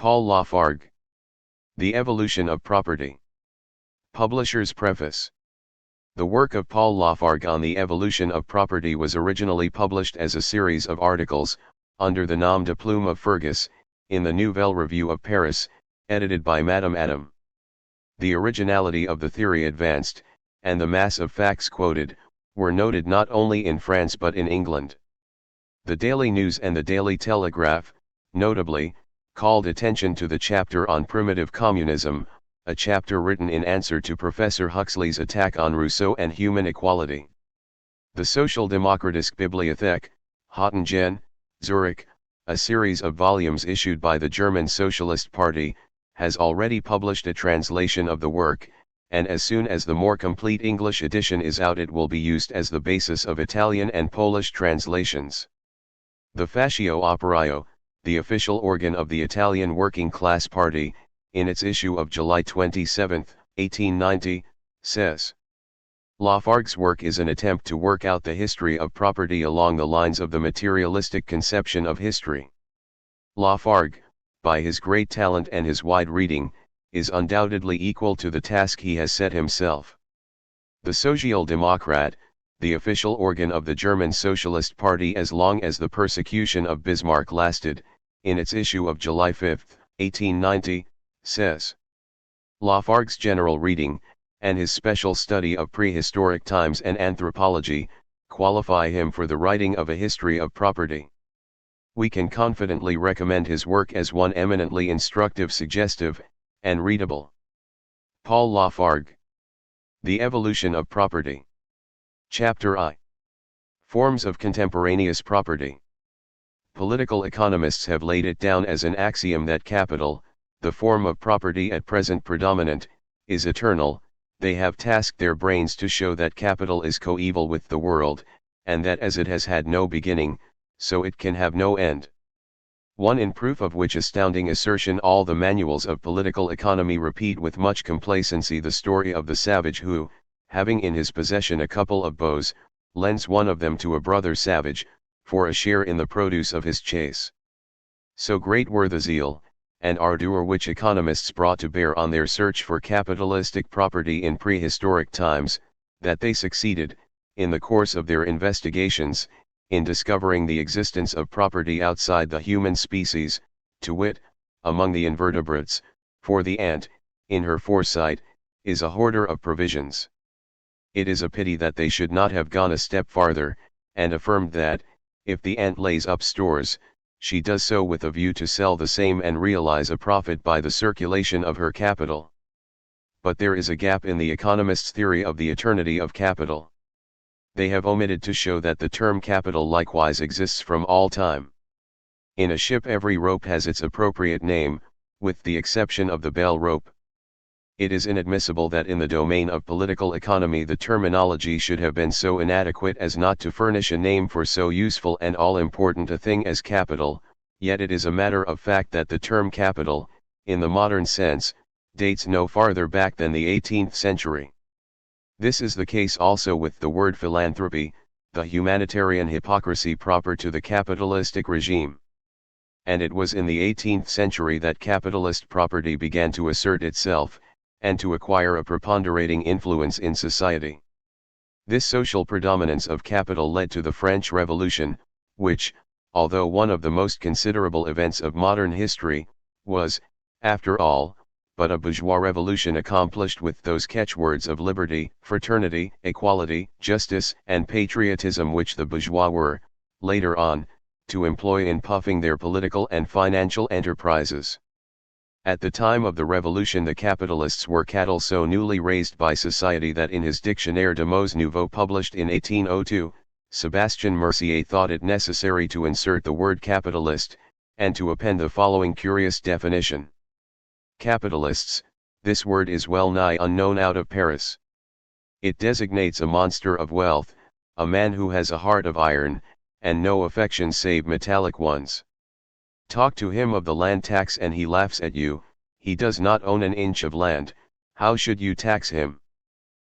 Paul Lafargue. The Evolution of Property. Publisher's Preface. The work of Paul Lafargue on the evolution of property was originally published as a series of articles, under the nom de plume of Fergus, in the Nouvelle Revue of Paris, edited by Madame Adam. The originality of the theory advanced, and the mass of facts quoted, were noted not only in France but in England. The Daily News and the Daily Telegraph, notably, called attention to the chapter on primitive communism, a chapter written in answer to Professor Huxley's attack on Rousseau and human equality. The Sozialdemokratische Bibliothek, Hottingen, Zurich, a series of volumes issued by the German Socialist Party, has already published a translation of the work, and as soon as the more complete English edition is out it will be used as the basis of Italian and Polish translations. The Fascio Operaio, the official organ of the Italian Working Class Party, in its issue of July 27, 1890, says, Lafargue's work is an attempt to work out the history of property along the lines of the materialistic conception of history. Lafargue, by his great talent and his wide reading, is undoubtedly equal to the task he has set himself. The Sozialdemokrat, the official organ of the German Socialist Party as long as the persecution of Bismarck lasted, in its issue of July 5, 1890, says, Lafargue's general reading, and his special study of prehistoric times and anthropology, qualify him for the writing of a history of property. We can confidently recommend his work as one eminently instructive, suggestive, and readable. Paul Lafargue. The Evolution of Property. Chapter I. Forms of Contemporaneous Property. Political economists have laid it down as an axiom that capital, the form of property at present predominant, is eternal. They have tasked their brains to show that capital is coeval with the world, and that as it has had no beginning, so it can have no end. One in proof of which astounding assertion all the manuals of political economy repeat with much complacency the story of the savage who, having in his possession a couple of bows, lends one of them to a brother savage, for a share in the produce of his chase. So great were the zeal and ardor which economists brought to bear on their search for capitalistic property in prehistoric times, that they succeeded, in the course of their investigations, in discovering the existence of property outside the human species, to wit, among the invertebrates, for the ant, in her foresight, is a hoarder of provisions. It is a pity that they should not have gone a step farther, and affirmed that, if the ant lays up stores, she does so with a view to sell the same and realize a profit by the circulation of her capital. But there is a gap in the economists' theory of the eternity of capital. They have omitted to show that the term capital likewise exists from all time. In a ship every rope has its appropriate name, with the exception of the bell rope. It is inadmissible that in the domain of political economy the terminology should have been so inadequate as not to furnish a name for so useful and all-important a thing as capital, yet it is a matter of fact that the term capital, in the modern sense, dates no farther back than the 18th century. This is the case also with the word philanthropy, the humanitarian hypocrisy proper to the capitalistic regime. And it was in the 18th century that capitalist property began to assert itself, and to acquire a preponderating influence in society. This social predominance of capital led to the French Revolution, which, although one of the most considerable events of modern history, was, after all, but a bourgeois revolution accomplished with those catchwords of liberty, fraternity, equality, justice, and patriotism which the bourgeois were, later on, to employ in puffing their political and financial enterprises. At the time of the revolution the capitalists were cattle so newly raised by society that in his Dictionnaire de mots nouveaux published in 1802, Sébastien Mercier thought it necessary to insert the word capitalist, and to append the following curious definition. Capitalists, this word is well nigh unknown out of Paris. It designates a monster of wealth, a man who has a heart of iron, and no affections save metallic ones. Talk to him of the land tax and he laughs at you. He does not own an inch of land, how should you tax him?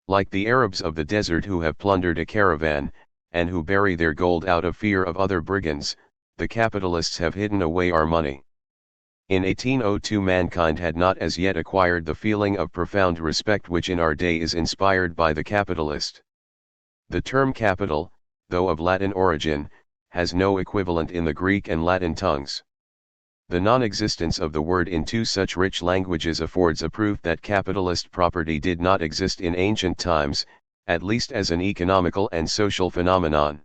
Like the Arabs of the desert who have plundered a caravan, and who bury their gold out of fear of other brigands, the capitalists have hidden away our money. In 1802 mankind had not as yet acquired the feeling of profound respect which in our day is inspired by the capitalist. The term capital, though of Latin origin, has no equivalent in the Greek and Latin tongues. The non-existence of the word in two such rich languages affords a proof that capitalist property did not exist in ancient times, at least as an economical and social phenomenon.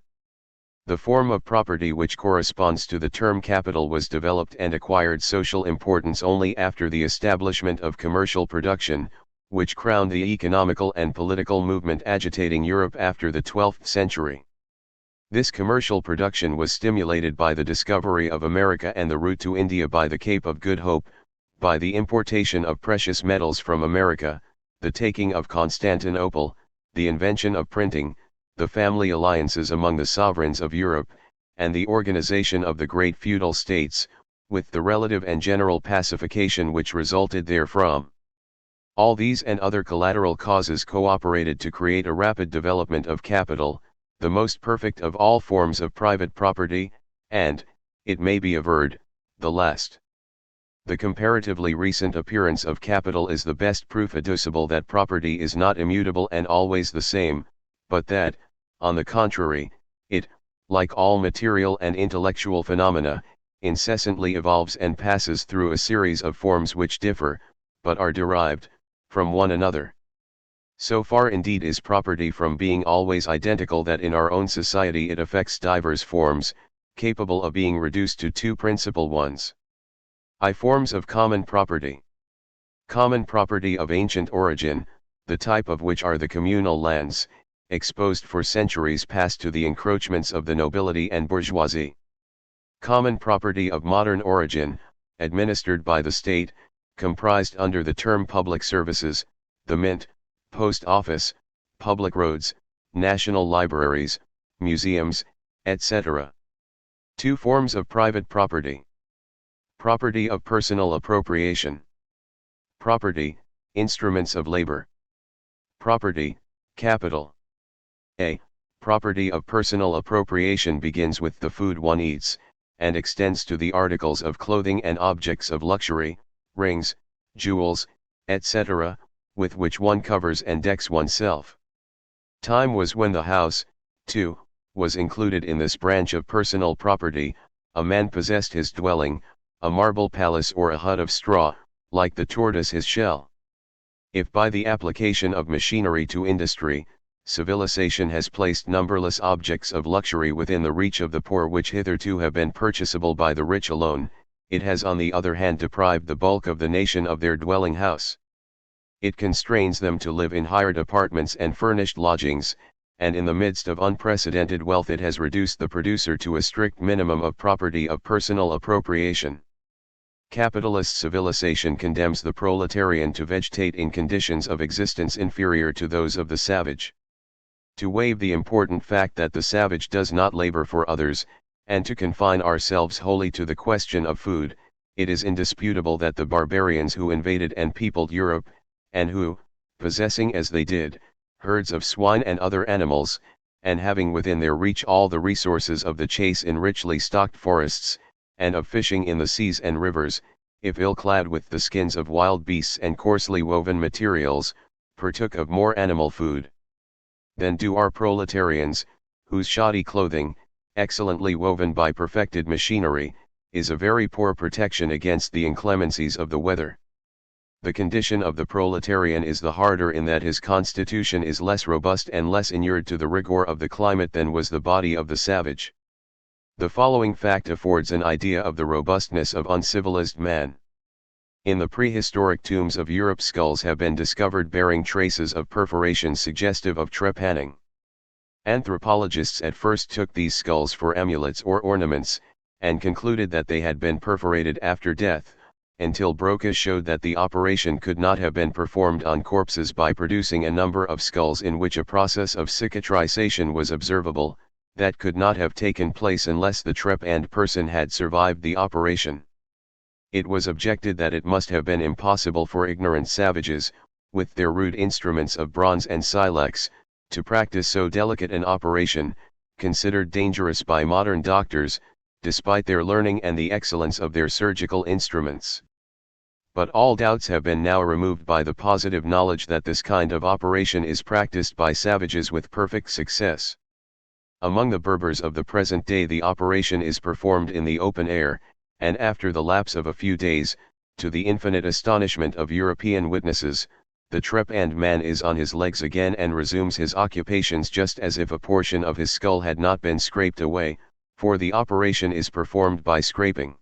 The form of property which corresponds to the term capital was developed and acquired social importance only after the establishment of commercial production, which crowned the economical and political movement agitating Europe after the 12th century. This commercial production was stimulated by the discovery of America and the route to India by the Cape of Good Hope, by the importation of precious metals from America, the taking of Constantinople, the invention of printing, the family alliances among the sovereigns of Europe, and the organization of the great feudal states, with the relative and general pacification which resulted therefrom. All these and other collateral causes cooperated to create a rapid development of capital, the most perfect of all forms of private property, and, it may be averred, the last. The comparatively recent appearance of capital is the best proof adducible that property is not immutable and always the same, but that, on the contrary, it, like all material and intellectual phenomena, incessantly evolves and passes through a series of forms which differ, but are derived, from one another. So far indeed is property from being always identical that in our own society it affects divers forms, capable of being reduced to two principal ones. Forms of common property. Common property of ancient origin, the type of which are the communal lands, exposed for centuries past to the encroachments of the nobility and bourgeoisie. Common property of modern origin, administered by the state, comprised under the term public services, the mint, post office, public roads, national libraries, museums, etc. Two forms of private property. Property of personal appropriation. Property, instruments of labor. Property, capital. Property of personal appropriation begins with the food one eats, and extends to the articles of clothing and objects of luxury, rings, jewels, etc., with which one covers and decks oneself. Time was when the house, too, was included in this branch of personal property. A man possessed his dwelling, a marble palace or a hut of straw, like the tortoise his shell. If by the application of machinery to industry, civilization has placed numberless objects of luxury within the reach of the poor which hitherto have been purchasable by the rich alone, it has on the other hand deprived the bulk of the nation of their dwelling house. It constrains them to live in hired apartments and furnished lodgings, and in the midst of unprecedented wealth it has reduced the producer to a strict minimum of property of personal appropriation. Capitalist civilization condemns the proletarian to vegetate in conditions of existence inferior to those of the savage. To waive the important fact that the savage does not labor for others, and to confine ourselves wholly to the question of food, it is indisputable that the barbarians who invaded and peopled Europe, and who, possessing as they did, herds of swine and other animals, and having within their reach all the resources of the chase in richly stocked forests, and of fishing in the seas and rivers, if ill-clad with the skins of wild beasts and coarsely woven materials, partook of more animal food than do our proletarians, whose shoddy clothing, excellently woven by perfected machinery, is a very poor protection against the inclemencies of the weather. The condition of the proletarian is the harder in that his constitution is less robust and less inured to the rigor of the climate than was the body of the savage. The following fact affords an idea of the robustness of uncivilized man. In the prehistoric tombs of Europe skulls have been discovered bearing traces of perforations suggestive of trepanning. Anthropologists at first took these skulls for amulets or ornaments, and concluded that they had been perforated after death, until Broca showed that the operation could not have been performed on corpses by producing a number of skulls in which a process of cicatrization was observable, that could not have taken place unless the trepanned person had survived the operation. It was objected that it must have been impossible for ignorant savages, with their rude instruments of bronze and silex, to practice so delicate an operation, considered dangerous by modern doctors, despite their learning and the excellence of their surgical instruments. But all doubts have been now removed by the positive knowledge that this kind of operation is practiced by savages with perfect success. Among the Berbers of the present day the operation is performed in the open air, and after the lapse of a few days, to the infinite astonishment of European witnesses, the trepanned man is on his legs again and resumes his occupations just as if a portion of his skull had not been scraped away, for the operation is performed by scraping.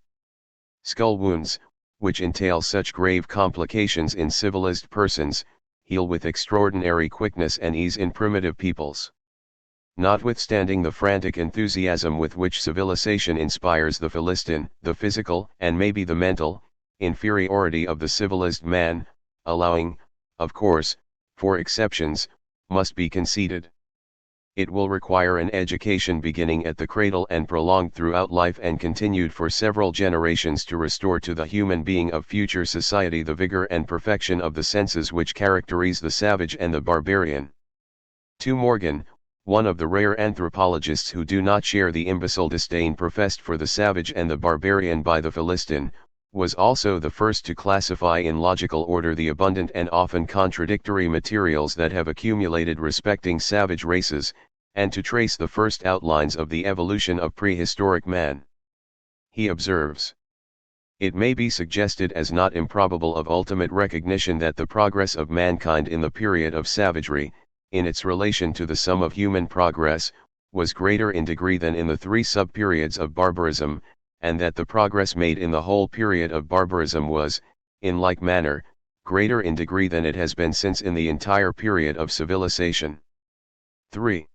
Skull wounds, which entail such grave complications in civilized persons, heal with extraordinary quickness and ease in primitive peoples. Notwithstanding the frantic enthusiasm with which civilization inspires the Philistine, the physical, and maybe the mental, inferiority of the civilized man, allowing, of course, for exceptions, must be conceded. It will require an education beginning at the cradle and prolonged throughout life and continued for several generations to restore to the human being of future society the vigor and perfection of the senses which characterize the savage and the barbarian. To Morgan, one of the rare anthropologists who do not share the imbecile disdain professed for the savage and the barbarian by the Philistine, was also the first to classify in logical order the abundant and often contradictory materials that have accumulated respecting savage races, and to trace the first outlines of the evolution of prehistoric man. He observes, "It may be suggested as not improbable of ultimate recognition that the progress of mankind in the period of savagery, in its relation to the sum of human progress, was greater in degree than in the three sub-periods of barbarism, and that the progress made in the whole period of barbarism was, in like manner, greater in degree than it has been since in the entire period of civilization." 3.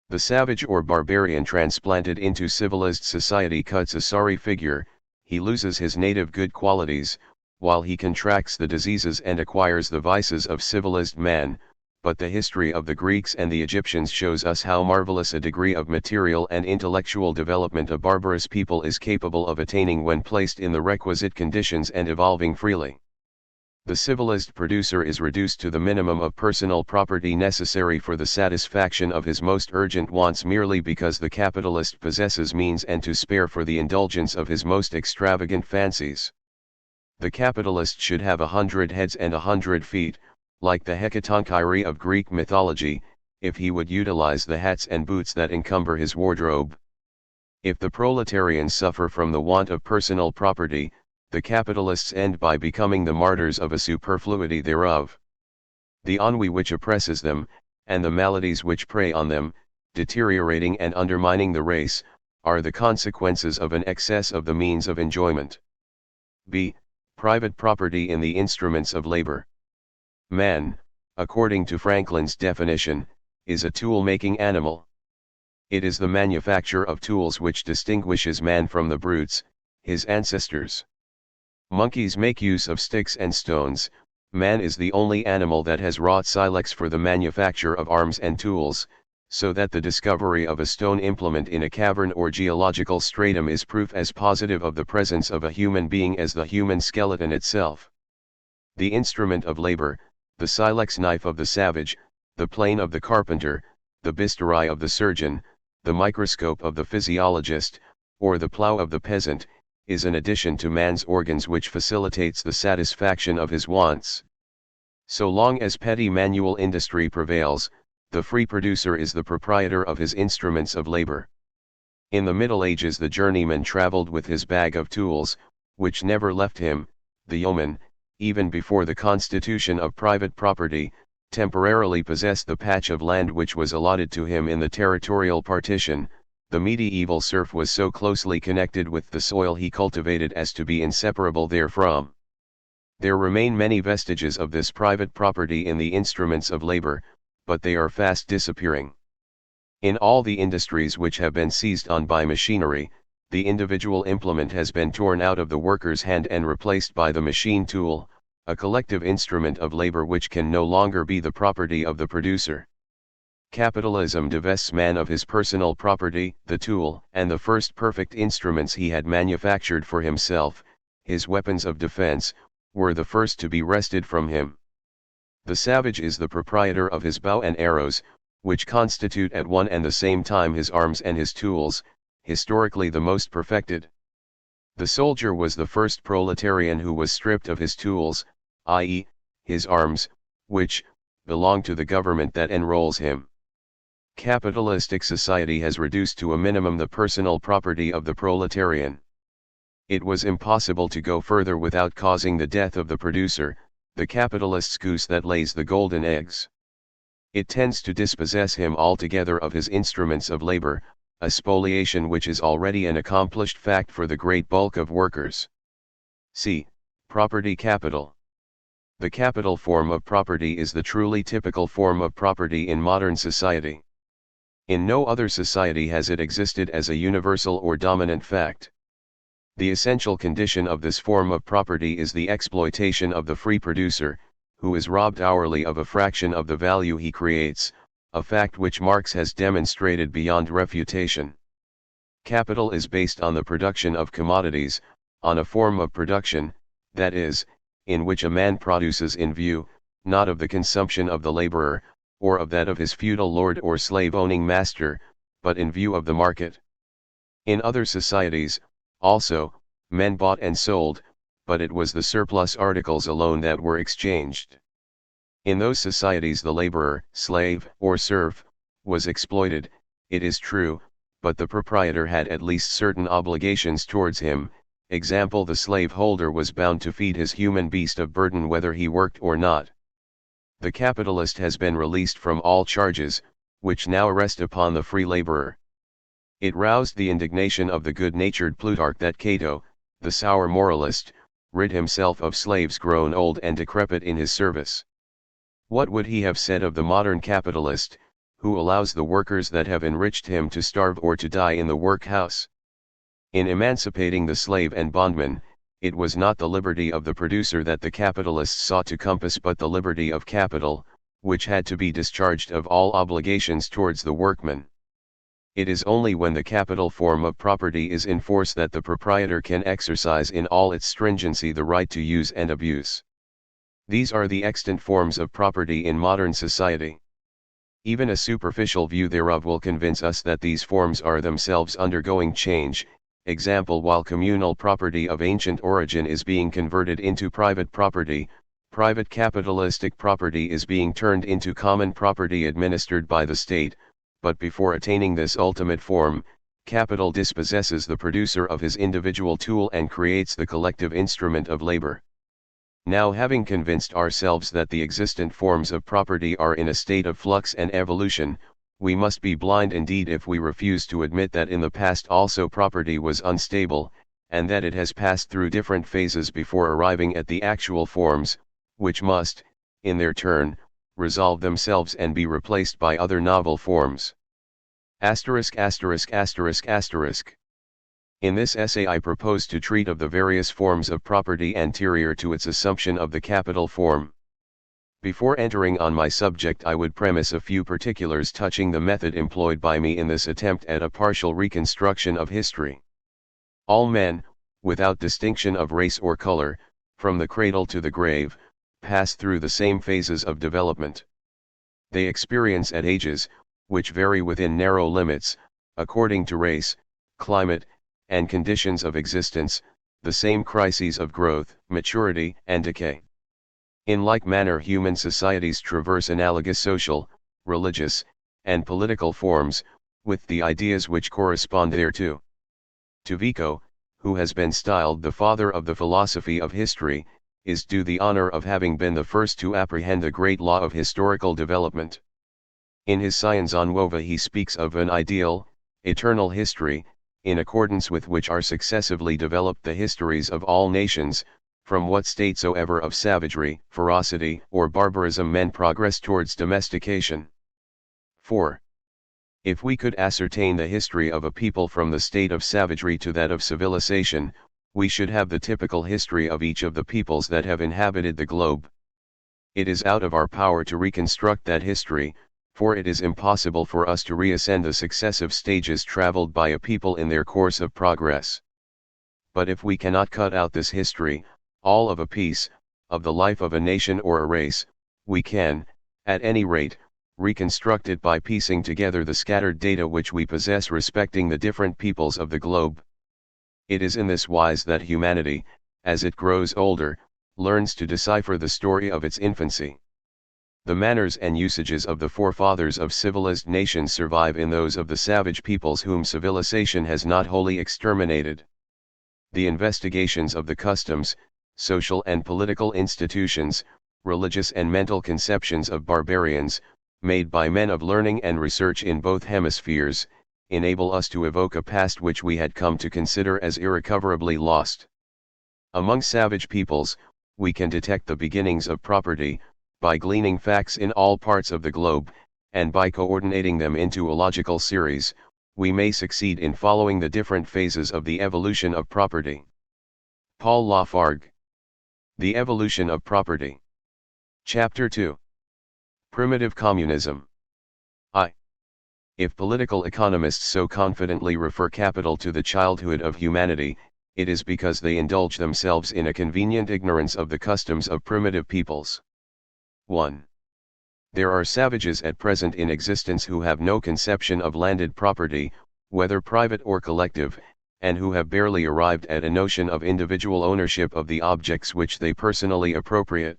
The savage or barbarian transplanted into civilized society cuts a sorry figure, he loses his native good qualities, while he contracts the diseases and acquires the vices of civilized man. But the history of the Greeks and the Egyptians shows us how marvelous a degree of material and intellectual development a barbarous people is capable of attaining when placed in the requisite conditions and evolving freely. The civilized producer is reduced to the minimum of personal property necessary for the satisfaction of his most urgent wants merely because the capitalist possesses means and to spare for the indulgence of his most extravagant fancies. The capitalist should have 100 heads and 100 feet, like the Hecatonchires of Greek mythology, if he would utilize the hats and boots that encumber his wardrobe. If the proletarians suffer from the want of personal property, the capitalists end by becoming the martyrs of a superfluity thereof. The ennui which oppresses them, and the maladies which prey on them, deteriorating and undermining the race, are the consequences of an excess of the means of enjoyment. b. Private property in the instruments of labor. Man, according to Franklin's definition, is a tool-making animal. It is the manufacture of tools which distinguishes man from the brutes, his ancestors. Monkeys make use of sticks and stones, man is the only animal that has wrought silex for the manufacture of arms and tools, so that the discovery of a stone implement in a cavern or geological stratum is proof as positive of the presence of a human being as the human skeleton itself. The instrument of labor, the silex knife of the savage, the plane of the carpenter, the bisturi of the surgeon, the microscope of the physiologist, or the plough of the peasant, is an addition to man's organs which facilitates the satisfaction of his wants. So long as petty manual industry prevails, the free producer is the proprietor of his instruments of labor. In the Middle Ages the journeyman traveled with his bag of tools, which never left him. The yeoman, even before the constitution of private property, temporarily possessed the patch of land which was allotted to him in the territorial partition. The medieval serf was so closely connected with the soil he cultivated as to be inseparable therefrom. There remain many vestiges of this private property in the instruments of labor, but they are fast disappearing. In all the industries which have been seized on by machinery, the individual implement has been torn out of the worker's hand and replaced by the machine tool, a collective instrument of labor which can no longer be the property of the producer. Capitalism divests man of his personal property, the tool, and the first perfect instruments he had manufactured for himself, his weapons of defense, were the first to be wrested from him. The savage is the proprietor of his bow and arrows, which constitute at one and the same time his arms and his tools, historically the most perfected. The soldier was the first proletarian who was stripped of his tools, i.e., his arms, which belong to the government that enrolls him. Capitalistic society has reduced to a minimum the personal property of the proletarian. It was impossible to go further without causing the death of the producer, the capitalist's goose that lays the golden eggs. It tends to dispossess him altogether of his instruments of labor, a spoliation which is already an accomplished fact for the great bulk of workers. C. Property capital. The capital form of property is the truly typical form of property in modern society. In no other society has it existed as a universal or dominant fact. The essential condition of this form of property is the exploitation of the free producer, who is robbed hourly of a fraction of the value he creates, a fact which Marx has demonstrated beyond refutation. Capital is based on the production of commodities, on a form of production, that is, in which a man produces in view, not of the consumption of the laborer, or of that of his feudal lord or slave-owning master, but in view of the market. In other societies, also, men bought and sold, but it was the surplus articles alone that were exchanged. In those societies the laborer, slave, or serf, was exploited, it is true, but the proprietor had at least certain obligations towards him, example the slaveholder was bound to feed his human beast of burden whether he worked or not. The capitalist has been released from all charges, which now rest upon the free laborer. It roused the indignation of the good-natured Plutarch that Cato, the sour moralist, rid himself of slaves grown old and decrepit in his service. What would he have said of the modern capitalist, who allows the workers that have enriched him to starve or to die in the workhouse? In emancipating the slave and bondman, it was not the liberty of the producer that the capitalists sought to compass but the liberty of capital, which had to be discharged of all obligations towards the workman. It is only when the capital form of property is in force that the proprietor can exercise in all its stringency the right to use and abuse. These are the extant forms of property in modern society. Even a superficial view thereof will convince us that these forms are themselves undergoing change, example while communal property of ancient origin is being converted into private property, private capitalistic property is being turned into common property administered by the state, but before attaining this ultimate form, capital dispossesses the producer of his individual tool and creates the collective instrument of labor. Now, having convinced ourselves that the existent forms of property are in a state of flux and evolution, we must be blind indeed if we refuse to admit that in the past also property was unstable, and that it has passed through different phases before arriving at the actual forms, which must, in their turn, resolve themselves and be replaced by other novel forms. In this essay I propose to treat of the various forms of property anterior to its assumption of the capital form. Before entering on my subject I would premise a few particulars touching the method employed by me in this attempt at a partial reconstruction of history. All men, without distinction of race or color, from the cradle to the grave, pass through the same phases of development. They experience at ages, which vary within narrow limits, according to race, climate, and conditions of existence, the same crises of growth, maturity, and decay. In like manner human societies traverse analogous social, religious, and political forms, with the ideas which correspond thereto. To Vico, who has been styled the father of the philosophy of history, is due the honor of having been the first to apprehend the great law of historical development. In his Scienza Nuova he speaks of an ideal, eternal history, in accordance with which are successively developed the histories of all nations, from what state soever of savagery, ferocity, or barbarism men progress towards domestication. 4. If we could ascertain the history of a people from the state of savagery to that of civilization, we should have the typical history of each of the peoples that have inhabited the globe. It is out of our power to reconstruct that history, for it is impossible for us to reascend the successive stages traveled by a people in their course of progress. But if we cannot cut out this history, all of a piece, of the life of a nation or a race, we can, at any rate, reconstruct it by piecing together the scattered data which we possess respecting the different peoples of the globe. It is in this wise that humanity, as it grows older, learns to decipher the story of its infancy. The manners and usages of the forefathers of civilized nations survive in those of the savage peoples whom civilization has not wholly exterminated. The investigations of the customs, social and political institutions, religious and mental conceptions of barbarians, made by men of learning and research in both hemispheres, enable us to evoke a past which we had come to consider as irrecoverably lost. Among savage peoples, we can detect the beginnings of property, by gleaning facts in all parts of the globe, and by coordinating them into a logical series, we may succeed in following the different phases of the evolution of property. Paul Lafargue. The Evolution of Property. Chapter 2. Primitive Communism. If political economists so confidently refer capital to the childhood of humanity, it is because they indulge themselves in a convenient ignorance of the customs of primitive peoples. 1. There are savages at present in existence who have no conception of landed property, whether private or collective, and who have barely arrived at a notion of individual ownership of the objects which they personally appropriate.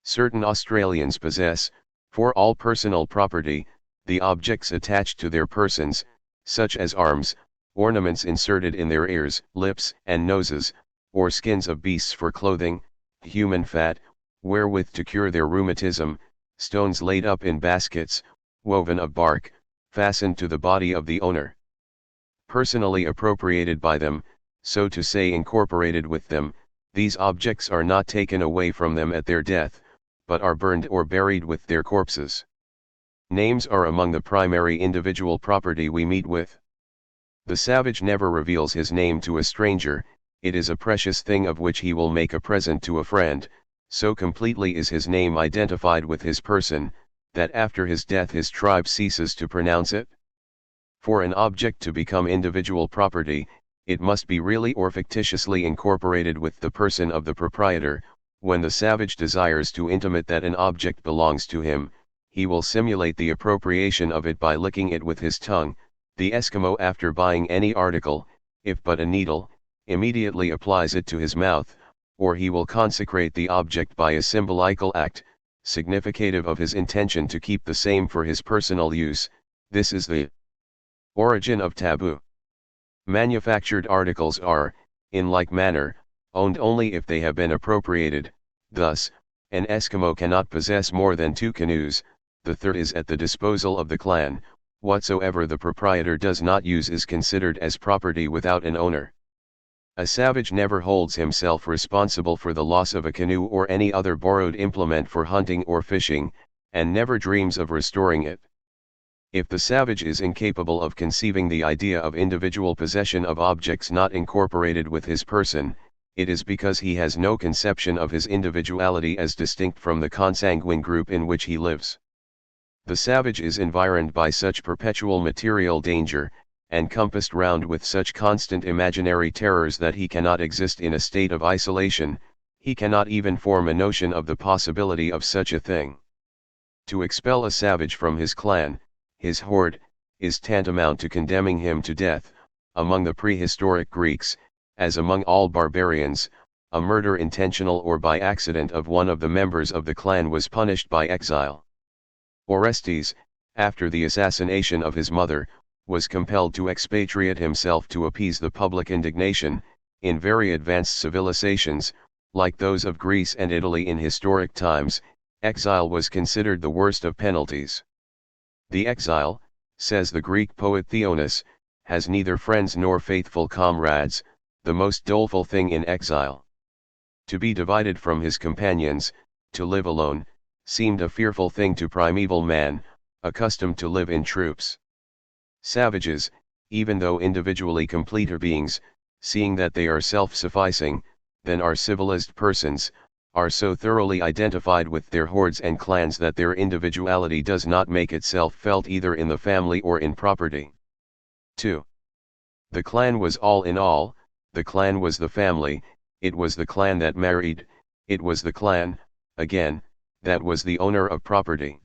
Certain Australians possess, for all personal property, the objects attached to their persons, such as arms, ornaments inserted in their ears, lips, and noses, or skins of beasts for clothing, human fat, wherewith to cure their rheumatism, stones laid up in baskets, woven of bark, fastened to the body of the owner. Personally appropriated by them, so to say incorporated with them, these objects are not taken away from them at their death, but are burned or buried with their corpses. Names are among the primary individual property we meet with. The savage never reveals his name to a stranger, it is a precious thing of which he will make a present to a friend. So completely is his name identified with his person, that after his death his tribe ceases to pronounce it. For an object to become individual property, it must be really or fictitiously incorporated with the person of the proprietor. When the savage desires to intimate that an object belongs to him, he will simulate the appropriation of it by licking it with his tongue. The Eskimo, after buying any article, if but a needle, immediately applies it to his mouth, or he will consecrate the object by a symbolical act, significative of his intention to keep the same for his personal use. This is the origin of taboo. Manufactured articles are, in like manner, owned only if they have been appropriated. Thus, an Eskimo cannot possess more than 2 canoes, the third is at the disposal of the clan. Whatsoever the proprietor does not use is considered as property without an owner. A savage never holds himself responsible for the loss of a canoe or any other borrowed implement for hunting or fishing, and never dreams of restoring it. If the savage is incapable of conceiving the idea of individual possession of objects not incorporated with his person, it is because he has no conception of his individuality as distinct from the consanguine group in which he lives. The savage is environed by such perpetual material danger, and compassed round with such constant imaginary terrors that he cannot exist in a state of isolation, he cannot even form a notion of the possibility of such a thing. To expel a savage from his clan, his horde, is tantamount to condemning him to death. Among the prehistoric Greeks, as among all barbarians, a murder intentional or by accident of one of the members of the clan was punished by exile. Orestes, after the assassination of his mother, was compelled to expatriate himself to appease the public indignation. In very advanced civilizations, like those of Greece and Italy in historic times, exile was considered the worst of penalties. The exile, says the Greek poet Theonis, has neither friends nor faithful comrades, the most doleful thing in exile. To be divided from his companions, to live alone, seemed a fearful thing to primeval man, accustomed to live in troops. Savages, even though individually completer beings, seeing that they are self-sufficing, than are civilized persons, are so thoroughly identified with their hordes and clans that their individuality does not make itself felt either in the family or in property. 2. The clan was all in all, the clan was the family, it was the clan that married, it was the clan, again, that was the owner of property.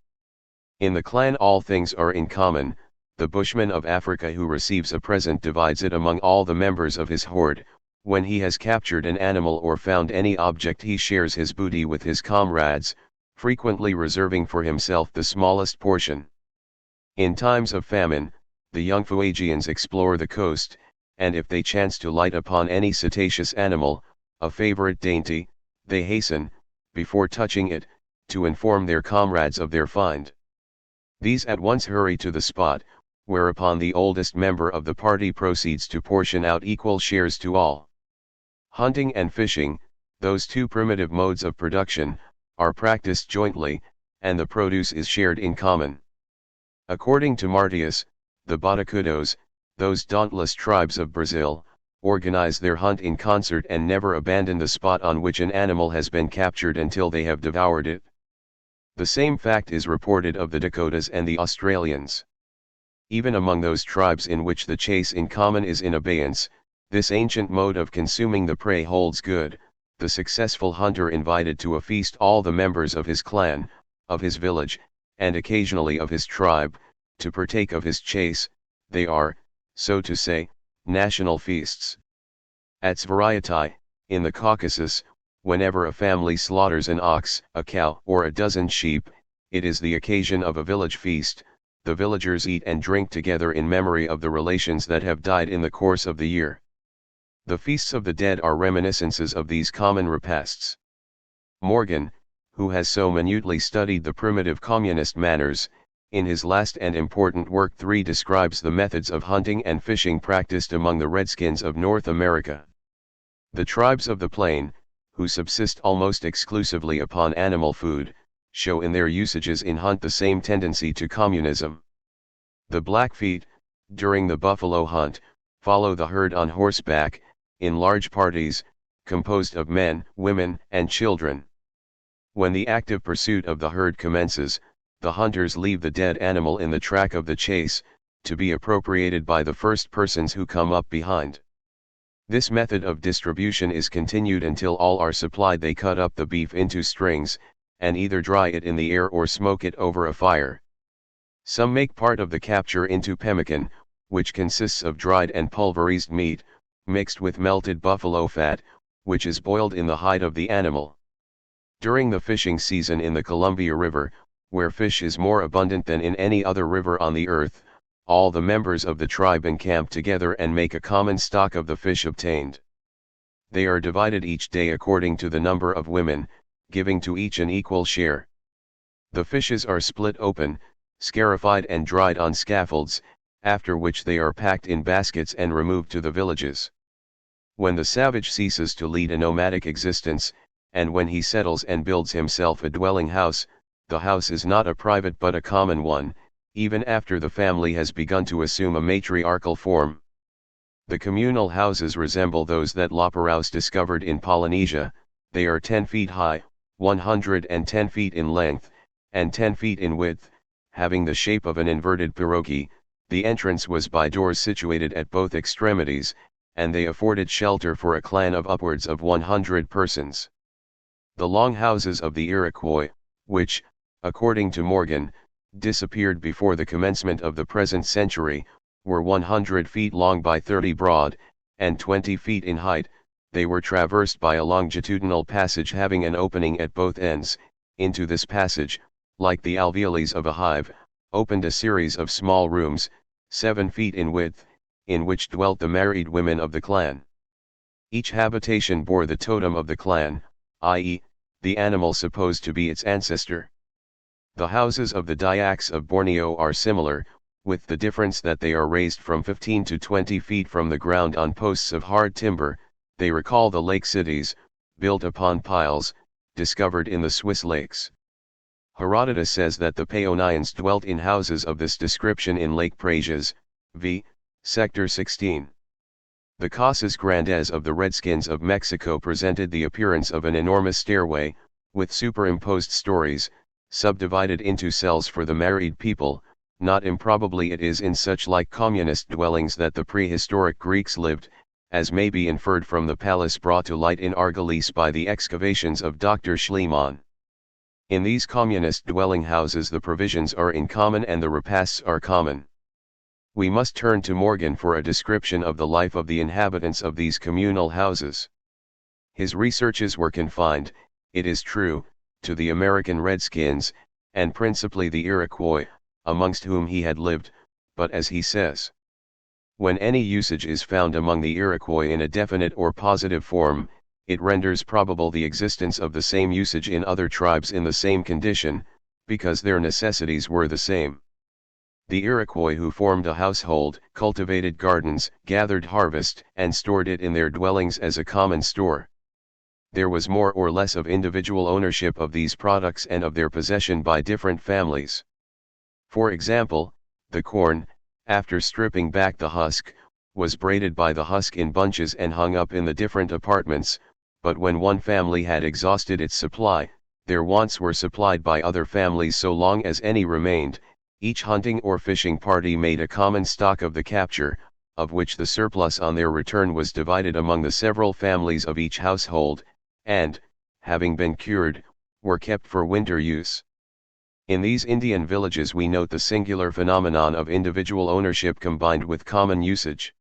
In the clan all things are in common. The bushman of Africa who receives a present divides it among all the members of his horde. When he has captured an animal or found any object, he shares his booty with his comrades, frequently reserving for himself the smallest portion. In times of famine, the young Fuegians explore the coast, and if they chance to light upon any cetaceous animal, a favorite dainty, they hasten, before touching it, to inform their comrades of their find. These at once hurry to the spot, whereupon the oldest member of the party proceeds to portion out equal shares to all. Hunting and fishing, those two primitive modes of production, are practiced jointly, and the produce is shared in common. According to Martius, the Botocudos, those dauntless tribes of Brazil, organize their hunt in concert and never abandon the spot on which an animal has been captured until they have devoured it. The same fact is reported of the Dakotas and the Australians. Even among those tribes in which the chase in common is in abeyance, this ancient mode of consuming the prey holds good. The successful hunter invited to a feast all the members of his clan, of his village, and occasionally of his tribe, to partake of his chase. They are, so to say, national feasts. At Svariatai, in the Caucasus, whenever a family slaughters an ox, a cow, or a dozen sheep, it is the occasion of a village feast. The villagers eat and drink together in memory of the relations that have died in the course of the year. The feasts of the dead are reminiscences of these common repasts. Morgan, who has so minutely studied the primitive communist manners, in his last and important work 3 describes the methods of hunting and fishing practiced among the Redskins of North America. The tribes of the plain, who subsist almost exclusively upon animal food, show in their usages in hunt the same tendency to communism. The Blackfeet, during the buffalo hunt, follow the herd on horseback, in large parties, composed of men, women, and children. When the active pursuit of the herd commences, the hunters leave the dead animal in the track of the chase, to be appropriated by the first persons who come up behind. This method of distribution is continued until all are supplied. They cut up the beef into strings, and either dry it in the air or smoke it over a fire. Some make part of the capture into pemmican, which consists of dried and pulverized meat, mixed with melted buffalo fat, which is boiled in the hide of the animal. During the fishing season in the Columbia River, where fish is more abundant than in any other river on the earth, all the members of the tribe encamp together and make a common stock of the fish obtained. They are divided each day according to the number of women, giving to each an equal share. The fishes are split open, scarified and dried on scaffolds, after which they are packed in baskets and removed to the villages. When the savage ceases to lead a nomadic existence, and when he settles and builds himself a dwelling house, the house is not a private but a common one, even after the family has begun to assume a matriarchal form. The communal houses resemble those that Laperouse discovered in Polynesia. They are 10 feet high, 110 feet in length, and 10 feet in width, having the shape of an inverted pierogi. The entrance was by doors situated at both extremities, and they afforded shelter for a clan of upwards of 100 persons. The long houses of the Iroquois, which, according to Morgan, disappeared before the commencement of the present century, were 100 feet long by 30 broad, and 20 feet in height. They were traversed by a longitudinal passage having an opening at both ends. Into this passage, like the alveoles of a hive, opened a series of small rooms, 7 feet in width, in which dwelt the married women of the clan. Each habitation bore the totem of the clan, i.e., the animal supposed to be its ancestor. The houses of the Dyaks of Borneo are similar, with the difference that they are raised from 15 to 20 feet from the ground on posts of hard timber. They recall the lake cities, built upon piles, discovered in the Swiss lakes. Herodotus says that the Paeonians dwelt in houses of this description in Lake Prasias, v. Sector 16. The Casas Grandes of the Redskins of Mexico presented the appearance of an enormous stairway, with superimposed stories, subdivided into cells for the married people. Not improbably it is in such like communist dwellings that the prehistoric Greeks lived, as may be inferred from the palace brought to light in Argolis by the excavations of Dr. Schliemann. In these communist dwelling houses the provisions are in common and the repasts are common. We must turn to Morgan for a description of the life of the inhabitants of these communal houses. His researches were confined, it is true, to the American Redskins, and principally the Iroquois, amongst whom he had lived, but as he says, when any usage is found among the Iroquois in a definite or positive form, it renders probable the existence of the same usage in other tribes in the same condition, because their necessities were the same. The Iroquois who formed a household, cultivated gardens, gathered harvest, and stored it in their dwellings as a common store. There was more or less of individual ownership of these products and of their possession by different families. For example, the corn, after stripping back the husk, was braided by the husk in bunches and hung up in the different apartments, but when one family had exhausted its supply, their wants were supplied by other families so long as any remained. Each hunting or fishing party made a common stock of the capture, of which the surplus on their return was divided among the several families of each household, and, having been cured, were kept for winter use. In these Indian villages we note the singular phenomenon of individual ownership combined with common usage.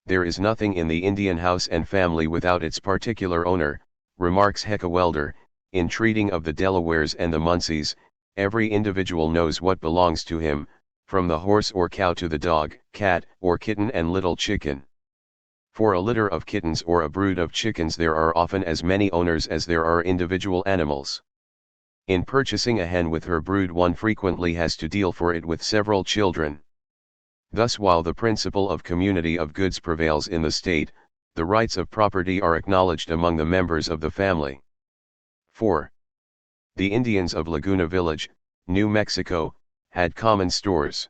There is nothing in the Indian house and family without its particular owner, remarks Heckewelder, in treating of the Delawares and the Munsees. Every individual knows what belongs to him, from the horse or cow to the dog, cat, or kitten and little chicken. For a litter of kittens or a brood of chickens there are often as many owners as there are individual animals. In purchasing a hen with her brood one frequently has to deal for it with several children. Thus while the principle of community of goods prevails in the state, the rights of property are acknowledged among the members of the family. 4. The Indians of Laguna Village, New Mexico, had common stores.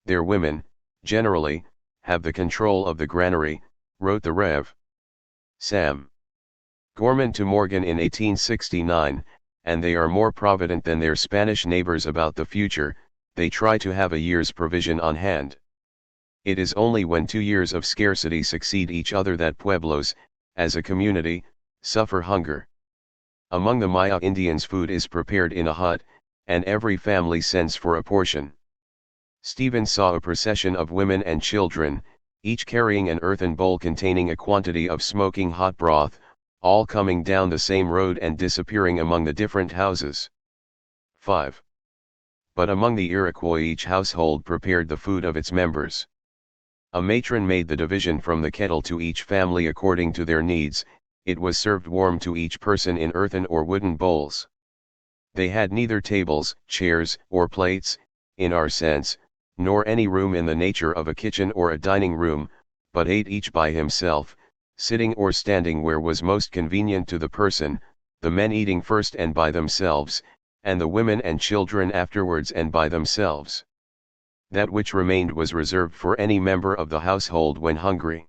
Their women, generally, have the control of the granary, wrote the Rev. Sam. Gorman to Morgan in 1869, and they are more provident than their Spanish neighbors about the future. They try to have a year's provision on hand. It is only when 2 years of scarcity succeed each other that pueblos, as a community, suffer hunger. Among the Maya Indians food is prepared in a hut, and every family sends for a portion. Stephen saw a procession of women and children, each carrying an earthen bowl containing a quantity of smoking hot broth, all coming down the same road and disappearing among the different houses. 5. But among the Iroquois each household prepared the food of its members. A matron made the division from the kettle to each family according to their needs. It was served warm to each person in earthen or wooden bowls. They had neither tables, chairs, or plates, in our sense, nor any room in the nature of a kitchen or a dining room, but ate each by himself, sitting or standing where was most convenient to the person, the men eating first and by themselves, and the women and children afterwards and by themselves. That which remained was reserved for any member of the household when hungry.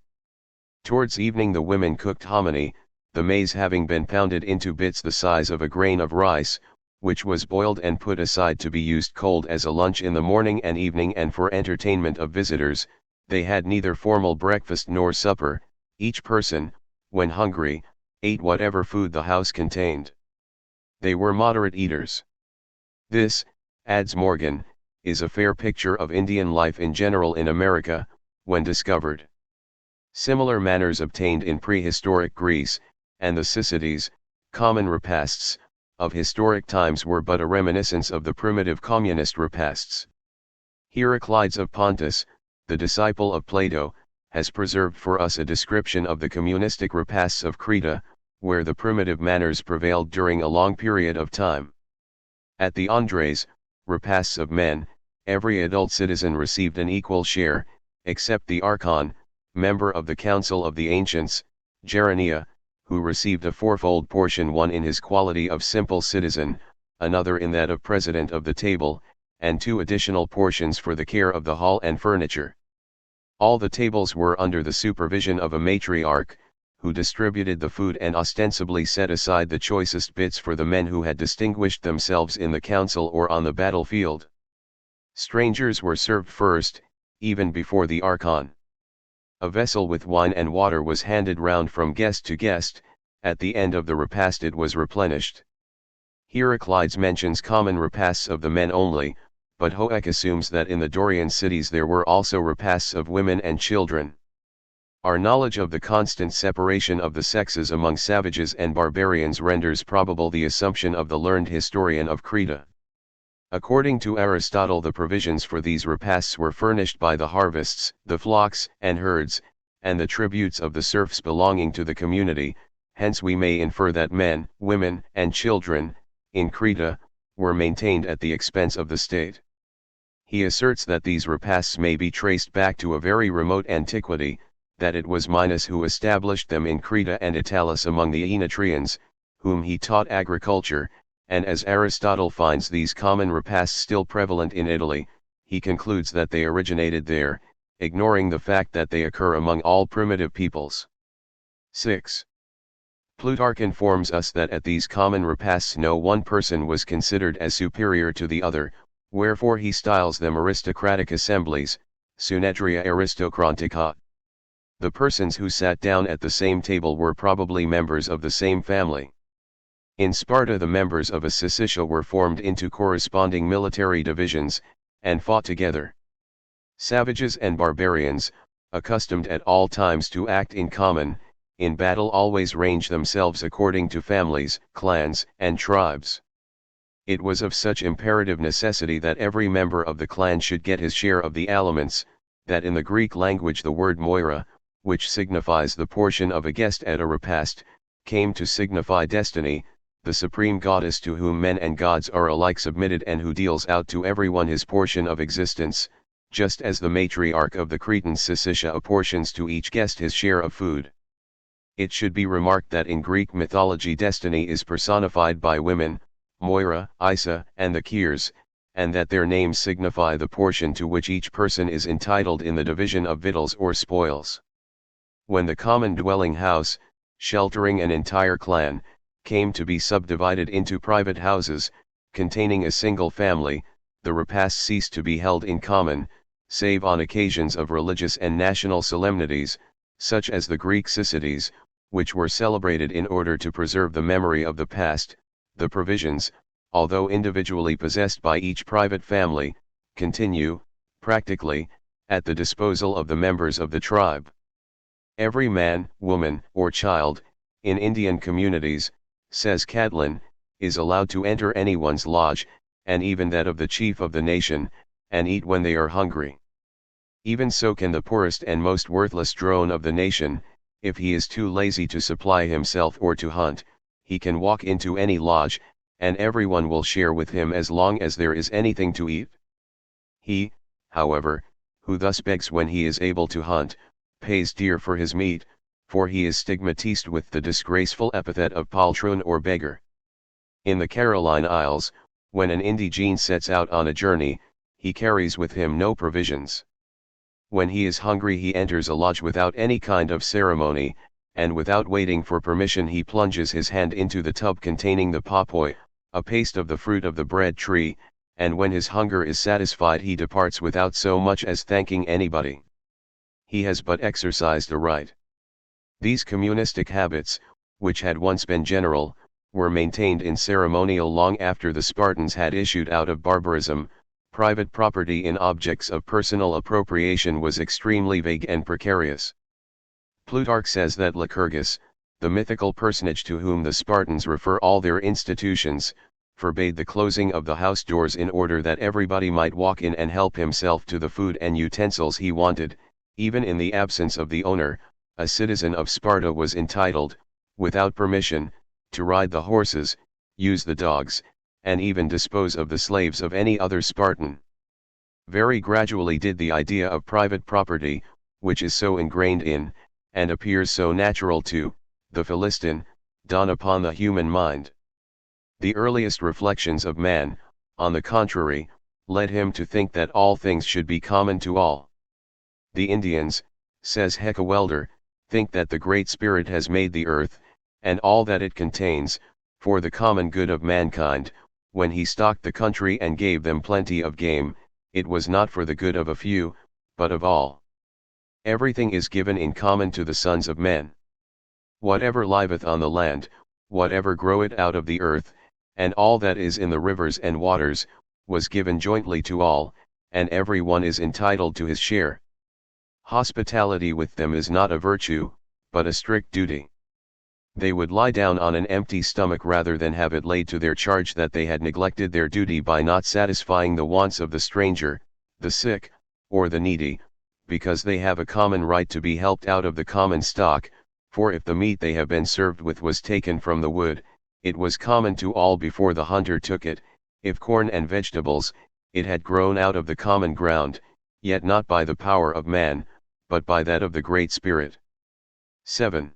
Towards evening the women cooked hominy, the maize having been pounded into bits the size of a grain of rice, which was boiled and put aside to be used cold as a lunch in the morning and evening and for entertainment of visitors. They had neither formal breakfast nor supper. Each person, when hungry, ate whatever food the house contained. They were moderate eaters. This, adds Morgan, is a fair picture of Indian life in general in America, when discovered. Similar manners obtained in prehistoric Greece, and the Cyclades, common repasts, of historic times were but a reminiscence of the primitive communist repasts. Heraclides of Pontus, the disciple of Plato, has preserved for us a description of the communistic repasts of Crete, where the primitive manners prevailed during a long period of time. At the Andres, repasts of men, every adult citizen received an equal share, except the Archon, member of the Council of the Ancients, Gerenia, who received a fourfold portion, one in his quality of simple citizen, another in that of president of the table, and 2 additional portions for the care of the hall and furniture. All the tables were under the supervision of a matriarch, who distributed the food and ostensibly set aside the choicest bits for the men who had distinguished themselves in the council or on the battlefield. Strangers were served first, even before the Archon. A vessel with wine and water was handed round from guest to guest. At the end of the repast it was replenished. Heraclides mentions common repasts of the men only, but Hoek assumes that in the Dorian cities there were also repasts of women and children. Our knowledge of the constant separation of the sexes among savages and barbarians renders probable the assumption of the learned historian of Crete. According to Aristotle, the provisions for these repasts were furnished by the harvests, the flocks and herds, and the tributes of the serfs belonging to the community. Hence we may infer that men, women, and children, in Crete, were maintained at the expense of the state. He asserts that these repasts may be traced back to a very remote antiquity, that it was Minos who established them in Crete and Italus among the Aenetrians, whom he taught agriculture, and as Aristotle finds these common repasts still prevalent in Italy, he concludes that they originated there, ignoring the fact that they occur among all primitive peoples. 6. Plutarch informs us that at these common repasts no one person was considered as superior to the other, wherefore he styles them aristocratic assemblies, Synedria Aristocratica. The persons who sat down at the same table were probably members of the same family. In Sparta the members of a syssitia were formed into corresponding military divisions, and fought together. Savages and barbarians, accustomed at all times to act in common, in battle always range themselves according to families, clans, and tribes. It was of such imperative necessity that every member of the clan should get his share of the aliments, that in the Greek language the word moira, which signifies the portion of a guest at a repast, came to signify destiny, the supreme goddess to whom men and gods are alike submitted and who deals out to everyone his portion of existence, just as the matriarch of the Cretan syssitia apportions to each guest his share of food. It should be remarked that in Greek mythology destiny is personified by women, Moira, Isa, and the Keres, and that their names signify the portion to which each person is entitled in the division of victuals or spoils. When the common dwelling house, sheltering an entire clan, came to be subdivided into private houses, containing a single family, the repasts ceased to be held in common, save on occasions of religious and national solemnities, such as the Greek Syssides, which were celebrated in order to preserve the memory of the past. The provisions, although individually possessed by each private family, continue, practically, at the disposal of the members of the tribe. Every man, woman, or child, in Indian communities, says Catlin, is allowed to enter anyone's lodge, and even that of the chief of the nation, and eat when they are hungry. Even so can the poorest and most worthless drone of the nation, if he is too lazy to supply himself or to hunt, he can walk into any lodge, and everyone will share with him as long as there is anything to eat. He, however, who thus begs when he is able to hunt, pays dear for his meat, for he is stigmatized with the disgraceful epithet of poltroon or beggar. In the Caroline Isles, when an indigene sets out on a journey, he carries with him no provisions. When he is hungry he enters a lodge without any kind of ceremony, and without waiting for permission he plunges his hand into the tub containing the papoi, a paste of the fruit of the bread tree, and when his hunger is satisfied he departs without so much as thanking anybody. He has but exercised a right. These communistic habits, which had once been general, were maintained in ceremonial long after the Spartans had issued out of barbarism. Private property in objects of personal appropriation was extremely vague and precarious. Plutarch says that Lycurgus, the mythical personage to whom the Spartans refer all their institutions, forbade the closing of the house doors in order that everybody might walk in and help himself to the food and utensils he wanted. Even in the absence of the owner, a citizen of Sparta was entitled, without permission, to ride the horses, use the dogs, and even dispose of the slaves of any other Spartan. Very gradually did the idea of private property, which is so ingrained in, and appears so natural to, the Philistin, dawn upon the human mind. The earliest reflections of man, on the contrary, led him to think that all things should be common to all. The Indians, says Heckewelder, think that the Great Spirit has made the earth, and all that it contains, for the common good of mankind. When he stocked the country and gave them plenty of game, it was not for the good of a few, but of all. Everything is given in common to the sons of men. Whatever liveth on the land, whatever groweth out of the earth, and all that is in the rivers and waters, was given jointly to all, and every one is entitled to his share. Hospitality with them is not a virtue, but a strict duty. They would lie down on an empty stomach rather than have it laid to their charge that they had neglected their duty by not satisfying the wants of the stranger, the sick, or the needy, because they have a common right to be helped out of the common stock, for if the meat they have been served with was taken from the wood, it was common to all before the hunter took it. If corn and vegetables, it had grown out of the common ground, yet not by the power of man, but by that of the Great Spirit. 7.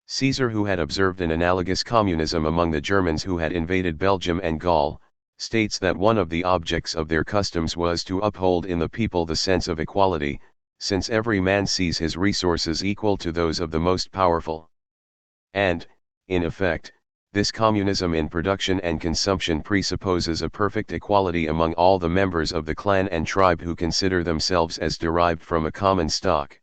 Caesar, who had observed an analogous communism among the Germans who had invaded Belgium and Gaul, states that one of the objects of their customs was to uphold in the people the sense of equality, since every man sees his resources equal to those of the most powerful. And, in effect, this communism in production and consumption presupposes a perfect equality among all the members of the clan and tribe who consider themselves as derived from a common stock.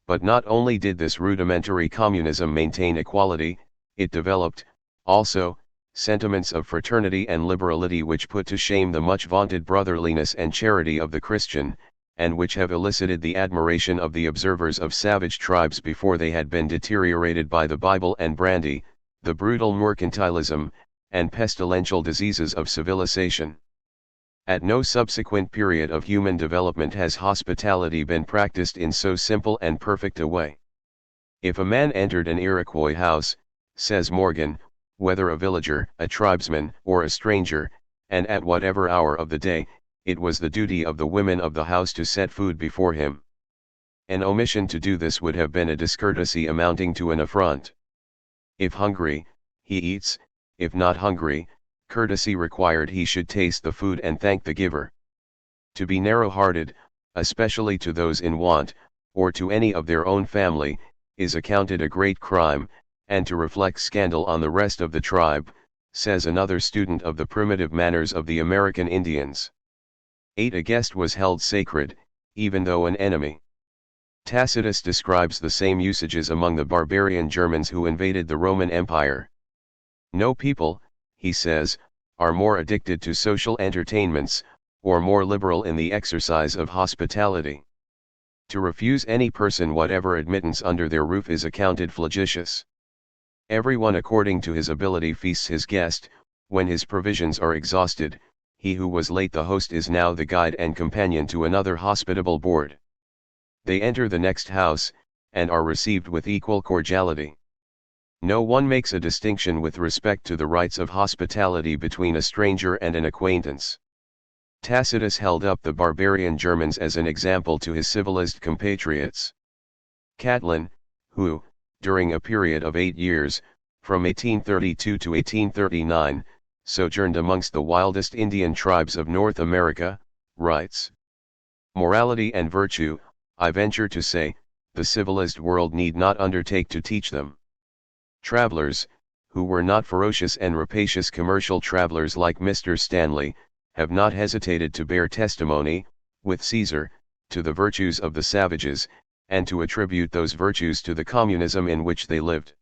But not only did this rudimentary communism maintain equality, it developed, also, sentiments of fraternity and liberality which put to shame the much vaunted brotherliness and charity of the Christian, and which have elicited the admiration of the observers of savage tribes before they had been deteriorated by the Bible and brandy, the brutal mercantilism, and pestilential diseases of civilization. At no subsequent period of human development has hospitality been practiced in so simple and perfect a way. If a man entered an Iroquois house, says Morgan, whether a villager, a tribesman, or a stranger, and at whatever hour of the day, it was the duty of the women of the house to set food before him. An omission to do this would have been a discourtesy amounting to an affront. If hungry, he eats; if not hungry, courtesy required he should taste the food and thank the giver. To be narrow-hearted, especially to those in want, or to any of their own family, is accounted a great crime, and to reflect scandal on the rest of the tribe, says another student of the primitive manners of the American Indians. 8. A guest was held sacred, even though an enemy. Tacitus describes the same usages among the barbarian Germans who invaded the Roman Empire. No people, he says, are more addicted to social entertainments, or more liberal in the exercise of hospitality. To refuse any person whatever admittance under their roof is accounted flagitious. Everyone according to his ability feasts his guest. When his provisions are exhausted, he who was late the host is now the guide and companion to another hospitable board. They enter the next house, and are received with equal cordiality. No one makes a distinction with respect to the rights of hospitality between a stranger and an acquaintance. Tacitus held up the barbarian Germans as an example to his civilized compatriots. Catlin, who, during a period of 8 years, from 1832 to 1839, sojourned amongst the wildest Indian tribes of North America, writes, "Morality and virtue, I venture to say, the civilized world need not undertake to teach them. Travelers, who were not ferocious and rapacious commercial travelers like Mr. Stanley, have not hesitated to bear testimony, with Caesar, to the virtues of the savages, and to attribute those virtues to the communism in which they lived.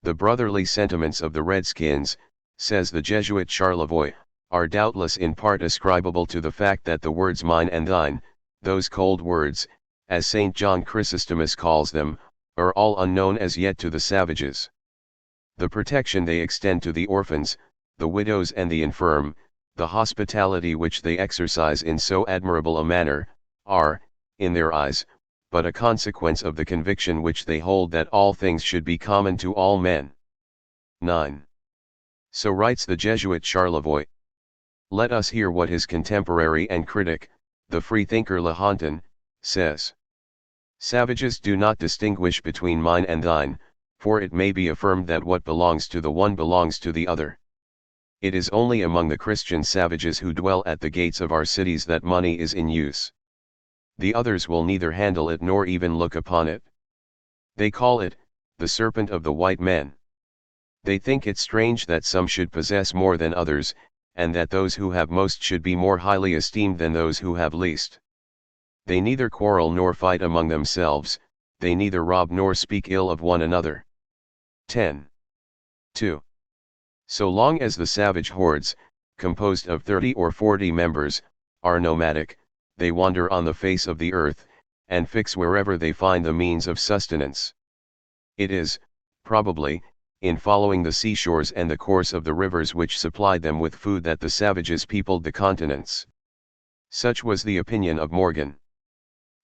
The brotherly sentiments of the Redskins, says the Jesuit Charlevoix, are doubtless in part ascribable to the fact that the words mine and thine, those cold words, as St. John Chrysostomus calls them, are all unknown as yet to the savages. The protection they extend to the orphans, the widows and the infirm, the hospitality which they exercise in so admirable a manner, are, in their eyes, but a consequence of the conviction which they hold that all things should be common to all men." 9. So writes the Jesuit Charlevoix. Let us hear what his contemporary and critic, the freethinker La Hontan, says. "Savages do not distinguish between mine and thine, for it may be affirmed that what belongs to the one belongs to the other. It is only among the Christian savages who dwell at the gates of our cities that money is in use. The others will neither handle it nor even look upon it. They call it, the serpent of the white men. They think it strange that some should possess more than others, and that those who have most should be more highly esteemed than those who have least. They neither quarrel nor fight among themselves, they neither rob nor speak ill of one another." 10. 2. So long as the savage hordes, composed of 30 or 40 members, are nomadic, they wander on the face of the earth, and fix wherever they find the means of sustenance. It is, probably, in following the seashores and the course of the rivers which supplied them with food that the savages peopled the continents. Such was the opinion of Morgan.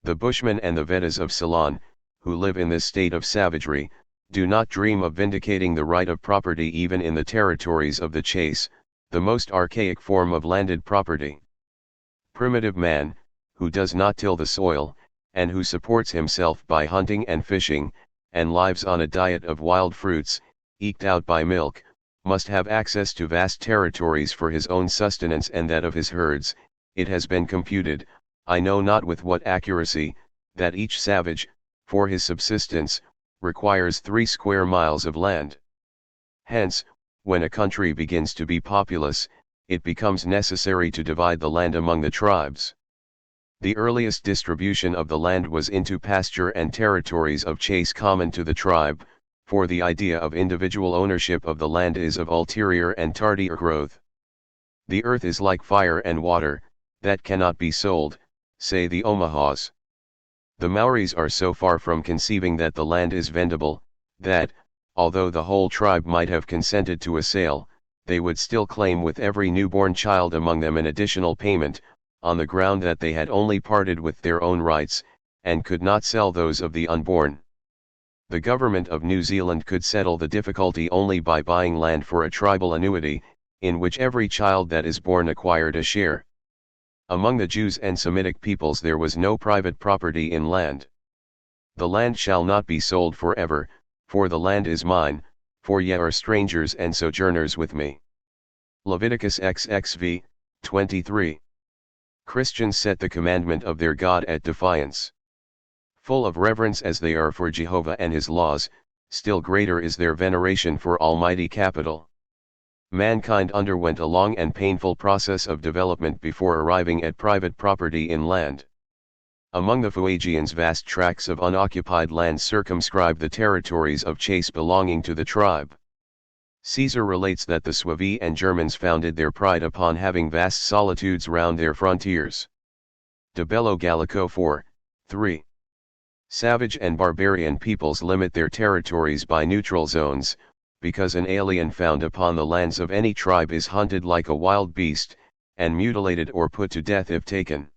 The Bushmen and the Vedas of Ceylon, who live in this state of savagery, do not dream of vindicating the right of property even in the territories of the chase, the most archaic form of landed property. Primitive man, who does not till the soil, and who supports himself by hunting and fishing, and lives on a diet of wild fruits, eked out by milk, must have access to vast territories for his own sustenance and that of his herds. It has been computed, I know not with what accuracy, that each savage, for his subsistence, requires 3 square miles of land. Hence, when a country begins to be populous, it becomes necessary to divide the land among the tribes. The earliest distribution of the land was into pasture and territories of chase common to the tribe, for the idea of individual ownership of the land is of ulterior and tardier growth. The earth is like fire and water, that cannot be sold, say the Omahas. The Maoris are so far from conceiving that the land is vendible, that, although the whole tribe might have consented to a sale, they would still claim with every newborn child among them an additional payment, on the ground that they had only parted with their own rights, and could not sell those of the unborn. The government of New Zealand could settle the difficulty only by buying land for a tribal annuity, in which every child that is born acquired a share. Among the Jews and Semitic peoples there was no private property in land. The land shall not be sold forever, for the land is mine, for ye are strangers and sojourners with me. Leviticus XXV, 23. Christians set the commandment of their God at defiance. Full of reverence as they are for Jehovah and his laws, still greater is their veneration for Almighty Capital. Mankind underwent a long and painful process of development before arriving at private property in land. Among the Fuegians vast tracts of unoccupied land circumscribe the territories of chase belonging to the tribe. Caesar relates that the Suevi and Germans founded their pride upon having vast solitudes round their frontiers. De Bello Gallico 4, 3. Savage and barbarian peoples limit their territories by neutral zones, because an alien found upon the lands of any tribe is hunted like a wild beast, and mutilated or put to death if taken.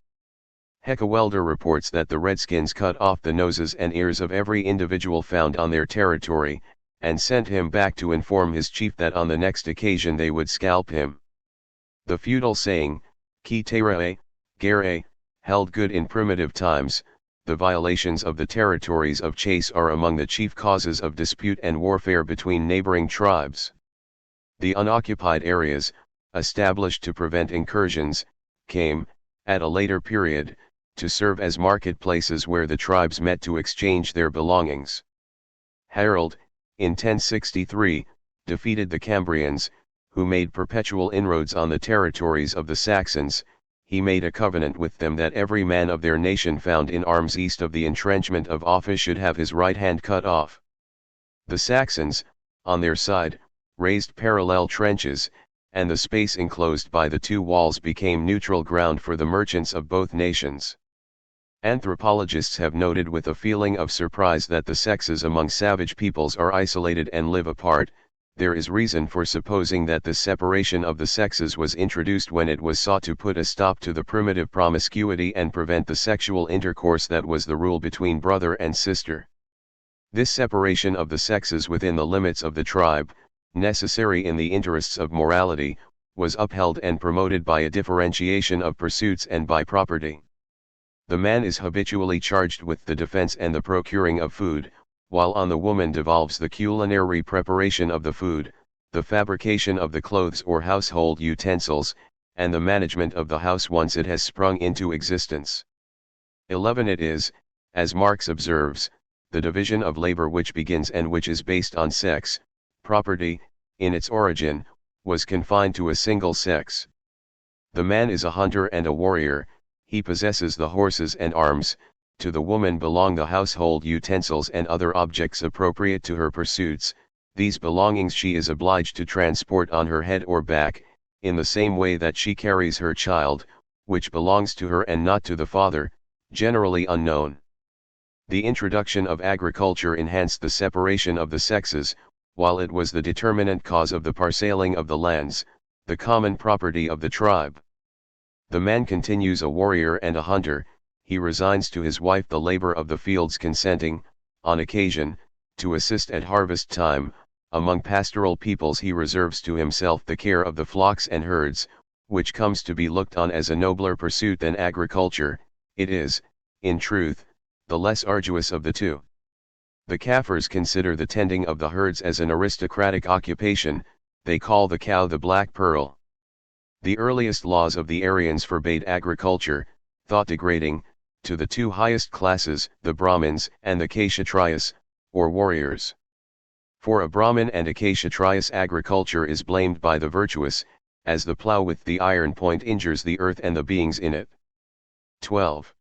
Heckewelder reports that the Redskins cut off the noses and ears of every individual found on their territory, and sent him back to inform his chief that on the next occasion they would scalp him. The feudal saying, ki terae, gere, held good in primitive times. The violations of the territories of chase are among the chief causes of dispute and warfare between neighboring tribes. The unoccupied areas, established to prevent incursions, came, at a later period, to serve as marketplaces where the tribes met to exchange their belongings. Harold, in 1063, defeated the Cambrians, who made perpetual inroads on the territories of the Saxons. He made a covenant with them that every man of their nation found in arms east of the entrenchment of Offa should have his right hand cut off. The Saxons, on their side, raised parallel trenches, and the space enclosed by the two walls became neutral ground for the merchants of both nations. Anthropologists have noted with a feeling of surprise that the sexes among savage peoples are isolated and live apart. There is reason for supposing that this separation of the sexes was introduced when it was sought to put a stop to the primitive promiscuity and prevent the sexual intercourse that was the rule between brother and sister. This separation of the sexes within the limits of the tribe, necessary in the interests of morality, was upheld and promoted by a differentiation of pursuits and by property. The man is habitually charged with the defense and the procuring of food, while on the woman devolves the culinary preparation of the food, the fabrication of the clothes or household utensils, and the management of the house once it has sprung into existence. 11. It is, as Marx observes, the division of labor which begins and which is based on sex. Property, in its origin, was confined to a single sex. The man is a hunter and a warrior, he possesses the horses and arms. To the woman belong the household utensils and other objects appropriate to her pursuits. These belongings she is obliged to transport on her head or back, in the same way that she carries her child, which belongs to her and not to the father, generally unknown. The introduction of agriculture enhanced the separation of the sexes, while it was the determinant cause of the parceling of the lands, the common property of the tribe. The man continues a warrior and a hunter, he resigns to his wife the labor of the fields, consenting, on occasion, to assist at harvest time. Among pastoral peoples he reserves to himself the care of the flocks and herds, which comes to be looked on as a nobler pursuit than agriculture. It is, in truth, the less arduous of the two. The Kaffirs consider the tending of the herds as an aristocratic occupation, they call the cow the black pearl. The earliest laws of the Aryans forbade agriculture, thought degrading, to the two highest classes, the Brahmins and the Kshatriyas, or warriors. For a Brahmin and a Kshatriyas agriculture is blamed by the virtuous, as the plough with the iron point injures the earth and the beings in it. 12.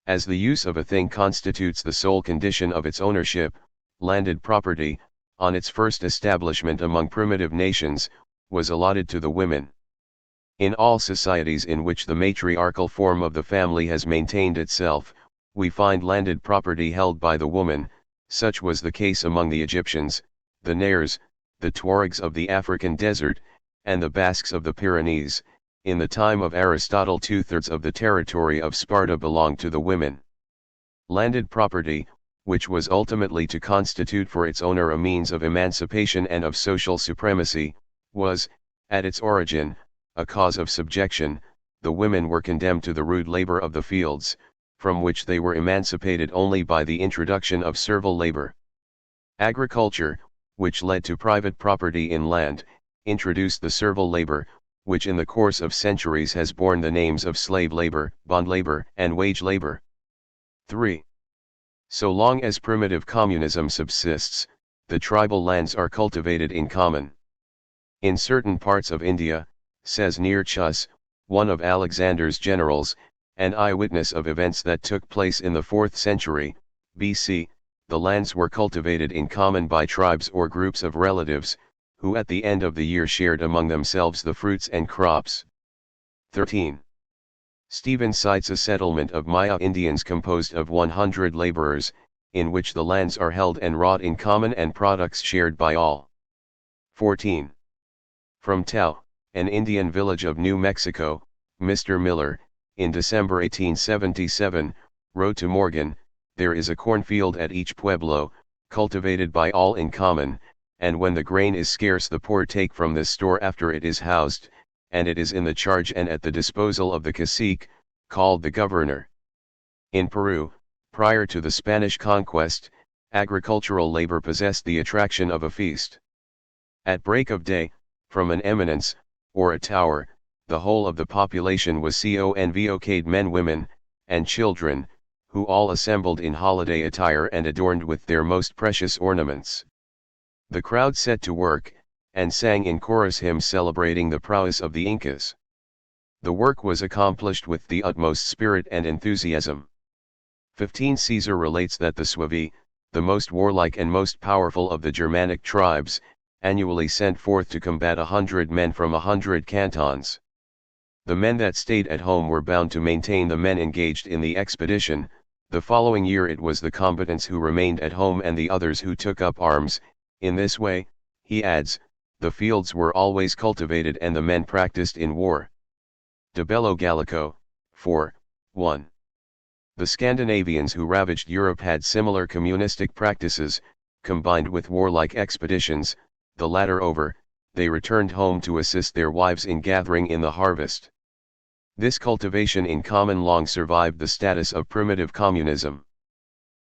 As the use of a thing constitutes the sole condition of its ownership, landed property, on its first establishment among primitive nations, was allotted to the women. In all societies in which the matriarchal form of the family has maintained itself, we find landed property held by the woman. Such was the case among the Egyptians, the Nairs, the Tuaregs of the African desert, and the Basques of the Pyrenees. In the time of Aristotle 2/3 of the territory of Sparta belonged to the women. Landed property, which was ultimately to constitute for its owner a means of emancipation and of social supremacy, was, at its origin, a cause of subjection. The women were condemned to the rude labor of the fields, from which they were emancipated only by the introduction of servile labor. Agriculture, which led to private property in land, introduced the servile labor, which in the course of centuries has borne the names of slave labor, bond labor, and wage labor. 3. So long as primitive communism subsists, the tribal lands are cultivated in common. In certain parts of India, says Nearchus, one of Alexander's generals, an eyewitness of events that took place in the 4th century, BC, the lands were cultivated in common by tribes or groups of relatives, who at the end of the year shared among themselves the fruits and crops. 13. Stephen cites a settlement of Maya Indians composed of 100 laborers, in which the lands are held and wrought in common and products shared by all. 14. From Tao, an Indian village of New Mexico, Mr. Miller, in December 1877, wrote to Morgan, "There is a cornfield at each pueblo, cultivated by all in common, and when the grain is scarce the poor take from this store after it is housed, and it is in the charge and at the disposal of the cacique, called the governor." In Peru, prior to the Spanish conquest, agricultural labor possessed the attraction of a feast. At break of day, from an eminence, or a tower, the whole of the population was convoced, men, women, and children, who all assembled in holiday attire and adorned with their most precious ornaments. The crowd set to work, and sang in chorus hymns celebrating the prowess of the Incas. The work was accomplished with the utmost spirit and enthusiasm. 15 Caesar relates that the Suevi, the most warlike and most powerful of the Germanic tribes, annually sent forth to combat 100 men from 100 cantons. The men that stayed at home were bound to maintain the men engaged in the expedition. The following year it was the combatants who remained at home and the others who took up arms. In this way, he adds, the fields were always cultivated and the men practiced in war. De Bello Gallico, 4:1. The Scandinavians who ravaged Europe had similar communistic practices, combined with warlike expeditions. The latter over, they returned home to assist their wives in gathering in the harvest. This cultivation in common long survived the status of primitive communism.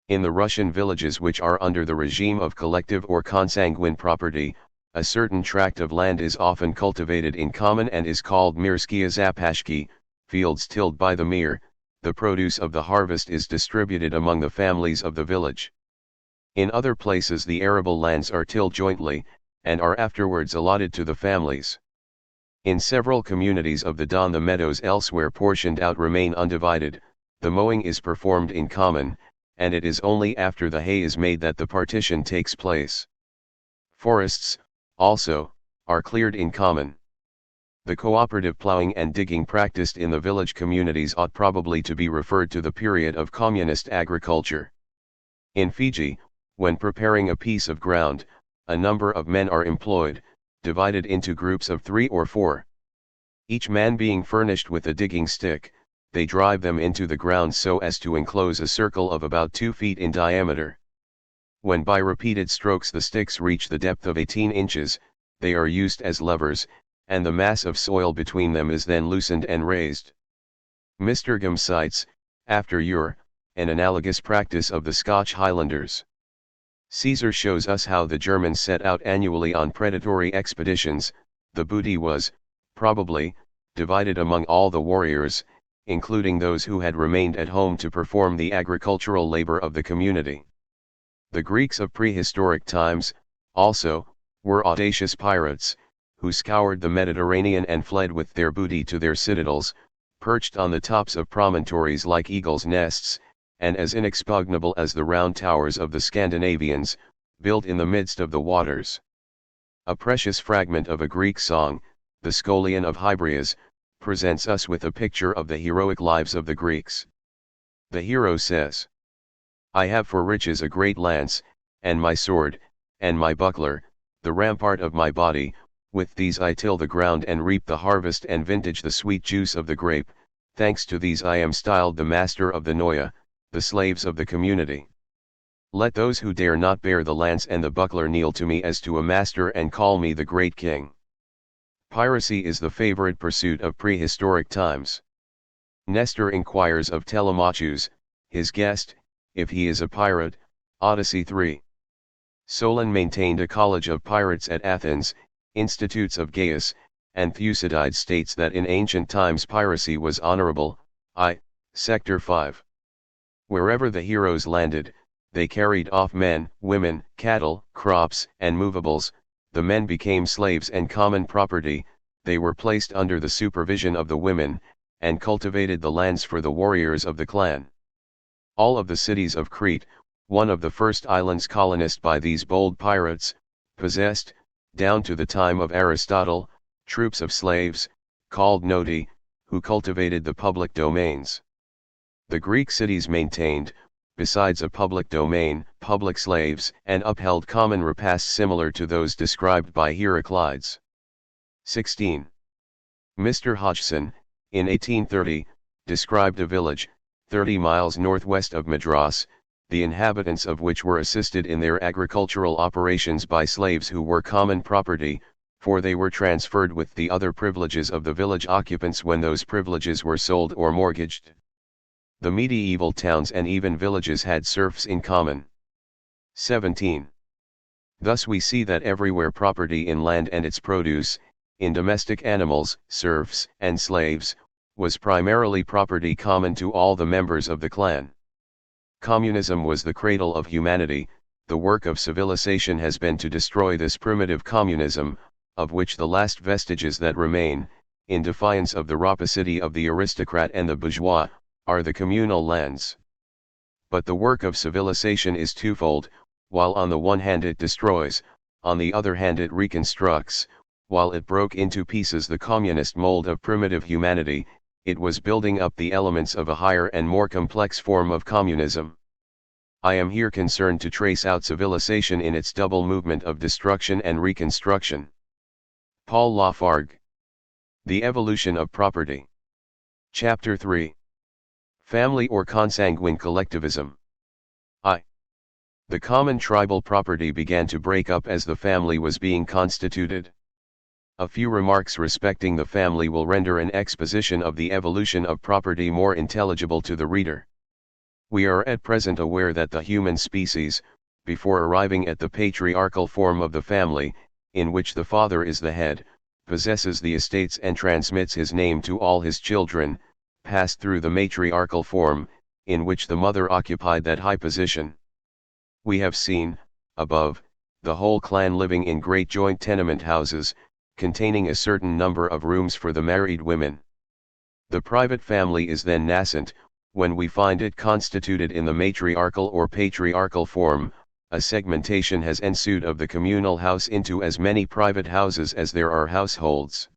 In the Russian villages which are under the regime of collective or consanguine property, a certain tract of land is often cultivated in common and is called Mirskia Zapashki, fields tilled by the mir. The produce of the harvest is distributed among the families of the village. In other places the arable lands are tilled jointly, and are afterwards allotted to the families. In several communities of the Don the meadows elsewhere portioned out remain undivided, the mowing is performed in common, and it is only after the hay is made that the partition takes place. Forests, also, are cleared in common. The cooperative plowing and digging practiced in the village communities ought probably to be referred to the period of communist agriculture. In Fiji, when preparing a piece of ground, a number of men are employed, divided into groups of 3 or 4. Each man being furnished with a digging stick, they drive them into the ground so as to enclose a circle of about 2 feet in diameter. When by repeated strokes the sticks reach the depth of 18 inches, they are used as levers, and the mass of soil between them is then loosened and raised. Mr. Gum cites, after Ure, an analogous practice of the Scotch Highlanders. Caesar shows us how the Germans set out annually on predatory expeditions. The booty was, probably, divided among all the warriors, including those who had remained at home to perform the agricultural labor of the community. The Greeks of prehistoric times, also, were audacious pirates, who scoured the Mediterranean and fled with their booty to their citadels, perched on the tops of promontories like eagles' nests, and as inexpugnable as the round towers of the Scandinavians, built in the midst of the waters. A precious fragment of a Greek song, the Scholion of Hybrias, presents us with a picture of the heroic lives of the Greeks. The hero says, "I have for riches a great lance, and my sword, and my buckler, the rampart of my body, with these I till the ground and reap the harvest and vintage the sweet juice of the grape, thanks to these I am styled the master of the Noia, the slaves of the community. Let those who dare not bear the lance and the buckler kneel to me as to a master and call me the great king." Piracy is the favorite pursuit of prehistoric times. Nestor inquires of Telemachus, his guest, if he is a pirate, Odyssey 3. Solon maintained a college of pirates at Athens, Institutes of Gaius, and Thucydides states that in ancient times piracy was honorable, Sector 5. Wherever the heroes landed, they carried off men, women, cattle, crops, and movables. The men became slaves and common property, they were placed under the supervision of the women, and cultivated the lands for the warriors of the clan. All of the cities of Crete, one of the first islands colonized by these bold pirates, possessed, down to the time of Aristotle, troops of slaves, called noti, who cultivated the public domains. The Greek cities maintained, besides a public domain, public slaves, and upheld common repasts similar to those described by Heraclides. 16. Mr. Hodgson, in 1830, described a village, 30 miles northwest of Madras, the inhabitants of which were assisted in their agricultural operations by slaves who were common property, for they were transferred with the other privileges of the village occupants when those privileges were sold or mortgaged. The medieval towns and even villages had serfs in common. 17. Thus we see that everywhere property in land and its produce, in domestic animals, serfs, and slaves, was primarily property common to all the members of the clan. Communism was the cradle of humanity. The work of civilization has been to destroy this primitive communism, of which the last vestiges that remain, in defiance of the rapacity of the aristocrat and the bourgeois, are the communal lands. But the work of civilization is twofold: while on the one hand it destroys, on the other hand it reconstructs. While it broke into pieces the communist mold of primitive humanity, it was building up the elements of a higher and more complex form of communism. I am here concerned to trace out civilization in its double movement of destruction and reconstruction. Paul Lafargue. The Evolution of Property. Chapter 3. Family or Consanguine Collectivism. The common tribal property began to break up as the family was being constituted. A few remarks respecting the family will render an exposition of the evolution of property more intelligible to the reader. We are at present aware that the human species, before arriving at the patriarchal form of the family, in which the father is the head, possesses the estates and transmits his name to all his children, passed through the matriarchal form, in which the mother occupied that high position. We have seen, above, the whole clan living in great joint tenement houses, containing a certain number of rooms for the married women. The private family is then nascent, when we find it constituted in the matriarchal or patriarchal form, a segmentation has ensued of the communal house into as many private houses as there are households.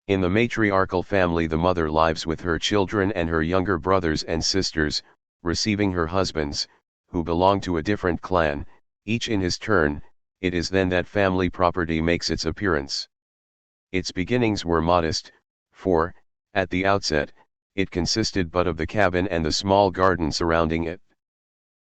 In the matriarchal family, the mother lives with her children and her younger brothers and sisters, receiving her husbands, who belong to a different clan, each in his turn. It is then that family property makes its appearance. Its beginnings were modest, for, at the outset, it consisted but of the cabin and the small garden surrounding it.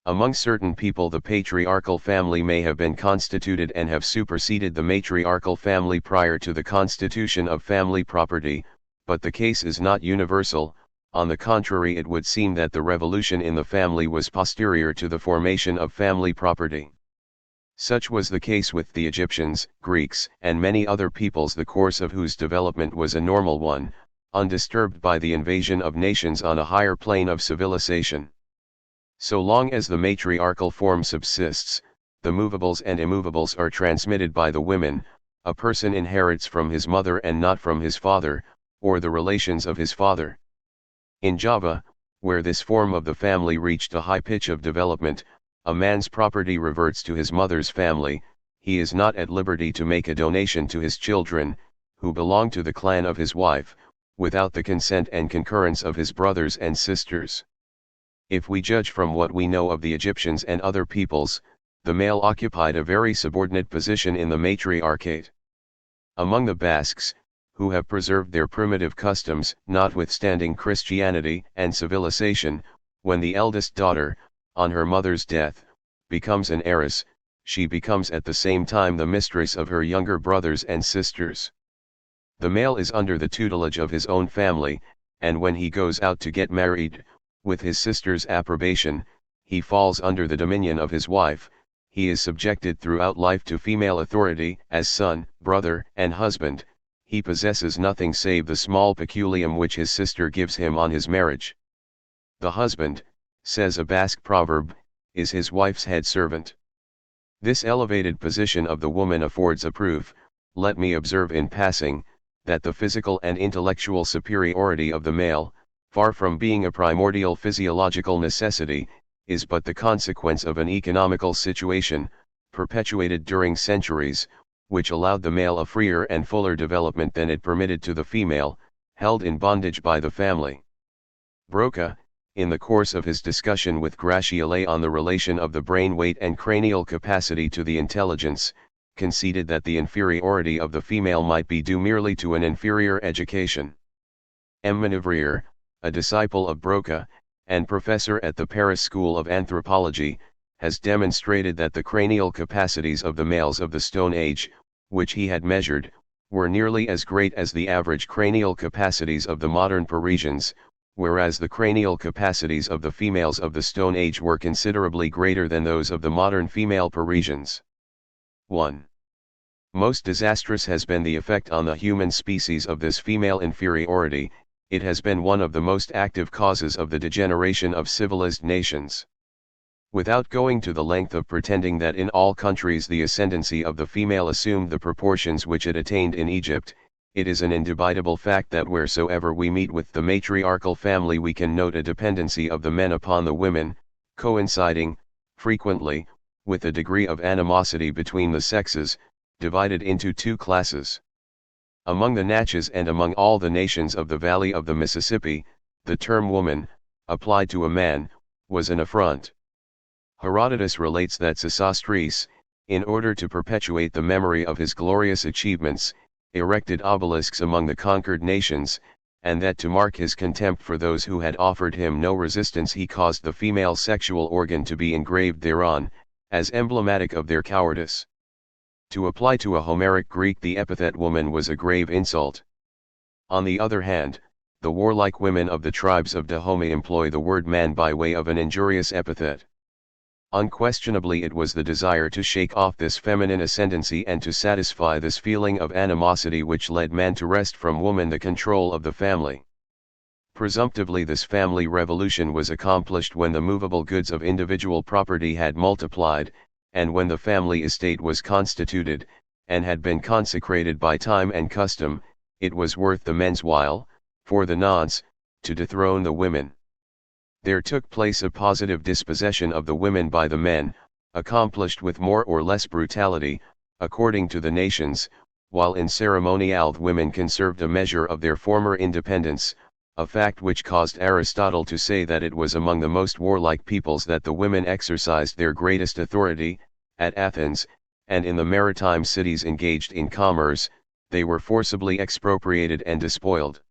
Among certain people the patriarchal family may have been constituted and have superseded the matriarchal family prior to the constitution of family property, but the case is not universal. On the contrary, it would seem that the revolution in the family was posterior to the formation of family property. Such was the case with the Egyptians, Greeks, and many other peoples, the course of whose development was a normal one, undisturbed by the invasion of nations on a higher plane of civilization. So long as the matriarchal form subsists, the movables and immovables are transmitted by the women. A person inherits from his mother and not from his father, or the relations of his father. In Java, where this form of the family reached a high pitch of development, a man's property reverts to his mother's family. He is not at liberty to make a donation to his children, who belong to the clan of his wife, without the consent and concurrence of his brothers and sisters. If we judge from what we know of the Egyptians and other peoples, the male occupied a very subordinate position in the matriarchate. Among the Basques, who have preserved their primitive customs, notwithstanding Christianity and civilization, when the eldest daughter, on her mother's death, becomes an heiress, she becomes at the same time the mistress of her younger brothers and sisters. The male is under the tutelage of his own family, and when he goes out to get married, with his sister's approbation, he falls under the dominion of his wife. He is subjected throughout life to female authority, as son, brother, and husband. He possesses nothing save the small peculium which his sister gives him on his marriage. The husband, says a Basque proverb, is his wife's head servant. This elevated position of the woman affords a proof, let me observe in passing, that the physical and intellectual superiority of the male, far from being a primordial physiological necessity, is but the consequence of an economical situation, perpetuated during centuries, which allowed the male a freer and fuller development than it permitted to the female, held in bondage by the family. Broca, in the course of his discussion with Gratiolet on the relation of the brain weight and cranial capacity to the intelligence, conceded that the inferiority of the female might be due merely to an inferior education. M. Manivrier, a disciple of Broca, and professor at the Paris School of Anthropology, has demonstrated that the cranial capacities of the males of the Stone Age, which he had measured, were nearly as great as the average cranial capacities of the modern Parisians, whereas the cranial capacities of the females of the Stone Age were considerably greater than those of the modern female Parisians. 1. Most disastrous has been the effect on the human species of this female inferiority. It has been one of the most active causes of the degeneration of civilized nations. Without going to the length of pretending that in all countries the ascendancy of the female assumed the proportions which it attained in Egypt, it is an indubitable fact that wheresoever we meet with the matriarchal family we can note a dependency of the men upon the women, coinciding, frequently, with a degree of animosity between the sexes, divided into two classes. Among the Natchez and among all the nations of the valley of the Mississippi, the term woman, applied to a man, was an affront. Herodotus relates that Sesostris, in order to perpetuate the memory of his glorious achievements, erected obelisks among the conquered nations, and that to mark his contempt for those who had offered him no resistance he caused the female sexual organ to be engraved thereon, as emblematic of their cowardice. To apply to a Homeric Greek the epithet woman was a grave insult. On the other hand, the warlike women of the tribes of Dahomey employ the word man by way of an injurious epithet. Unquestionably it was the desire to shake off this feminine ascendancy and to satisfy this feeling of animosity which led man to wrest from woman the control of the family. Presumptively this family revolution was accomplished when the movable goods of individual property had multiplied, and when the family estate was constituted, and had been consecrated by time and custom. It was worth the men's while, for the nonce, to dethrone the women. There took place a positive dispossession of the women by the men, accomplished with more or less brutality, according to the nations, while in ceremonial the women conserved a measure of their former independence, a fact which caused Aristotle to say that it was among the most warlike peoples that the women exercised their greatest authority. At Athens, and in the maritime cities engaged in commerce, they were forcibly expropriated and despoiled.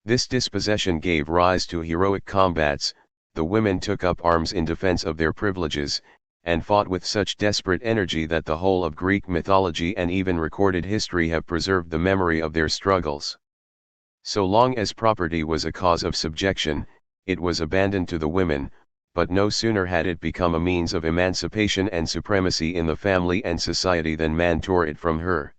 This dispossession gave rise to heroic combats. The women took up arms in defense of their privileges, and fought with such desperate energy that the whole of Greek mythology and even recorded history have preserved the memory of their struggles. So long as property was a cause of subjection, it was abandoned to the women, but no sooner had it become a means of emancipation and supremacy in the family and society than man tore it from her.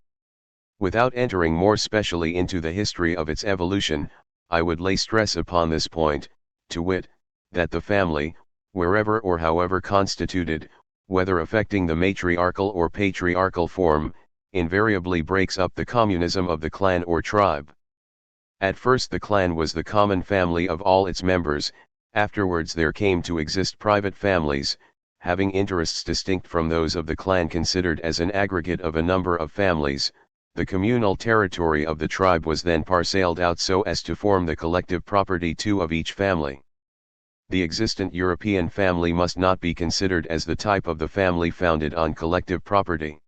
Without entering more specially into the history of its evolution, I would lay stress upon this point, to wit, that the family, wherever or however constituted, whether affecting the matriarchal or patriarchal form, invariably breaks up the communism of the clan or tribe. At first the clan was the common family of all its members, afterwards there came to exist private families, having interests distinct from those of the clan considered as an aggregate of a number of families. The communal territory of the tribe was then parcelled out so as to form the collective property too of each family. The existent European family must not be considered as the type of the family founded on collective property.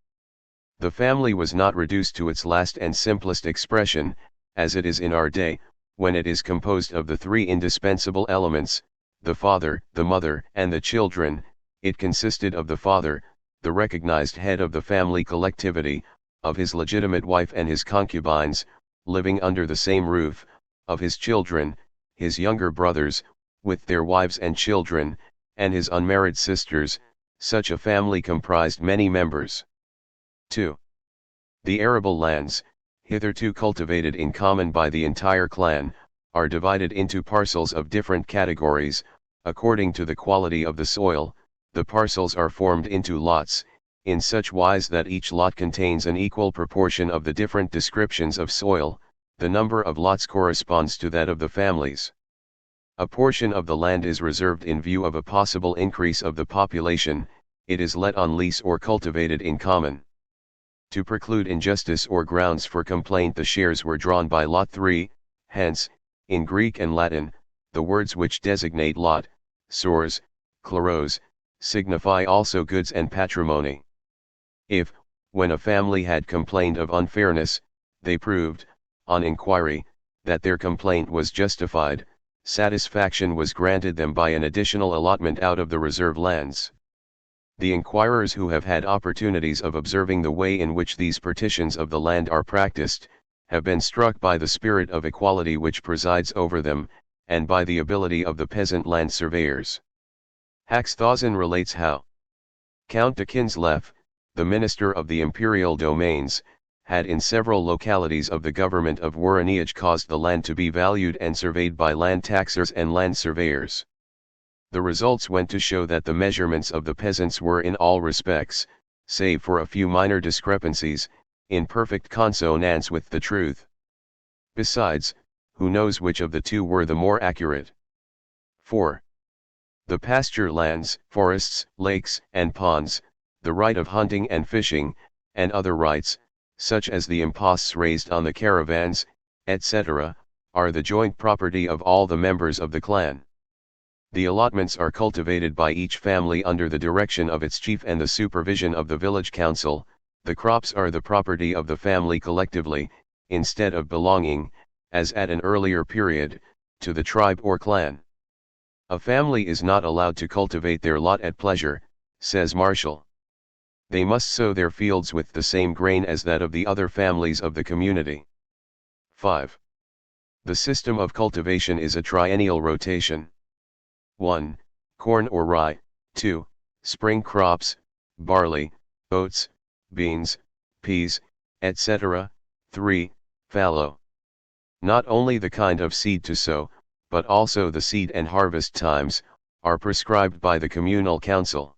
The family was not reduced to its last and simplest expression, as it is in our day, when it is composed of the three indispensable elements, the father, the mother, and the children. It consisted of the father, the recognized head of the family collectivity, of his legitimate wife and his concubines, living under the same roof, of his children, his younger brothers, with their wives and children, and his unmarried sisters. Such a family comprised many members. 2. The arable lands, hitherto cultivated in common by the entire clan, are divided into parcels of different categories, according to the quality of the soil. The parcels are formed into lots, in such wise that each lot contains an equal proportion of the different descriptions of soil. The number of lots corresponds to that of the families. A portion of the land is reserved in view of a possible increase of the population. It is let on lease or cultivated in common. To preclude injustice or grounds for complaint, the shares were drawn by lot 3, hence, in Greek and Latin, the words which designate lot, sores, chloros, signify also goods and patrimony. If, when a family had complained of unfairness, they proved, on inquiry, that their complaint was justified, satisfaction was granted them by an additional allotment out of the reserve lands. The inquirers who have had opportunities of observing the way in which these partitions of the land are practiced, have been struck by the spirit of equality which presides over them, and by the ability of the peasant land surveyors. Haxthausen relates how Count de Kinsleff, the minister of the imperial domains, had in several localities of the government of Wuraniage caused the land to be valued and surveyed by land taxers and land surveyors. The results went to show that the measurements of the peasants were in all respects, save for a few minor discrepancies, in perfect consonance with the truth. Besides, who knows which of the two were the more accurate? 4. The pasture lands, forests, lakes, and ponds, the right of hunting and fishing, and other rights, such as the imposts raised on the caravans, etc., are the joint property of all the members of the clan. The allotments are cultivated by each family under the direction of its chief and the supervision of the village council. The crops are the property of the family collectively, instead of belonging, as at an earlier period, to the tribe or clan. A family is not allowed to cultivate their lot at pleasure, says Marshall. They must sow their fields with the same grain as that of the other families of the community. 5. The system of cultivation is a triennial rotation. 1. Corn or rye. 2. Spring crops, barley, oats, beans, peas, etc. 3. Fallow. Not only the kind of seed to sow, but also the seed and harvest times, are prescribed by the communal council.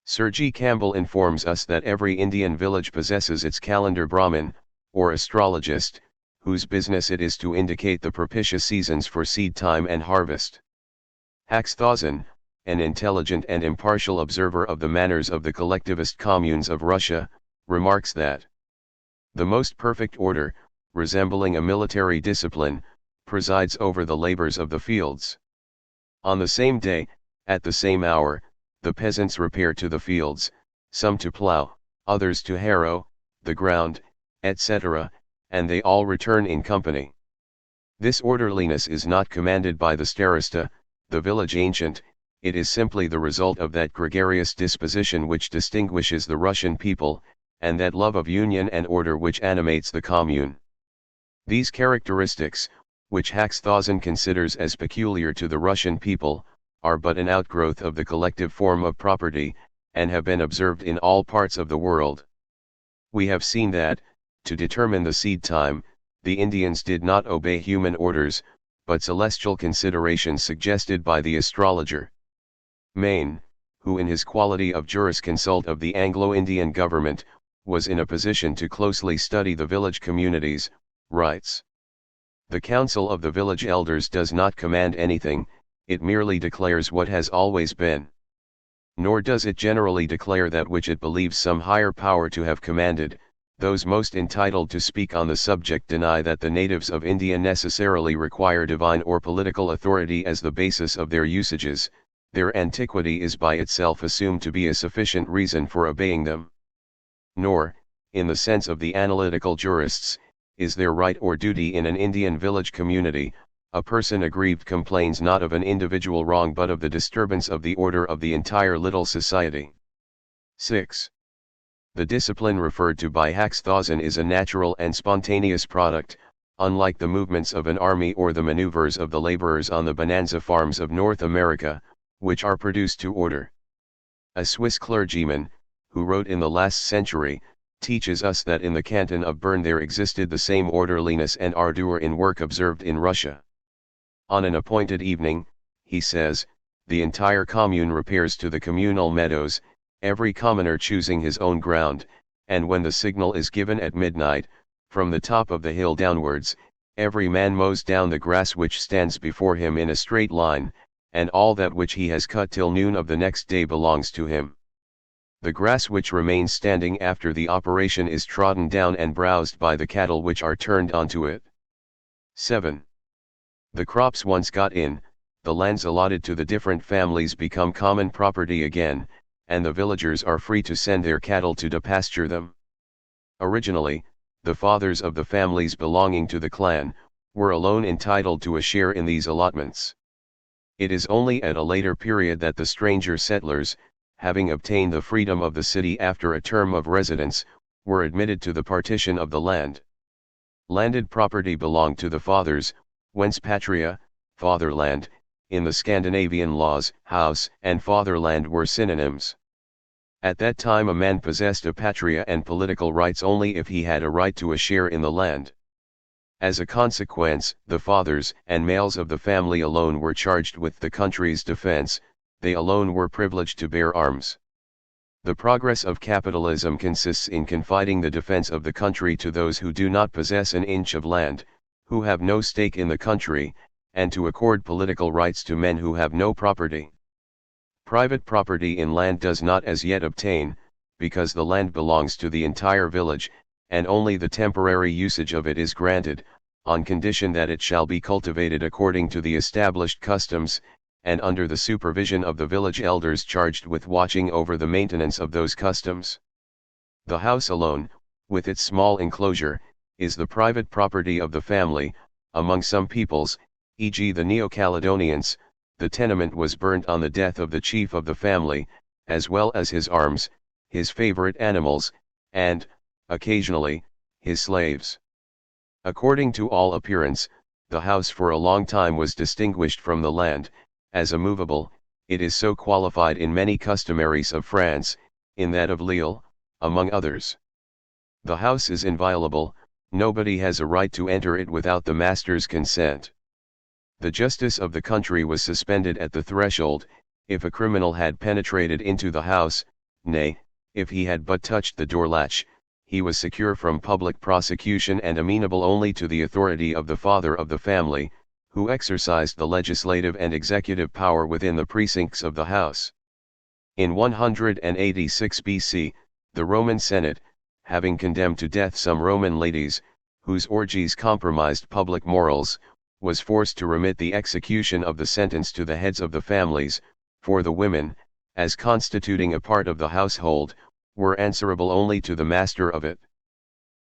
Sir G. Campbell informs us that every Indian village possesses its calendar Brahmin, or astrologist, whose business it is to indicate the propitious seasons for seed time and harvest. Haxthausen, an intelligent and impartial observer of the manners of the collectivist communes of Russia, remarks that the most perfect order, resembling a military discipline, presides over the labors of the fields. On the same day, at the same hour, the peasants repair to the fields, some to plough, others to harrow the ground, etc., and they all return in company. This orderliness is not commanded by the starosta, the village ancient, it is simply the result of that gregarious disposition which distinguishes the Russian people, and that love of union and order which animates the commune. These characteristics, which Haxthausen considers as peculiar to the Russian people, are but an outgrowth of the collective form of property, and have been observed in all parts of the world. We have seen that, to determine the seed time, the Indians did not obey human orders, but celestial considerations suggested by the astrologer. Maine, who in his quality of jurisconsult of the Anglo-Indian government, was in a position to closely study the village communities, writes: "The council of the village elders does not command anything, it merely declares what has always been. Nor does it generally declare that which it believes some higher power to have commanded. Those most entitled to speak on the subject deny that the natives of India necessarily require divine or political authority as the basis of their usages. Their antiquity is by itself assumed to be a sufficient reason for obeying them. Nor, in the sense of the analytical jurists, is there right or duty in an Indian village community. A person aggrieved complains not of an individual wrong but of the disturbance of the order of the entire little society." 6. The discipline referred to by Haxthausen is a natural and spontaneous product, unlike the movements of an army or the maneuvers of the laborers on the bonanza farms of North America, which are produced to order. A Swiss clergyman, who wrote in the last century, teaches us that in the canton of Bern there existed the same orderliness and ardor in work observed in Russia. On an appointed evening, he says, the entire commune repairs to the communal meadows, every commoner choosing his own ground, and when the signal is given at midnight, from the top of the hill downwards, every man mows down the grass which stands before him in a straight line, and all that which he has cut till noon of the next day belongs to him. The grass which remains standing after the operation is trodden down and browsed by the cattle which are turned onto it. 7. The crops once got in, the lands allotted to the different families become common property again, and the villagers are free to send their cattle to depasture them. Originally, the fathers of the families belonging to the clan were alone entitled to a share in these allotments. It is only at a later period that the stranger settlers, having obtained the freedom of the city after a term of residence, were admitted to the partition of the land. Landed property belonged to the fathers, whence patria, fatherland, in the Scandinavian laws, house and fatherland were synonyms. At that time a man possessed a patria and political rights only if he had a right to a share in the land. As a consequence, the fathers and males of the family alone were charged with the country's defense, they alone were privileged to bear arms. The progress of capitalism consists in confiding the defense of the country to those who do not possess an inch of land, who have no stake in the country, and to accord political rights to men who have no property. Private property in land does not as yet obtain, because the land belongs to the entire village, and only the temporary usage of it is granted, on condition that it shall be cultivated according to the established customs, and under the supervision of the village elders charged with watching over the maintenance of those customs. The house alone, with its small enclosure, is the private property of the family. Among some peoples, e.g. the Neo-Caledonians, the tenement was burnt on the death of the chief of the family, as well as his arms, his favorite animals, and, occasionally, his slaves. According to all appearance, the house for a long time was distinguished from the land, as a movable. It is so qualified in many customaries of France, in that of Lille, among others. The house is inviolable, nobody has a right to enter it without the master's consent. The justice of the country was suspended at the threshold. If a criminal had penetrated into the house, nay, if he had but touched the door latch, he was secure from public prosecution and amenable only to the authority of the father of the family, who exercised the legislative and executive power within the precincts of the house. In 186 BC, the Roman Senate, having condemned to death some Roman ladies, whose orgies compromised public morals, was forced to remit the execution of the sentence to the heads of the families, for the women, as constituting a part of the household, were answerable only to the master of it.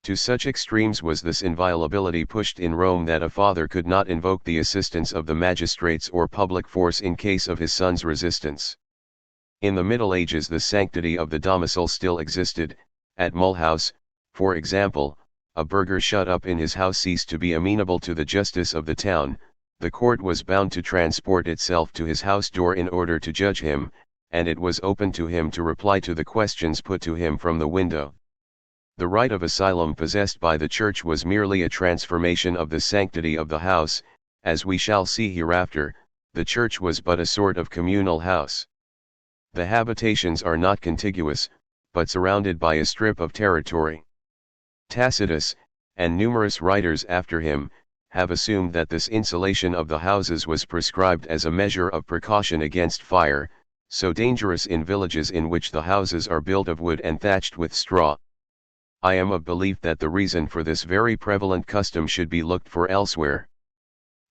To such extremes was this inviolability pushed in Rome that a father could not invoke the assistance of the magistrates or public force in case of his son's resistance. In the Middle Ages the sanctity of the domicile still existed. At Mulhouse, for example, a burgher shut up in his house ceased to be amenable to the justice of the town, the court was bound to transport itself to his house door in order to judge him, and it was open to him to reply to the questions put to him from the window. The right of asylum possessed by the Church was merely a transformation of the sanctity of the house. As we shall see hereafter, the Church was but a sort of communal house. The habitations are not contiguous, but surrounded by a strip of territory. Tacitus, and numerous writers after him, have assumed that this insulation of the houses was prescribed as a measure of precaution against fire, so dangerous in villages in which the houses are built of wood and thatched with straw. I am of belief that the reason for this very prevalent custom should be looked for elsewhere.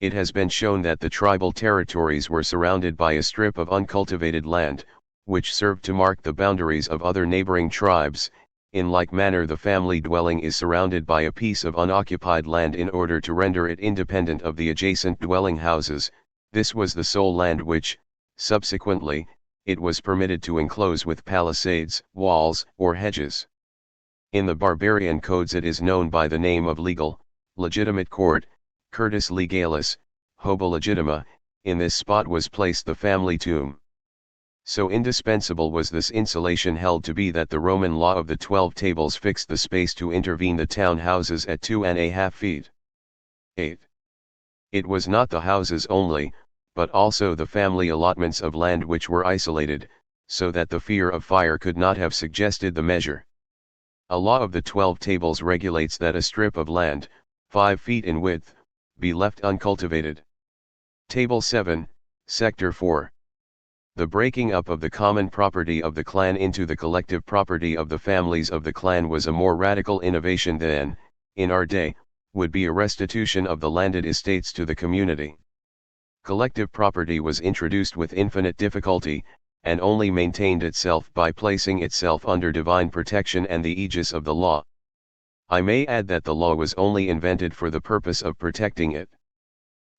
It has been shown that the tribal territories were surrounded by a strip of uncultivated land, which served to mark the boundaries of other neighboring tribes. In like manner the family dwelling is surrounded by a piece of unoccupied land in order to render it independent of the adjacent dwelling houses. This was the sole land which, subsequently, it was permitted to enclose with palisades, walls, or hedges. In the barbarian codes it is known by the name of legal, legitimate court, curtis legalis, hobo legitima. In this spot was placed the family tomb. So indispensable was this insulation held to be that the Roman law of the 12 tables fixed the space to intervene the town houses at 2½ feet. 8. It was not the houses only, but also the family allotments of land which were isolated, so that the fear of fire could not have suggested the measure. A law of the 12 tables regulates that a strip of land, 5 feet in width, be left uncultivated. Table 7, Sector 4. The breaking up of the common property of the clan into the collective property of the families of the clan was a more radical innovation than, in our day, would be a restitution of the landed estates to the community. Collective property was introduced with infinite difficulty, and only maintained itself by placing itself under divine protection and the aegis of the law. I may add that the law was only invented for the purpose of protecting it.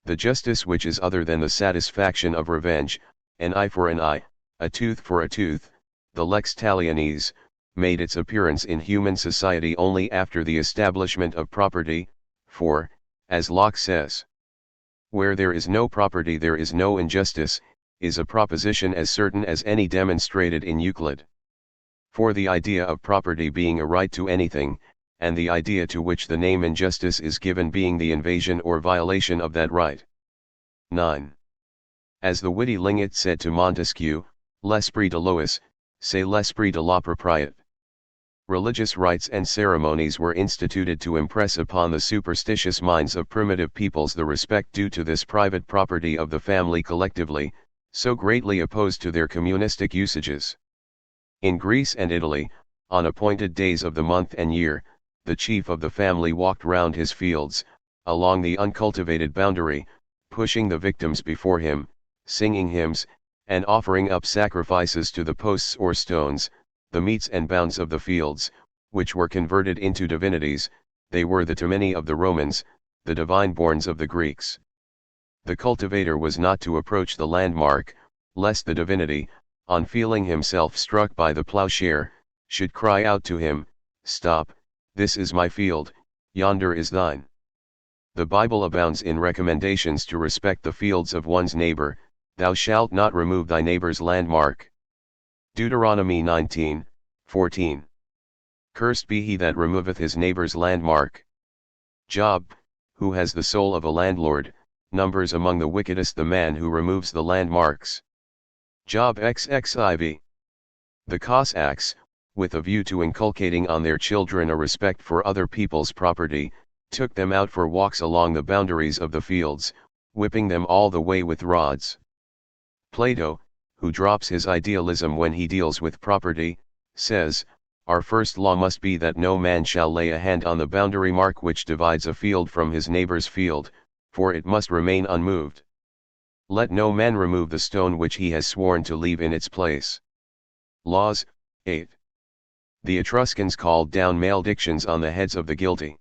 The justice which is other than the satisfaction of revenge, an eye for an eye, a tooth for a tooth, the lex talionis, made its appearance in human society only after the establishment of property, for, as Locke says, "Where there is no property there is no injustice," is a proposition as certain as any demonstrated in Euclid. For the idea of property being a right to anything, and the idea to which the name injustice is given being the invasion or violation of that right. 9. As the witty Lingot said to Montesquieu, l'esprit de l'os, c'est l'esprit de la propriété. Religious rites and ceremonies were instituted to impress upon the superstitious minds of primitive peoples the respect due to this private property of the family collectively, so greatly opposed to their communistic usages. In Greece and Italy, on appointed days of the month and year, the chief of the family walked round his fields, along the uncultivated boundary, pushing the victims before him, singing hymns, and offering up sacrifices to the posts or stones, the meets and bounds of the fields, which were converted into divinities. They were the Temeni of the Romans, the divine-borns of the Greeks. The cultivator was not to approach the landmark, lest the divinity, on feeling himself struck by the plowshare, should cry out to him, "Stop, this is my field, yonder is thine." The Bible abounds in recommendations to respect the fields of one's neighbor. Thou shalt not remove thy neighbor's landmark. Deuteronomy 19:14. Cursed be he that removeth his neighbor's landmark. Job, who has the soul of a landlord, numbers among the wickedest the man who removes the landmarks. Job XXIV. The Cossacks, with a view to inculcating on their children a respect for other people's property, took them out for walks along the boundaries of the fields, whipping them all the way with rods. Plato, who drops his idealism when he deals with property, says, "Our first law must be that no man shall lay a hand on the boundary mark which divides a field from his neighbor's field, for it must remain unmoved. Let no man remove the stone which he has sworn to leave in its place." Laws, 8. The Etruscans called down maledictions on the heads of the guilty.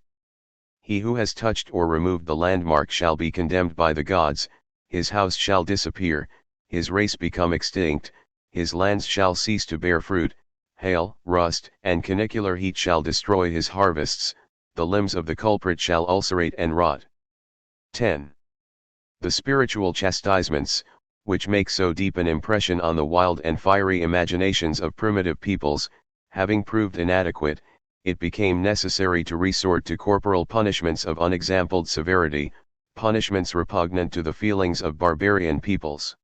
He who has touched or removed the landmark shall be condemned by the gods, his house shall disappear, his race become extinct, his lands shall cease to bear fruit, hail, rust, and canicular heat shall destroy his harvests, the limbs of the culprit shall ulcerate and rot. 10. The spiritual chastisements, which make so deep an impression on the wild and fiery imaginations of primitive peoples, having proved inadequate, it became necessary to resort to corporal punishments of unexampled severity, punishments repugnant to the feelings of barbarian peoples.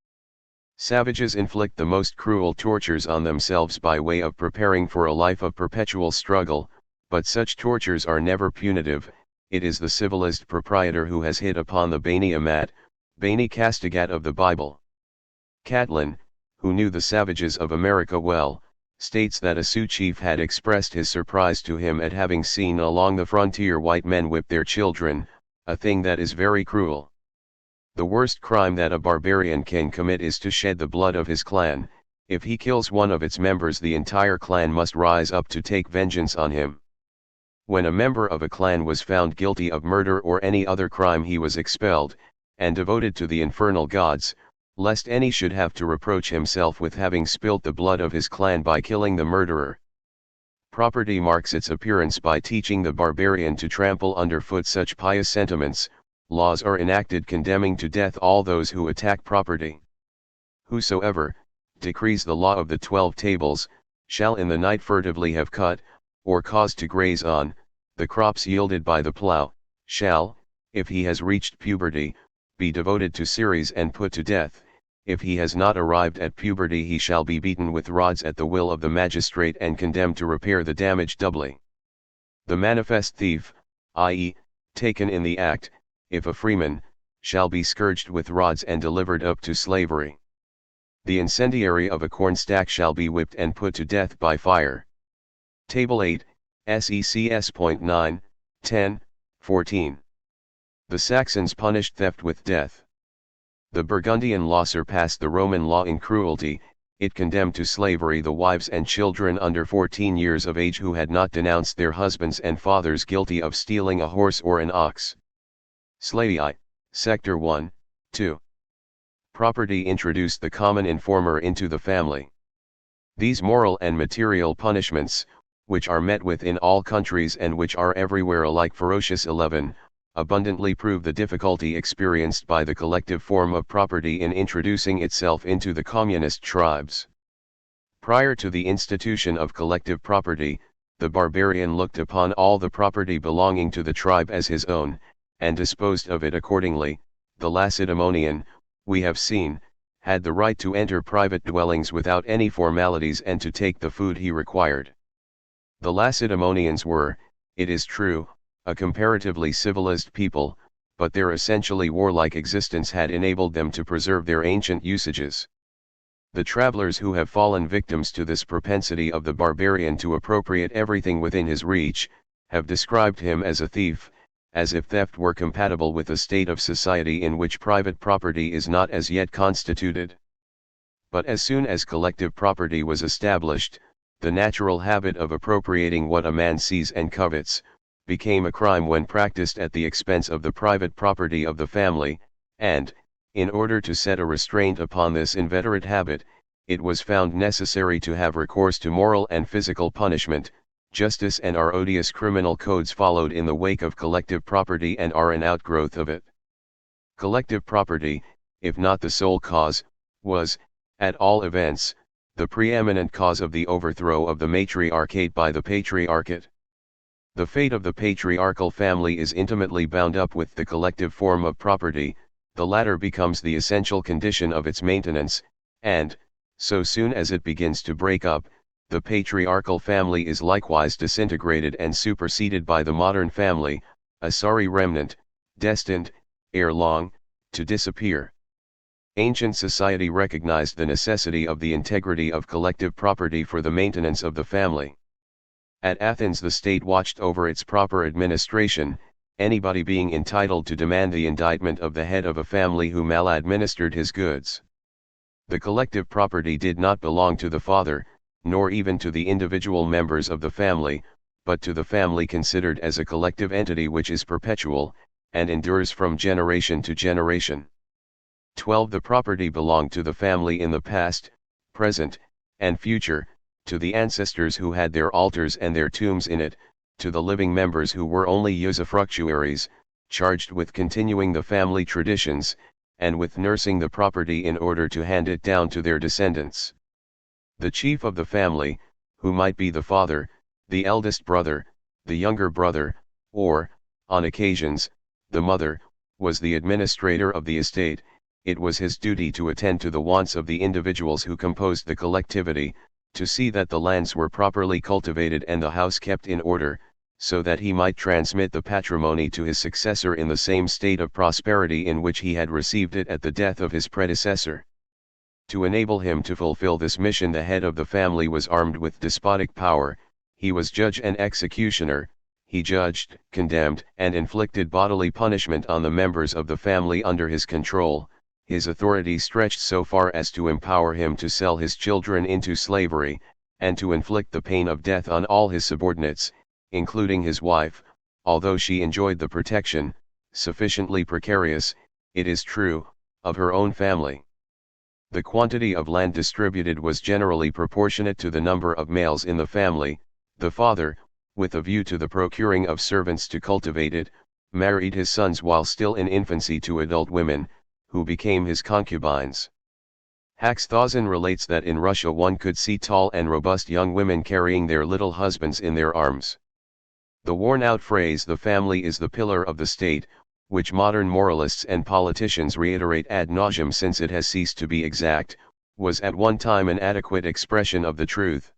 Savages inflict the most cruel tortures on themselves by way of preparing for a life of perpetual struggle, but such tortures are never punitive. It is the civilized proprietor who has hit upon the Bani Amat, Bani Castigat of the Bible. Catlin, who knew the savages of America well, states that a Sioux chief had expressed his surprise to him at having seen along the frontier white men whip their children, a thing that is very cruel. The worst crime that a barbarian can commit is to shed the blood of his clan. If he kills one of its members, the entire clan must rise up to take vengeance on him. When a member of a clan was found guilty of murder or any other crime, he was expelled, and devoted to the infernal gods, lest any should have to reproach himself with having spilt the blood of his clan by killing the murderer. Property marks its appearance by teaching the barbarian to trample underfoot such pious sentiments. Laws are enacted condemning to death all those who attack property. Whosoever decrees the law of the 12 tables, shall in the night furtively have cut, or caused to graze on, the crops yielded by the plough, shall, if he has reached puberty, be devoted to Ceres and put to death. If he has not arrived at puberty, he shall be beaten with rods at the will of the magistrate and condemned to repair the damage doubly. The manifest thief, i.e., taken in the act, if a freeman, shall be scourged with rods and delivered up to slavery. The incendiary of a cornstack shall be whipped and put to death by fire. Table 8, Secc.9, 10, 14. The Saxons punished theft with death. The Burgundian law surpassed the Roman law in cruelty. It condemned to slavery the wives and children under 14 years of age who had not denounced their husbands and fathers guilty of stealing a horse or an ox. Slavii, Sector 1, 2. Property introduced the common informer into the family. These moral and material punishments, which are met with in all countries and which are everywhere alike ferocious, 11, abundantly prove the difficulty experienced by the collective form of property in introducing itself into the communist tribes. Prior to the institution of collective property, the barbarian looked upon all the property belonging to the tribe as his own, and disposed of it accordingly. The Lacedaemonian, we have seen, had the right to enter private dwellings without any formalities and to take the food he required. The Lacedaemonians were, it is true, a comparatively civilized people, but their essentially warlike existence had enabled them to preserve their ancient usages. The travelers who have fallen victims to this propensity of the barbarian to appropriate everything within his reach, have described him as a thief, as if theft were compatible with a state of society in which private property is not as yet constituted. But as soon as collective property was established, the natural habit of appropriating what a man sees and covets, became a crime when practiced at the expense of the private property of the family, and, in order to set a restraint upon this inveterate habit, it was found necessary to have recourse to moral and physical punishment. Justice and our odious criminal codes followed in the wake of collective property and are an outgrowth of it. Collective property, if not the sole cause, was, at all events, the preeminent cause of the overthrow of the matriarchate by the patriarchate. The fate of the patriarchal family is intimately bound up with the collective form of property. The latter becomes the essential condition of its maintenance, and, so soon as it begins to break up, the patriarchal family is likewise disintegrated and superseded by the modern family, a sorry remnant, destined, ere long, to disappear. Ancient society recognized the necessity of the integrity of collective property for the maintenance of the family. At Athens the state watched over its proper administration, anybody being entitled to demand the indictment of the head of a family who maladministered his goods. The collective property did not belong to the father, nor even to the individual members of the family, but to the family considered as a collective entity which is perpetual, and endures from generation to generation. 12. The property belonged to the family in the past, present, and future, to the ancestors who had their altars and their tombs in it, to the living members who were only usufructuaries, charged with continuing the family traditions, and with nursing the property in order to hand it down to their descendants. The chief of the family, who might be the father, the eldest brother, the younger brother, or, on occasions, the mother, was the administrator of the estate. It was his duty to attend to the wants of the individuals who composed the collectivity, to see that the lands were properly cultivated and the house kept in order, so that he might transmit the patrimony to his successor in the same state of prosperity in which he had received it at the death of his predecessor. To enable him to fulfill this mission, the head of the family was armed with despotic power. He was judge and executioner. He judged, condemned, and inflicted bodily punishment on the members of the family under his control. His authority stretched so far as to empower him to sell his children into slavery, and to inflict the pain of death on all his subordinates, including his wife, although she enjoyed the protection, sufficiently precarious, it is true, of her own family. The quantity of land distributed was generally proportionate to the number of males in the family. The father, with a view to the procuring of servants to cultivate it, married his sons while still in infancy to adult women, who became his concubines. Haxthausen relates that in Russia one could see tall and robust young women carrying their little husbands in their arms. The worn-out phrase "the family is the pillar of the state," which modern moralists and politicians reiterate ad nauseam since it has ceased to be exact, was at one time an adequate expression of the truth.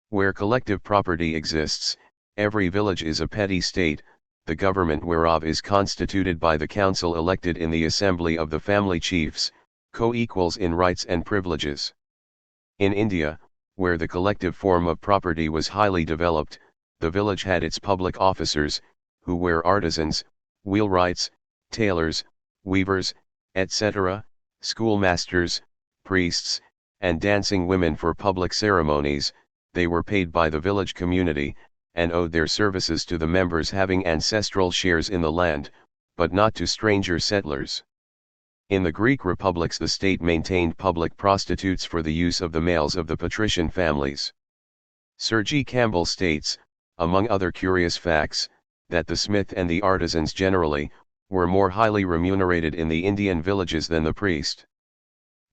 Where collective property exists, every village is a petty state, the government whereof is constituted by the council elected in the assembly of the family chiefs, co-equals in rights and privileges. In India, where the collective form of property was highly developed, the village had its public officers, who were artisans, wheelwrights, tailors, weavers, etc., schoolmasters, priests, and dancing women for public ceremonies. They were paid by the village community, and owed their services to the members having ancestral shares in the land, but not to stranger settlers. In the Greek republics the state maintained public prostitutes for the use of the males of the patrician families. Sir G. Campbell states, among other curious facts, that the smith and the artisans generally, were more highly remunerated in the Indian villages than the priest.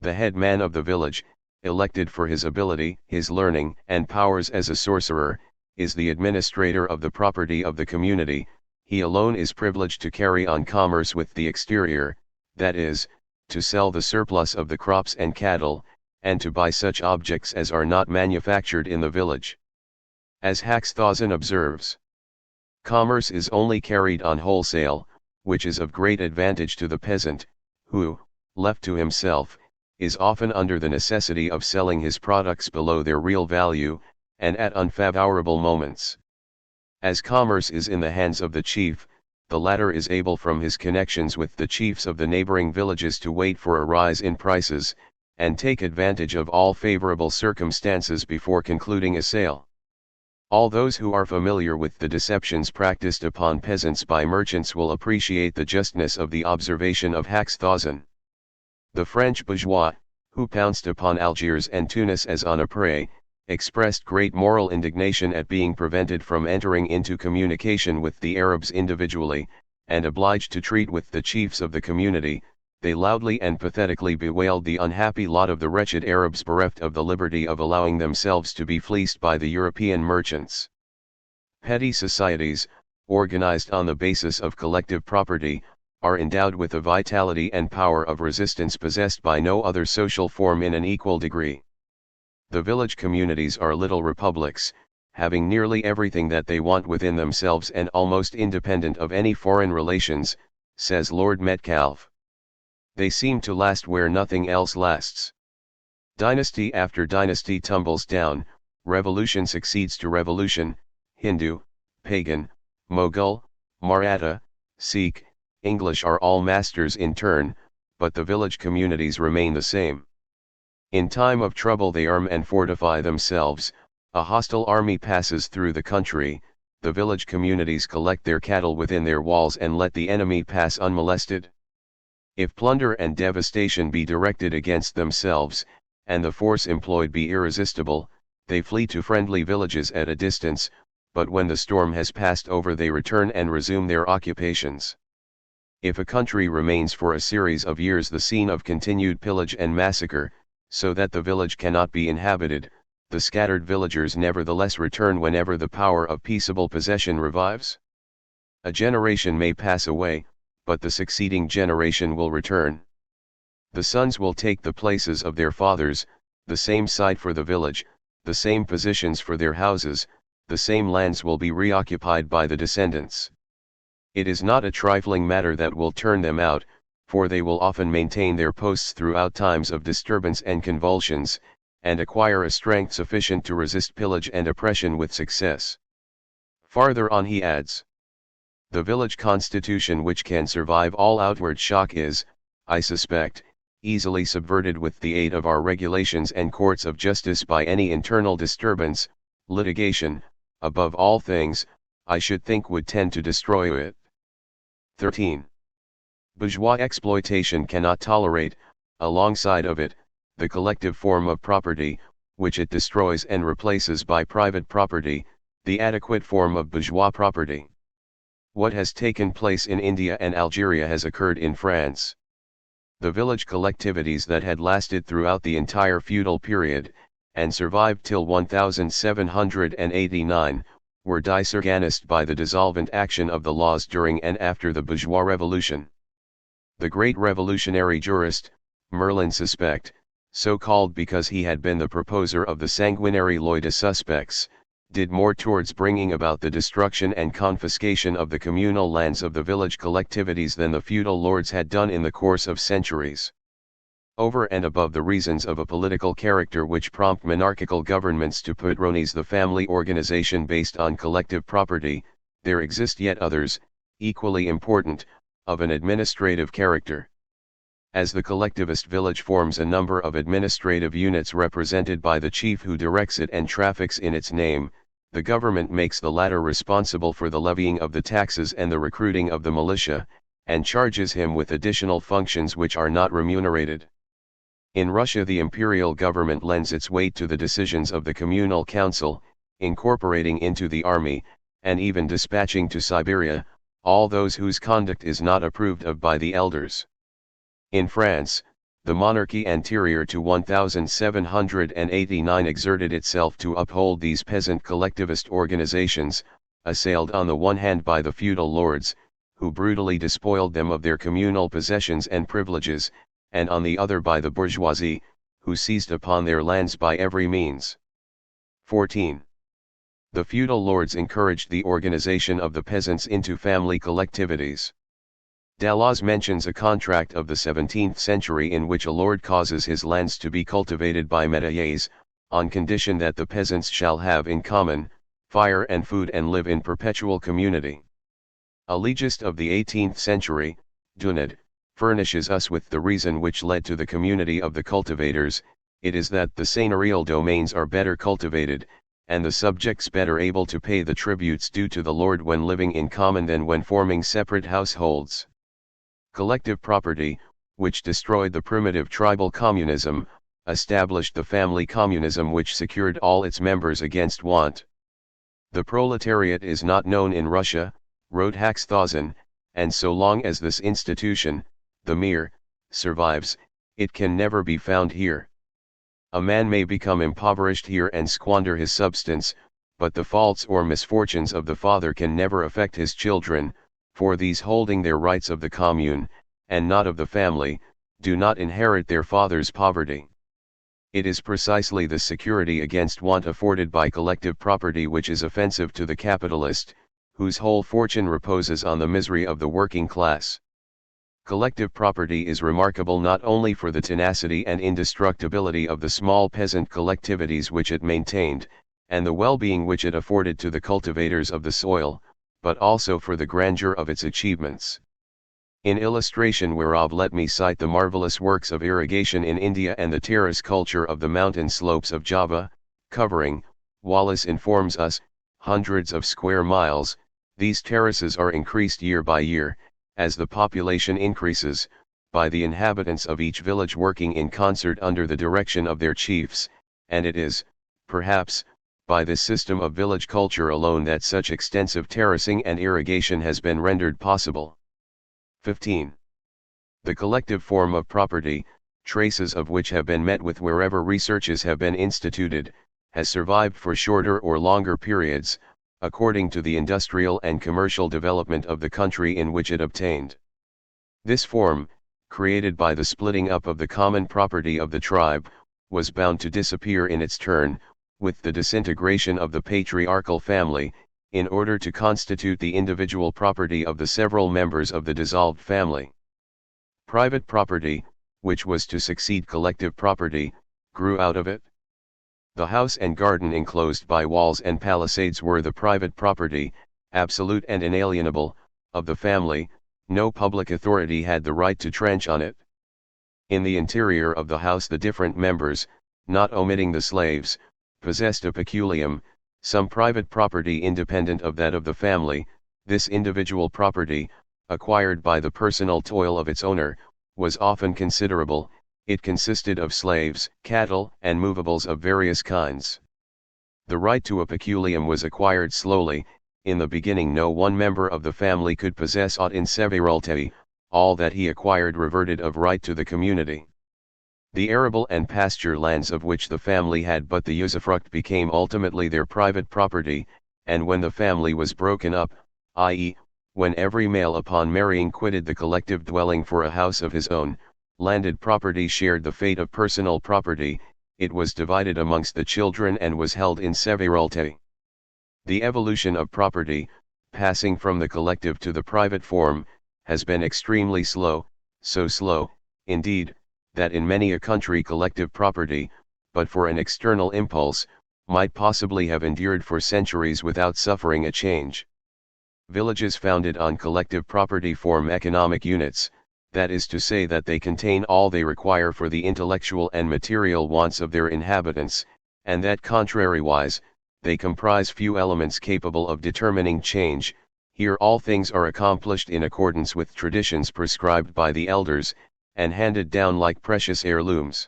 The head man of the village, elected for his ability, his learning, and powers as a sorcerer, is the administrator of the property of the community. He alone is privileged to carry on commerce with the exterior, that is, to sell the surplus of the crops and cattle, and to buy such objects as are not manufactured in the village. As Haxthausen observes, commerce is only carried on wholesale, which is of great advantage to the peasant, who, left to himself, is often under the necessity of selling his products below their real value, and at unfavorable moments. As commerce is in the hands of the chief, the latter is able from his connections with the chiefs of the neighboring villages to wait for a rise in prices, and take advantage of all favorable circumstances before concluding a sale. All those who are familiar with the deceptions practiced upon peasants by merchants will appreciate the justness of the observation of Haxthausen. The French bourgeois, who pounced upon Algiers and Tunis as on a prey, expressed great moral indignation at being prevented from entering into communication with the Arabs individually, and obliged to treat with the chiefs of the community. They loudly and pathetically bewailed the unhappy lot of the wretched Arabs bereft of the liberty of allowing themselves to be fleeced by the European merchants. Petty societies, organized on the basis of collective property, are endowed with a vitality and power of resistance possessed by no other social form in an equal degree. The village communities are little republics, having nearly everything that they want within themselves and almost independent of any foreign relations, says Lord Metcalfe. They seem to last where nothing else lasts. Dynasty after dynasty tumbles down, revolution succeeds to revolution, Hindu, pagan, Mughal, Maratha, Sikh, English are all masters in turn, but the village communities remain the same. In time of trouble they arm and fortify themselves, a hostile army passes through the country, the village communities collect their cattle within their walls and let the enemy pass unmolested. If plunder and devastation be directed against themselves, and the force employed be irresistible, they flee to friendly villages at a distance, but when the storm has passed over they return and resume their occupations. If a country remains for a series of years the scene of continued pillage and massacre, so that the village cannot be inhabited, the scattered villagers nevertheless return whenever the power of peaceable possession revives. A generation may pass away, but the succeeding generation will return. The sons will take the places of their fathers, the same site for the village, the same positions for their houses, the same lands will be reoccupied by the descendants. It is not a trifling matter that will turn them out, for they will often maintain their posts throughout times of disturbance and convulsions, and acquire a strength sufficient to resist pillage and oppression with success. Farther on he adds, the village constitution which can survive all outward shock is, I suspect, easily subverted with the aid of our regulations and courts of justice by any internal disturbance. Litigation, above all things, I should think would tend to destroy it. 13. Bourgeois exploitation cannot tolerate, alongside of it, the collective form of property, which it destroys and replaces by private property, the adequate form of bourgeois property. What has taken place in India and Algeria has occurred in France. The village collectivities that had lasted throughout the entire feudal period, and survived till 1789, were disorganized by the dissolvent action of the laws during and after the bourgeois revolution. The great revolutionary jurist, Merlin suspect, so called because he had been the proposer of the sanguinary loi de suspects, did more towards bringing about the destruction and confiscation of the communal lands of the village collectivities than the feudal lords had done in the course of centuries. Over and above the reasons of a political character which prompt monarchical governments to patronize the family organization based on collective property, there exist yet others, equally important, of an administrative character. As the collectivist village forms a number of administrative units represented by the chief who directs it and traffics in its name, the government makes the latter responsible for the levying of the taxes and the recruiting of the militia, and charges him with additional functions which are not remunerated. In Russia the imperial government lends its weight to the decisions of the communal council, incorporating into the army, and even dispatching to Siberia, all those whose conduct is not approved of by the elders. In France, the monarchy anterior to 1789 exerted itself to uphold these peasant collectivist organizations, assailed on the one hand by the feudal lords, who brutally despoiled them of their communal possessions and privileges, and on the other by the bourgeoisie, who seized upon their lands by every means. 14. The feudal lords encouraged the organization of the peasants into family collectivities. Dallas mentions a contract of the 17th century in which a lord causes his lands to be cultivated by métayers, on condition that the peasants shall have in common, fire and food and live in perpetual community. A legist of the 18th century, Dunod, furnishes us with the reason which led to the community of the cultivators. It is that the seigneurial domains are better cultivated, and the subjects better able to pay the tributes due to the lord when living in common than when forming separate households. Collective property, which destroyed the primitive tribal communism, established the family communism which secured all its members against want. The proletariat is not known in Russia, wrote Haxthausen, and so long as this institution, the mir, survives, it can never be found here. A man may become impoverished here and squander his substance, but the faults or misfortunes of the father can never affect his children, for these holding their rights of the commune, and not of the family, do not inherit their father's poverty. It is precisely the security against want afforded by collective property which is offensive to the capitalist, whose whole fortune reposes on the misery of the working class. Collective property is remarkable not only for the tenacity and indestructibility of the small peasant collectivities which it maintained, and the well-being which it afforded to the cultivators of the soil, but also for the grandeur of its achievements. In illustration whereof let me cite the marvelous works of irrigation in India and the terrace culture of the mountain slopes of Java, covering, Wallace informs us, hundreds of square miles. These terraces are increased year by year, as the population increases, by the inhabitants of each village working in concert under the direction of their chiefs, and it is, perhaps, by this system of village culture alone that such extensive terracing and irrigation has been rendered possible. 15. The collective form of property, traces of which have been met with wherever researches have been instituted, has survived for shorter or longer periods, according to the industrial and commercial development of the country in which it obtained. This form, created by the splitting up of the common property of the tribe, was bound to disappear in its turn, with the disintegration of the patriarchal family, in order to constitute the individual property of the several members of the dissolved family. Private property, which was to succeed collective property, grew out of it. The house and garden enclosed by walls and palisades were the private property, absolute and inalienable, of the family. No public authority had the right to trench on it. In the interior of the house the different members, not omitting the slaves, possessed a peculium, some private property independent of that of the family. This individual property, acquired by the personal toil of its owner, was often considerable. It consisted of slaves, cattle, and movables of various kinds. The right to a peculium was acquired slowly. In the beginning no one member of the family could possess aught in severalty, all that he acquired reverted of right to the community. The arable and pasture lands of which the family had but the usufruct became ultimately their private property, and when the family was broken up, i.e., when every male upon marrying quitted the collective dwelling for a house of his own, landed property shared the fate of personal property. It was divided amongst the children and was held in severalty. The evolution of property, passing from the collective to the private form, has been extremely slow, so slow, indeed, that in many a country collective property, but for an external impulse, might possibly have endured for centuries without suffering a change. Villages founded on collective property form economic units, that is to say that they contain all they require for the intellectual and material wants of their inhabitants, and that contrariwise, they comprise few elements capable of determining change. Here all things are accomplished in accordance with traditions prescribed by the elders, and handed down like precious heirlooms.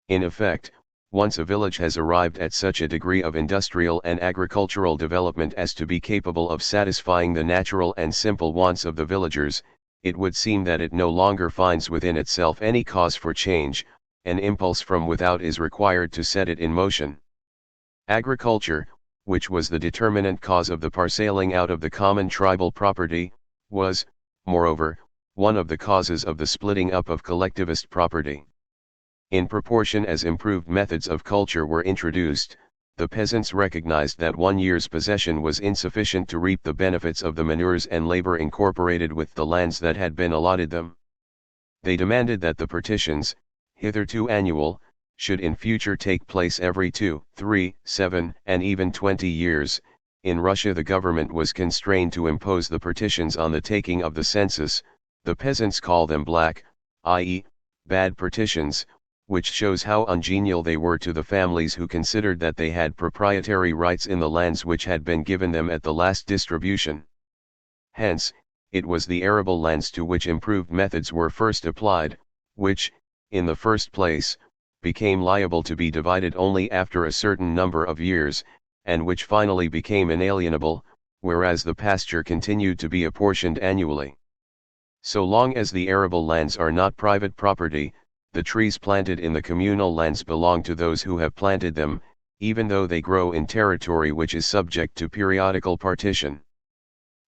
In effect, once a village has arrived at such a degree of industrial and agricultural development as to be capable of satisfying the natural and simple wants of the villagers, it would seem that it no longer finds within itself any cause for change. An impulse from without is required to set it in motion. Agriculture, which was the determinant cause of the parceling out of the common tribal property, was, moreover, one of the causes of the splitting up of collectivist property. In proportion as improved methods of culture were introduced, the peasants recognized that 1 year's possession was insufficient to reap the benefits of the manures and labor incorporated with the lands that had been allotted them. They demanded that the partitions, hitherto annual, should in future take place every 2, 3, 7, and even 20 years. In Russia the government was constrained to impose the partitions on the taking of the census. The peasants call them black, i.e., bad partitions, which shows how ungenial they were to the families who considered that they had proprietary rights in the lands which had been given them at the last distribution. Hence, it was the arable lands to which improved methods were first applied, which, in the first place, became liable to be divided only after a certain number of years, and which finally became inalienable, whereas the pasture continued to be apportioned annually. So long as the arable lands are not private property, the trees planted in the communal lands belong to those who have planted them, even though they grow in territory which is subject to periodical partition.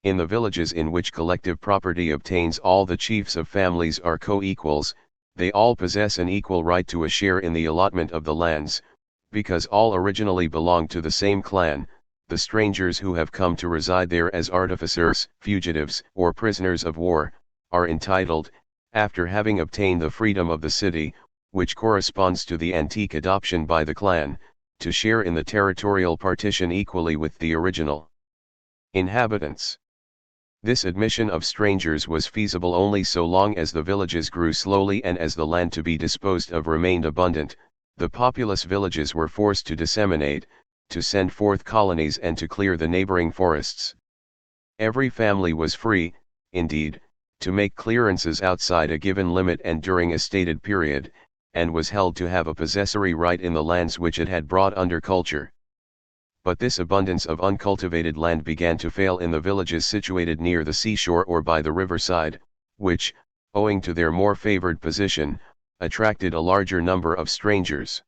In the villages in which collective property obtains, all the chiefs of families are co-equals. They all possess an equal right to a share in the allotment of the lands, because all originally belong to the same clan. The strangers who have come to reside there as artificers, fugitives, or prisoners of war, are entitled, after having obtained the freedom of the city, which corresponds to the antique adoption by the clan, to share in the territorial partition equally with the original inhabitants. This admission of strangers was feasible only so long as the villages grew slowly and as the land to be disposed of remained abundant. The populous villages were forced to disseminate, to send forth colonies and to clear the neighboring forests. Every family was free, indeed, to make clearances outside a given limit and during a stated period, and was held to have a possessory right in the lands which it had brought under culture. But this abundance of uncultivated land began to fail in the villages situated near the seashore or by the riverside, which, owing to their more favored position, attracted a larger number of strangers.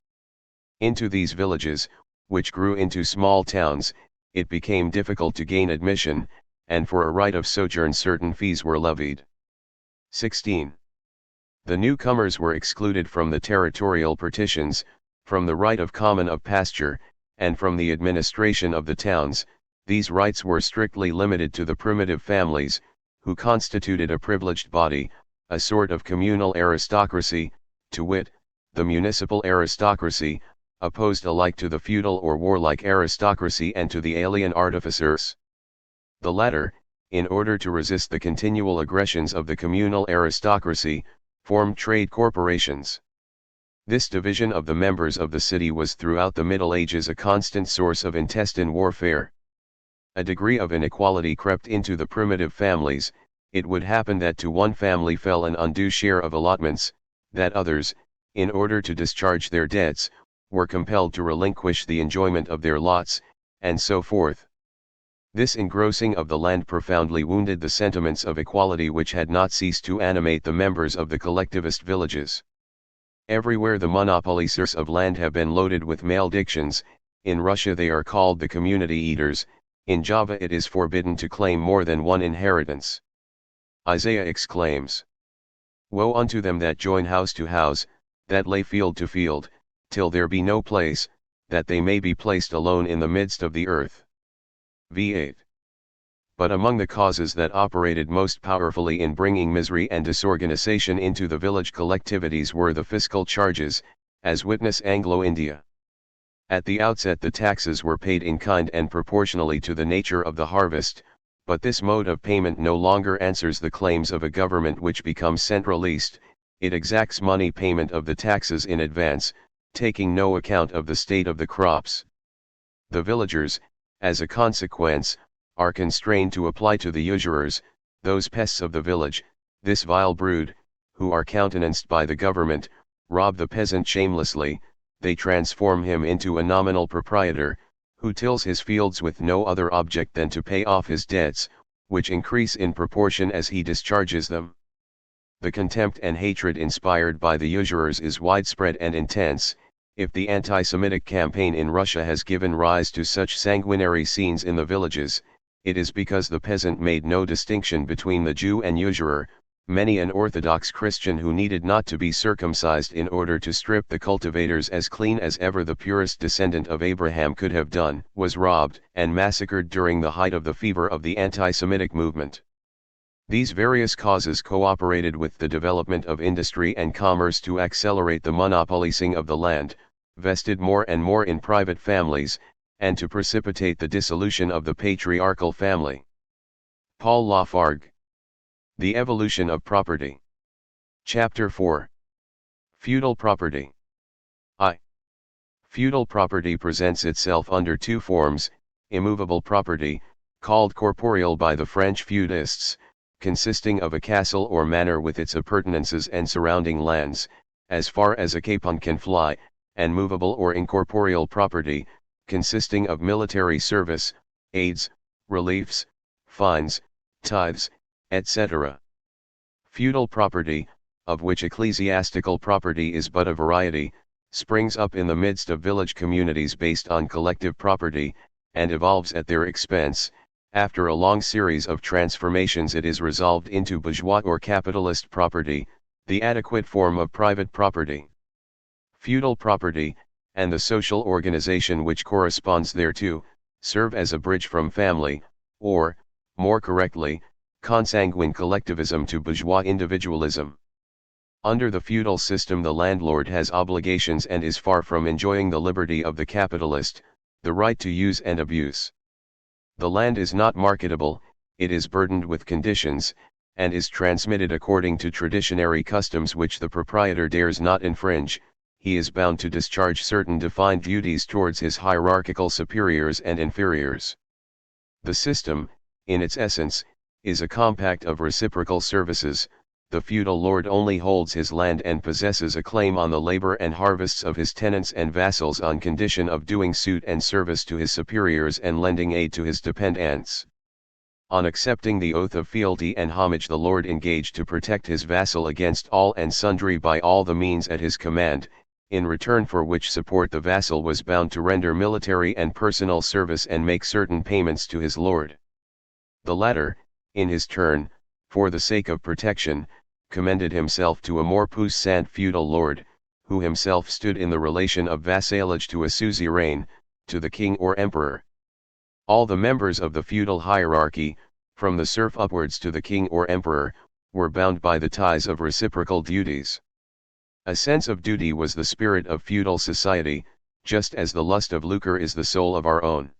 Into these villages, which grew into small towns, it became difficult to gain admission, and for a right of sojourn certain fees were levied. 16. The newcomers were excluded from the territorial partitions, from the right of common of pasture, and from the administration of the towns. These rights were strictly limited to the primitive families, who constituted a privileged body, a sort of communal aristocracy, to wit, the municipal aristocracy, opposed alike to the feudal or warlike aristocracy and to the alien artificers. The latter, in order to resist the continual aggressions of the communal aristocracy, formed trade corporations. This division of the members of the city was throughout the Middle Ages a constant source of intestine warfare. A degree of inequality crept into the primitive families. It would happen that to one family fell an undue share of allotments, that others, in order to discharge their debts, were compelled to relinquish the enjoyment of their lots, and so forth. This engrossing of the land profoundly wounded the sentiments of equality which had not ceased to animate the members of the collectivist villages. Everywhere the monopolizers of land have been loaded with maledictions. In Russia they are called the community eaters, in Java it is forbidden to claim more than one inheritance. Isaiah exclaims, "Woe unto them that join house to house, that lay field to field, till there be no place, that they may be placed alone in the midst of the earth." v8. But among the causes that operated most powerfully in bringing misery and disorganization into the village collectivities were the fiscal charges, as witness Anglo-India. At the outset the taxes were paid in kind and proportionally to the nature of the harvest, but this mode of payment no longer answers the claims of a government which becomes centralist. It exacts money payment of the taxes in advance, taking no account of the state of the crops. The villagers, as a consequence, are constrained to apply to the usurers, those pests of the village, this vile brood, who are countenanced by the government, rob the peasant shamelessly. They transform him into a nominal proprietor, who tills his fields with no other object than to pay off his debts, which increase in proportion as he discharges them. The contempt and hatred inspired by the usurers is widespread and intense. If the anti-Semitic campaign in Russia has given rise to such sanguinary scenes in the villages, it is because the peasant made no distinction between the Jew and usurer. Many an Orthodox Christian who needed not to be circumcised in order to strip the cultivators as clean as ever the purest descendant of Abraham could have done, was robbed and massacred during the height of the fever of the anti-Semitic movement. These various causes cooperated with the development of industry and commerce to accelerate the monopolizing of the land, vested more and more in private families, and to precipitate the dissolution of the patriarchal family. Paul Lafargue. The Evolution of Property. Chapter 4. Feudal Property. Feudal property presents itself under two forms: immovable property, called corporeal by the French feudists, consisting of a castle or manor with its appurtenances and surrounding lands, as far as a capon can fly, and movable or incorporeal property, consisting of military service, aids, reliefs, fines, tithes, etc. Feudal property, of which ecclesiastical property is but a variety, springs up in the midst of village communities based on collective property, and evolves at their expense. After a long series of transformations it is resolved into bourgeois or capitalist property, the adequate form of private property. Feudal property, and the social organization which corresponds thereto, serve as a bridge from family, or, more correctly, consanguine collectivism to bourgeois individualism. Under the feudal system, the landlord has obligations and is far from enjoying the liberty of the capitalist, the right to use and abuse. The land is not marketable, it is burdened with conditions, and is transmitted according to traditionary customs which the proprietor dares not infringe. He is bound to discharge certain defined duties towards his hierarchical superiors and inferiors. The system, in its essence, is a compact of reciprocal services. The feudal lord only holds his land and possesses a claim on the labor and harvests of his tenants and vassals on condition of doing suit and service to his superiors and lending aid to his dependants. On accepting the oath of fealty and homage, the lord engaged to protect his vassal against all and sundry by all the means at his command, in return for which support the vassal was bound to render military and personal service and make certain payments to his lord. The latter, in his turn, for the sake of protection, commended himself to a more puissant feudal lord, who himself stood in the relation of vassalage to a suzerain, to the king or emperor. All the members of the feudal hierarchy, from the serf upwards to the king or emperor, were bound by the ties of reciprocal duties. A sense of duty was the spirit of feudal society, just as the lust of lucre is the soul of our own.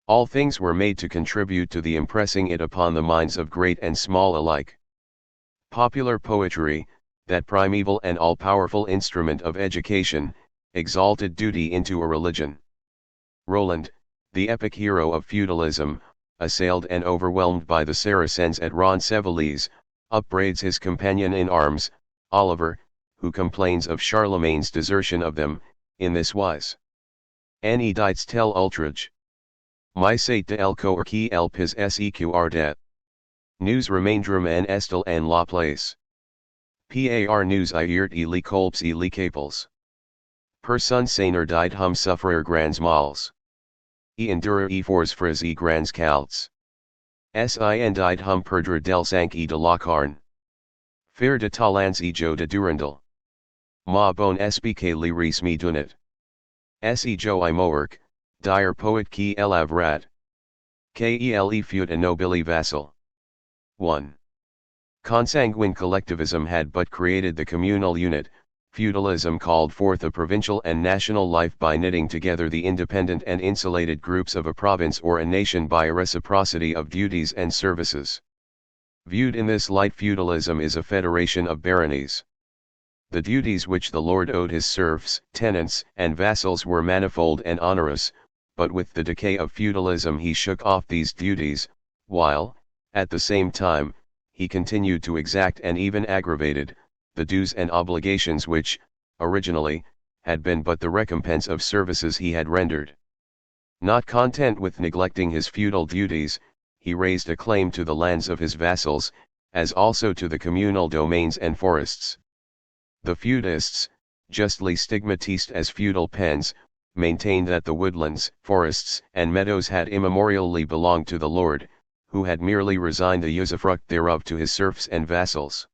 All things were made to contribute to the impressing it upon the minds of great and small alike. Popular poetry, that primeval and all-powerful instrument of education, exalted duty into a religion. Roland, the epic hero of feudalism, assailed and overwhelmed by the Saracens at Roncesvalles, upbraids his companion in arms, Oliver, who complains of Charlemagne's desertion of them, in this wise. Anni dites tel outrage. My sate de el coeur qui el pis seqrdet. Nous remaindrem en estel en la place. Par nous iert et les colps et les capels. Per son seigneur died hum souffrir grands mals. E endurer e force fris e grands calts. Sin died hum perdre del sang e de la carne. Faire de talents e jo de durandal. Ma bon espque li ris me dunit. Se jo I moerk, dire poet qui el avrat. Kel feud a nobili vassal. 1. Consanguine collectivism had but created the communal unit. Feudalism called forth a provincial and national life by knitting together the independent and insulated groups of a province or a nation by a reciprocity of duties and services. Viewed in this light, feudalism is a federation of baronies. The duties which the lord owed his serfs, tenants, and vassals were manifold and onerous, but with the decay of feudalism he shook off these duties, while, at the same time, he continued to exact and even aggravated, the dues and obligations which, originally, had been but the recompense of services he had rendered. Not content with neglecting his feudal duties, he raised a claim to the lands of his vassals, as also to the communal domains and forests. The feudists, justly stigmatized as feudal pens, maintained that the woodlands, forests, and meadows had immemorially belonged to the lord, who had merely resigned the usufruct thereof to his serfs and vassals.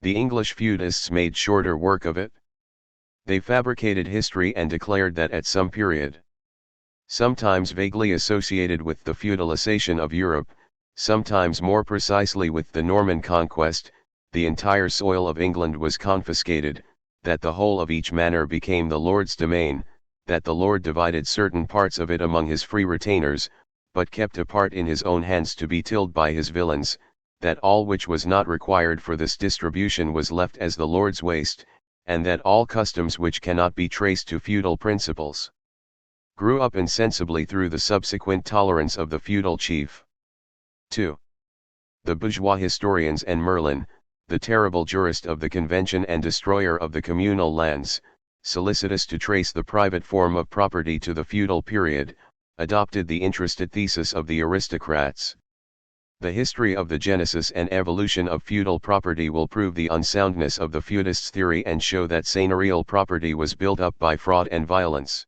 The English feudists made shorter work of it. They fabricated history and declared that at some period, sometimes vaguely associated with the feudalization of Europe, sometimes more precisely with the Norman conquest, the entire soil of England was confiscated, that the whole of each manor became the lord's domain, that the lord divided certain parts of it among his free retainers, but kept a part in his own hands to be tilled by his villains, that all which was not required for this distribution was left as the lord's waste, and that all customs which cannot be traced to feudal principles grew up insensibly through the subsequent tolerance of the feudal chief. 2. The bourgeois historians and Merlin, the terrible jurist of the Convention and destroyer of the communal lands, solicitous to trace the private form of property to the feudal period, adopted the interested thesis of the aristocrats. The history of the genesis and evolution of feudal property will prove the unsoundness of the feudists' theory and show that seigneurial property was built up by fraud and violence.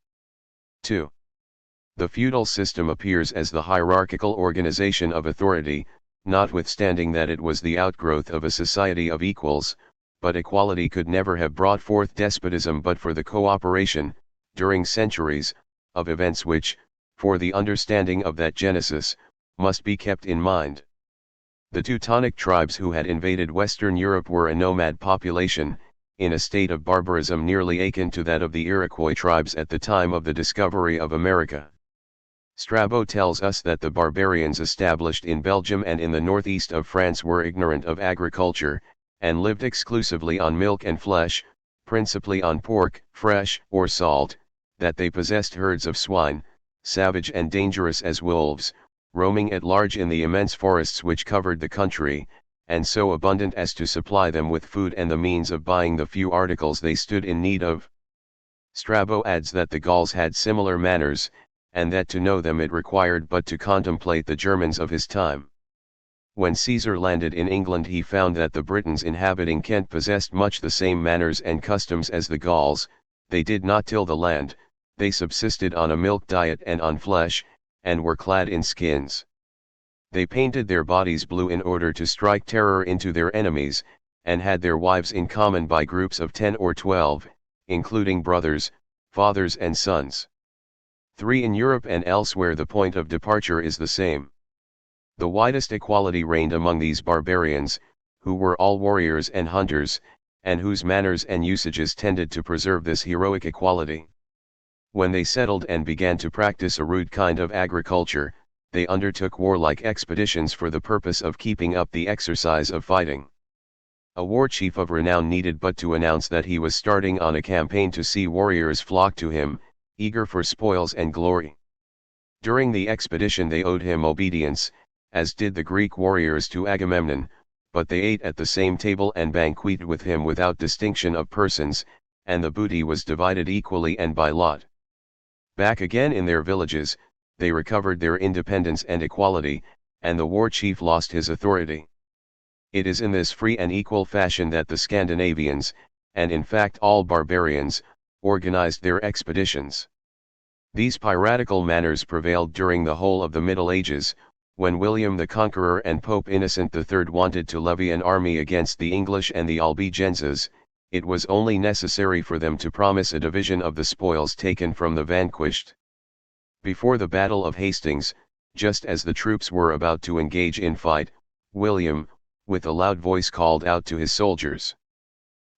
2. The feudal system appears as the hierarchical organization of authority, notwithstanding that it was the outgrowth of a society of equals, but equality could never have brought forth despotism but for the cooperation, during centuries, of events which, for the understanding of that genesis, must be kept in mind. The Teutonic tribes who had invaded Western Europe were a nomad population, in a state of barbarism nearly akin to that of the Iroquois tribes at the time of the discovery of America. Strabo tells us that the barbarians established in Belgium and in the northeast of France were ignorant of agriculture, and lived exclusively on milk and flesh, principally on pork, fresh or salt, that they possessed herds of swine, savage and dangerous as wolves, roaming at large in the immense forests which covered the country, and so abundant as to supply them with food and the means of buying the few articles they stood in need of. Strabo adds that the Gauls had similar manners, and that to know them it required but to contemplate the Germans of his time. When Caesar landed in England he found that the Britons inhabiting Kent possessed much the same manners and customs as the Gauls. They did not till the land, they subsisted on a milk diet and on flesh, and were clad in skins. They painted their bodies blue in order to strike terror into their enemies, and had their wives in common by groups of 10 or 12, including brothers, fathers and sons. 3. In Europe and elsewhere the point of departure is the same. The widest equality reigned among these barbarians, who were all warriors and hunters, and whose manners and usages tended to preserve this heroic equality. When they settled and began to practice a rude kind of agriculture, they undertook warlike expeditions for the purpose of keeping up the exercise of fighting. A war chief of renown needed but to announce that he was starting on a campaign to see warriors flock to him, eager for spoils and glory. During the expedition they owed him obedience, as did the Greek warriors to Agamemnon, but they ate at the same table and banqueted with him without distinction of persons, and the booty was divided equally and by lot. Back again in their villages, they recovered their independence and equality, and the war chief lost his authority. It is in this free and equal fashion that the Scandinavians, and in fact all barbarians, organized their expeditions. These piratical manners prevailed during the whole of the Middle Ages, when William the Conqueror and Pope Innocent III wanted to levy an army against the English and the Albigenses. It was only necessary for them to promise a division of the spoils taken from the vanquished. Before the Battle of Hastings, just as the troops were about to engage in fight, William, with a loud voice called out to his soldiers,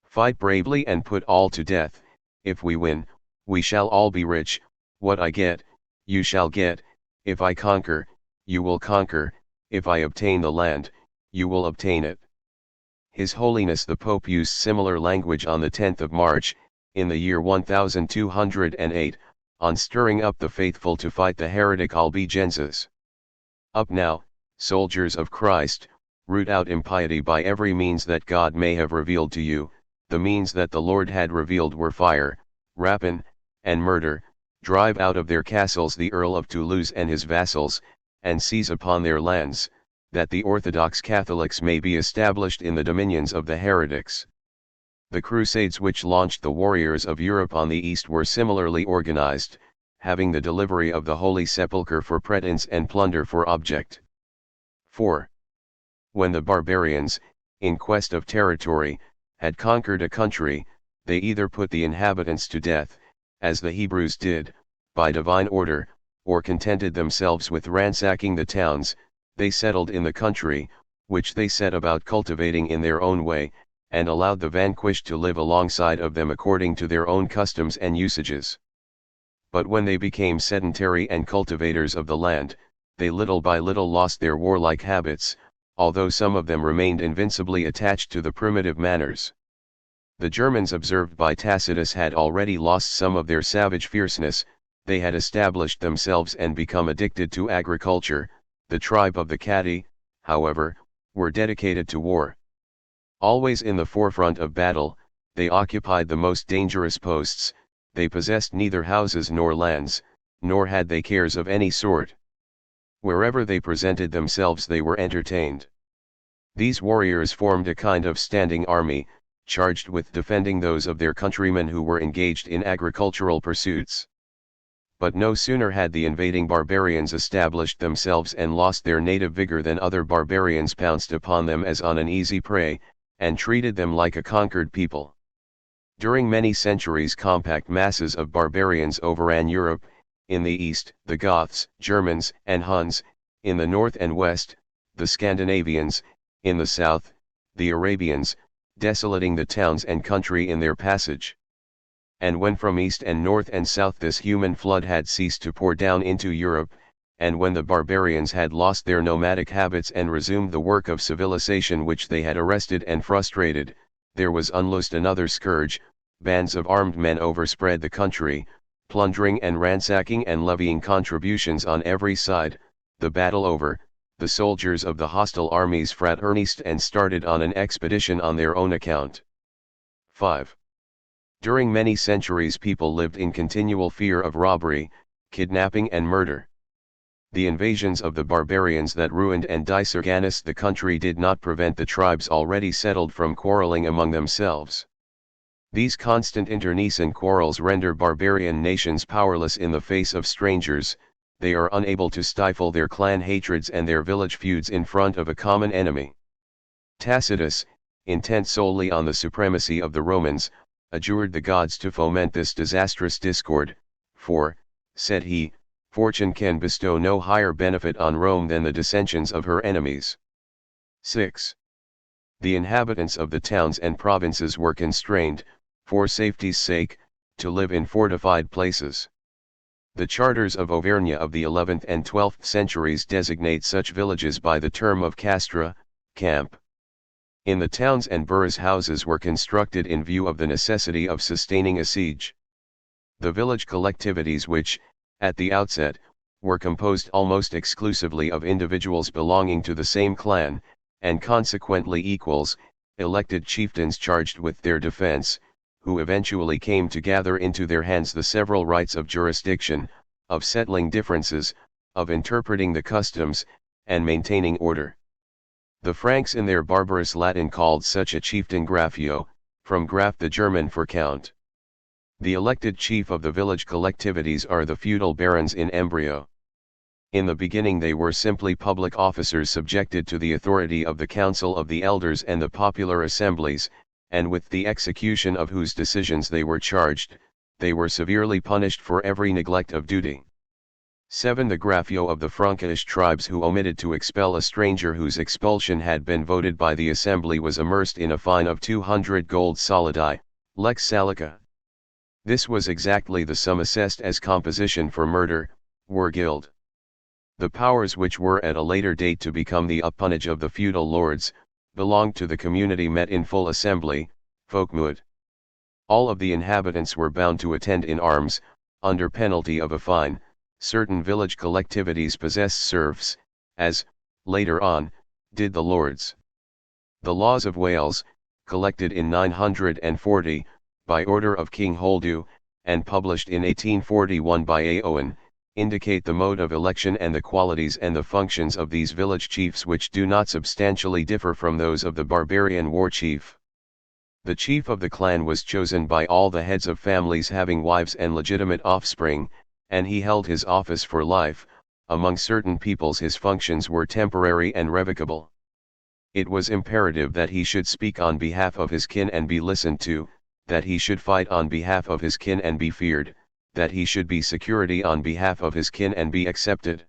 "Fight bravely and put all to death. If we win, we shall all be rich. What I get, you shall get. If I conquer, you will conquer. If I obtain the land, you will obtain it." His Holiness the Pope used similar language on the 10th of March, in the year 1208, on stirring up the faithful to fight the heretic Albigenses. Up now, soldiers of Christ, root out impiety by every means that God may have revealed to you. The means that the Lord had revealed were fire, rapine, and murder. Drive out of their castles the Earl of Toulouse and his vassals, and seize upon their lands, that the Orthodox Catholics may be established in the dominions of the heretics. The Crusades which launched the warriors of Europe on the east were similarly organized, having the delivery of the Holy Sepulchre for pretence and plunder for object. 4. When the barbarians, in quest of territory, had conquered a country, they either put the inhabitants to death, as the Hebrews did, by divine order, or contented themselves with ransacking the towns. They settled in the country, which they set about cultivating in their own way, and allowed the vanquished to live alongside of them according to their own customs and usages. But when they became sedentary and cultivators of the land, they little by little lost their warlike habits, although some of them remained invincibly attached to the primitive manners. The Germans observed by Tacitus had already lost some of their savage fierceness. They had established themselves and become addicted to agriculture. The tribe of the Catti, however, were dedicated to war. Always in the forefront of battle, they occupied the most dangerous posts. They possessed neither houses nor lands, nor had they cares of any sort. Wherever they presented themselves they were entertained. These warriors formed a kind of standing army, charged with defending those of their countrymen who were engaged in agricultural pursuits. But no sooner had the invading barbarians established themselves and lost their native vigor than other barbarians pounced upon them as on an easy prey, and treated them like a conquered people. During many centuries compact masses of barbarians overran Europe. In the east, the Goths, Germans, and Huns; in the north and west, the Scandinavians, in the south, the Arabians, desolating the towns and country in their passage. And when from east and north and south this human flood had ceased to pour down into Europe, and when the barbarians had lost their nomadic habits and resumed the work of civilization which they had arrested and frustrated, there was unloosed another scourge. Bands of armed men overspread the country, plundering and ransacking and levying contributions on every side. The battle over, the soldiers of the hostile armies fraternized and started on an expedition on their own account. 5. During many centuries people lived in continual fear of robbery, kidnapping and murder. The invasions of the barbarians that ruined and disorganized the country did not prevent the tribes already settled from quarreling among themselves. These constant internecine quarrels render barbarian nations powerless in the face of strangers. They are unable to stifle their clan hatreds and their village feuds in front of a common enemy. Tacitus, intent solely on the supremacy of the Romans, adjured the gods to foment this disastrous discord, for, said he, fortune can bestow no higher benefit on Rome than the dissensions of her enemies. 6. The inhabitants of the towns and provinces were constrained, for safety's sake, to live in fortified places. The charters of Auvergne of the 11th and 12th centuries designate such villages by the term of castra, camp. In the towns and boroughs houses were constructed in view of the necessity of sustaining a siege. The village collectivities which, at the outset, were composed almost exclusively of individuals belonging to the same clan, and consequently equals, elected chieftains charged with their defense, who eventually came to gather into their hands the several rights of jurisdiction, of settling differences, of interpreting the customs, and maintaining order. The Franks in their barbarous Latin called such a chieftain grafio, from graf the German for count. The elected chief of the village collectivities are the feudal barons in embryo. In the beginning they were simply public officers subjected to the authority of the Council of the Elders and the popular assemblies, and with the execution of whose decisions they were charged. They were severely punished for every neglect of duty. 7. The grafio of the Frankish tribes who omitted to expel a stranger whose expulsion had been voted by the assembly was immersed in a fine of 200 gold solidi, lex salica. This was exactly the sum assessed as composition for murder, war guild. The powers which were at a later date to become the appanage of the feudal lords, belonged to the community met in full assembly, folkmoot. All of the inhabitants were bound to attend in arms, under penalty of a fine. Certain village collectivities possessed serfs, as, later on, did the lords. The laws of Wales, collected in 940, by order of King Holdu, and published in 1841 by A. Owen, indicate the mode of election and the qualities and the functions of these village chiefs which do not substantially differ from those of the barbarian war chief. The chief of the clan was chosen by all the heads of families having wives and legitimate offspring, and he held his office for life. Among certain peoples his functions were temporary and revocable. It was imperative that he should speak on behalf of his kin and be listened to, that he should fight on behalf of his kin and be feared, that he should be security on behalf of his kin and be accepted.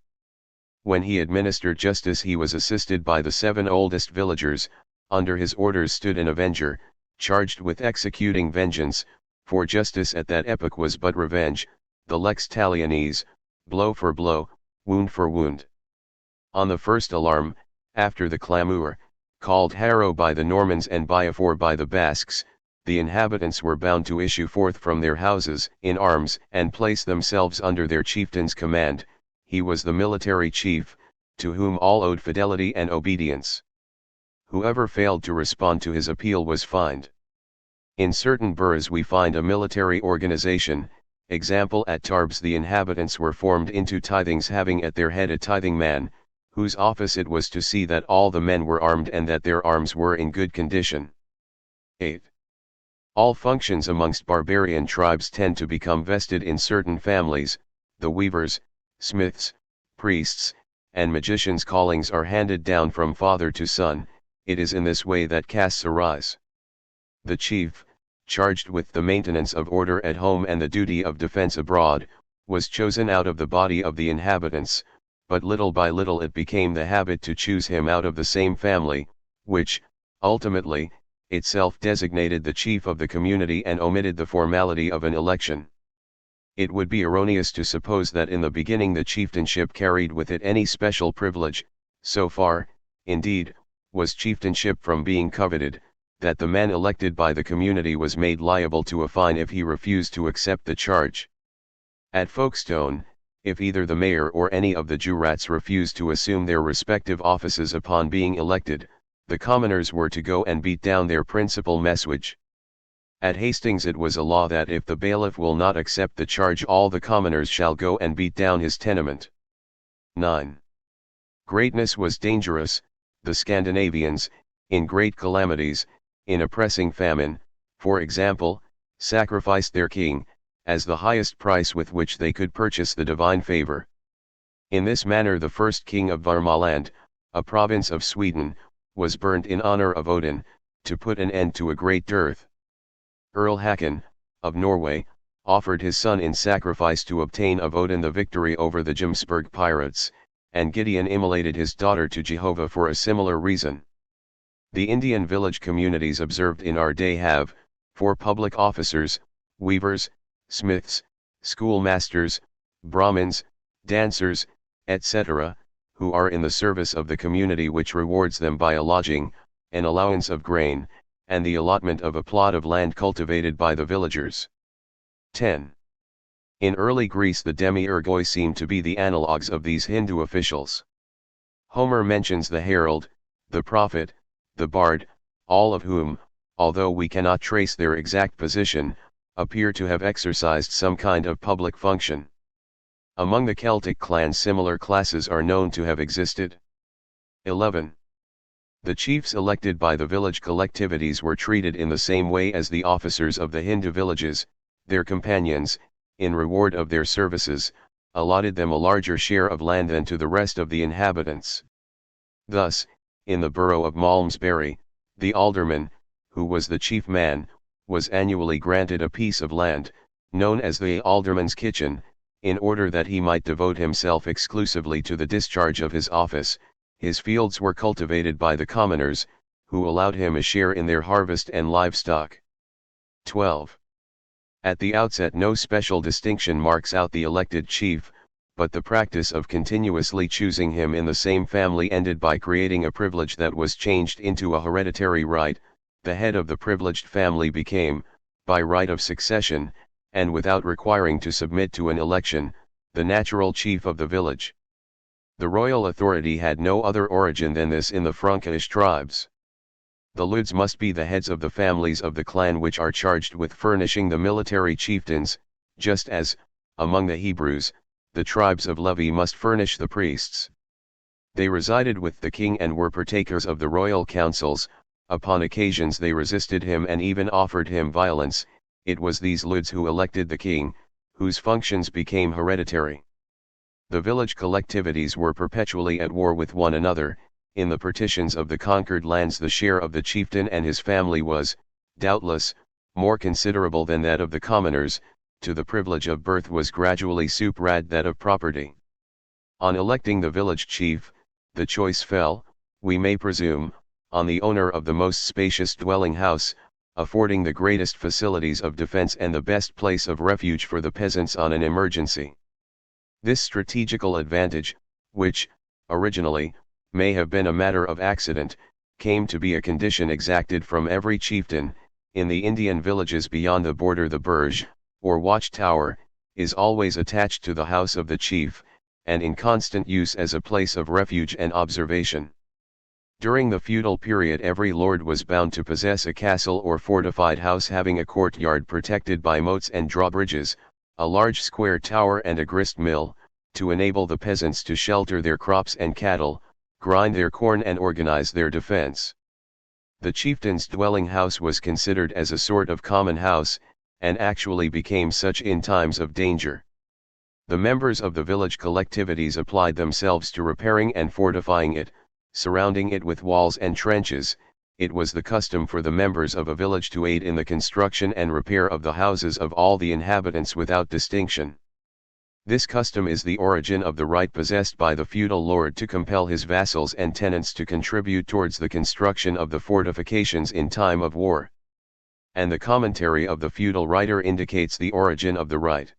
When he administered justice he was assisted by the 7 oldest villagers. Under his orders stood an avenger, charged with executing vengeance, for justice at that epoch was but revenge, the lex talionis, blow for blow, wound for wound. On the first alarm, after the clamour, called harrow by the Normans and byafor by the Basques, the inhabitants were bound to issue forth from their houses in arms and place themselves under their chieftain's command. He was the military chief, to whom all owed fidelity and obedience. Whoever failed to respond to his appeal was fined. In certain boroughs we find a military organization. Example, at Tarbes the inhabitants were formed into tithings having at their head a tithing man, whose office it was to see that all the men were armed and that their arms were in good condition. 8. All functions amongst barbarian tribes tend to become vested in certain families. The weavers, smiths, priests, and magicians' callings are handed down from father to son. It is in this way that castes arise. The chief, charged with the maintenance of order at home and the duty of defense abroad, was chosen out of the body of the inhabitants, but little by little it became the habit to choose him out of the same family, which, ultimately, itself designated the chief of the community and omitted the formality of an election. It would be erroneous to suppose that in the beginning the chieftainship carried with it any special privilege, so far, indeed, was chieftainship from being coveted, that the man elected by the community was made liable to a fine if he refused to accept the charge. At Folkestone, if either the mayor or any of the jurats refused to assume their respective offices upon being elected, the commoners were to go and beat down their principal messuage. At Hastings it was a law that if the bailiff will not accept the charge, all the commoners shall go and beat down his tenement. 9. Greatness was dangerous. The Scandinavians, in great calamities, in a pressing famine, for example, sacrificed their king, as the highest price with which they could purchase the divine favor. In this manner the first king of Varmaland, a province of Sweden, was burnt in honor of Odin, to put an end to a great dearth. Earl Hakon, of Norway, offered his son in sacrifice to obtain of Odin the victory over the Jomsburg pirates, and Gideon immolated his daughter to Jehovah for a similar reason. The Indian village communities observed in our day have, for public officers, weavers, smiths, schoolmasters, Brahmins, dancers, etc., who are in the service of the community, which rewards them by a lodging, an allowance of grain, and the allotment of a plot of land cultivated by the villagers. 10. In early Greece the demiurgoi seem to be the analogues of these Hindu officials. Homer mentions the herald, the prophet, the bard, all of whom, although we cannot trace their exact position, appear to have exercised some kind of public function. Among the Celtic clans similar classes are known to have existed. 11. The chiefs elected by the village collectivities were treated in the same way as the officers of the Hindu villages. Their companions, in reward of their services, allotted them a larger share of land than to the rest of the inhabitants. Thus, in the borough of Malmesbury, the alderman, who was the chief man, was annually granted a piece of land, known as the alderman's kitchen, in order that he might devote himself exclusively to the discharge of his office. His fields were cultivated by the commoners, who allowed him a share in their harvest and livestock. 12. At the outset no special distinction marks out the elected chief, but the practice of continuously choosing him in the same family ended by creating a privilege that was changed into a hereditary right. The head of the privileged family became, by right of succession, and without requiring to submit to an election, the natural chief of the village. The royal authority had no other origin than this in the Frankish tribes. The Luds must be the heads of the families of the clan which are charged with furnishing the military chieftains, just as, among the Hebrews, the tribes of Levi must furnish the priests. They resided with the king and were partakers of the royal councils. Upon occasions they resisted him and even offered him violence. It was these Luds who elected the king, whose functions became hereditary. The village collectivities were perpetually at war with one another. In the partitions of the conquered lands the share of the chieftain and his family was, doubtless, more considerable than that of the commoners. To the privilege of birth was gradually superadded that of property. On electing the village chief, the choice fell, we may presume, on the owner of the most spacious dwelling house, affording the greatest facilities of defense and the best place of refuge for the peasants on an emergency. This strategical advantage, which, originally, may have been a matter of accident, came to be a condition exacted from every chieftain. In the Indian villages beyond the border the burj, or watchtower, is always attached to the house of the chief, and in constant use as a place of refuge and observation. During the feudal period every lord was bound to possess a castle or fortified house having a courtyard protected by moats and drawbridges, a large square tower and a grist mill, to enable the peasants to shelter their crops and cattle, grind their corn and organize their defense. The chieftain's dwelling house was considered as a sort of common house, and actually became such in times of danger. The members of the village collectivities applied themselves to repairing and fortifying it, surrounding it with walls and trenches. It was the custom for the members of a village to aid in the construction and repair of the houses of all the inhabitants without distinction. This custom is the origin of the right possessed by the feudal lord to compel his vassals and tenants to contribute towards the construction of the fortifications in time of war. And the commentary of the feudal writer indicates the origin of the right.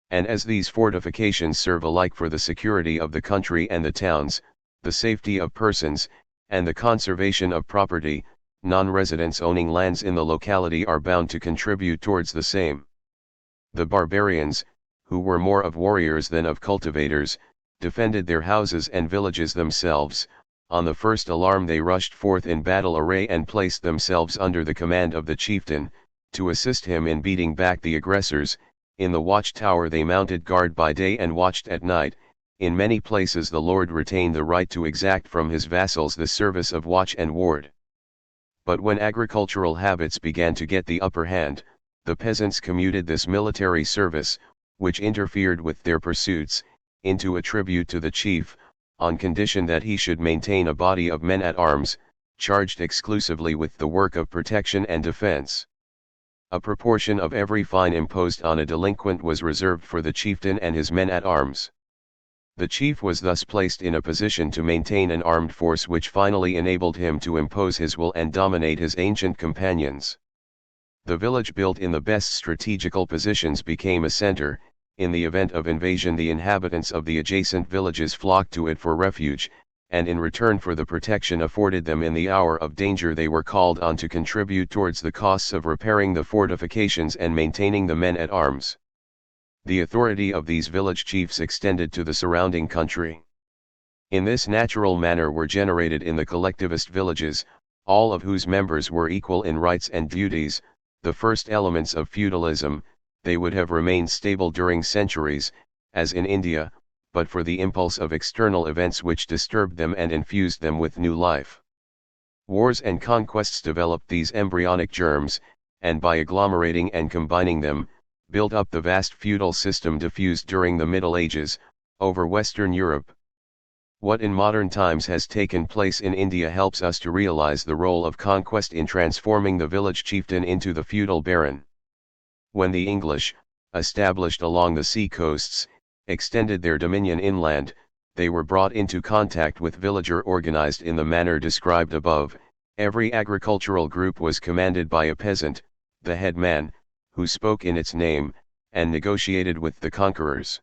And as these fortifications serve alike for the security of the country and the towns, the safety of persons, and the conservation of property, non-residents owning lands in the locality are bound to contribute towards the same. The barbarians, who were more of warriors than of cultivators, defended their houses and villages themselves. On the first alarm they rushed forth in battle array and placed themselves under the command of the chieftain, to assist him in beating back the aggressors. In the watchtower they mounted guard by day and watched at night. In many places the lord retained the right to exact from his vassals the service of watch and ward. But when agricultural habits began to get the upper hand, the peasants commuted this military service, which interfered with their pursuits, into a tribute to the chief, on condition that he should maintain a body of men-at-arms, charged exclusively with the work of protection and defense. A proportion of every fine imposed on a delinquent was reserved for the chieftain and his men-at-arms. The chief was thus placed in a position to maintain an armed force which finally enabled him to impose his will and dominate his ancient companions. The village built in the best strategical positions became a center. In the event of invasion the inhabitants of the adjacent villages flocked to it for refuge, and in return for the protection afforded them in the hour of danger they were called on to contribute towards the costs of repairing the fortifications and maintaining the men-at-arms. The authority of these village chiefs extended to the surrounding country. In this natural manner were generated in the collectivist villages, all of whose members were equal in rights and duties, the first elements of feudalism. They would have remained stable during centuries, as in India, but for the impulse of external events which disturbed them and infused them with new life. Wars and conquests developed these embryonic germs, and by agglomerating and combining them, built up the vast feudal system diffused during the Middle Ages, over Western Europe. What in modern times has taken place in India helps us to realize the role of conquest in transforming the village chieftain into the feudal baron. When the English, established along the sea coasts, extended their dominion inland, they were brought into contact with villager organized in the manner described above. Every agricultural group was commanded by a peasant, the headman, who spoke in its name, and negotiated with the conquerors.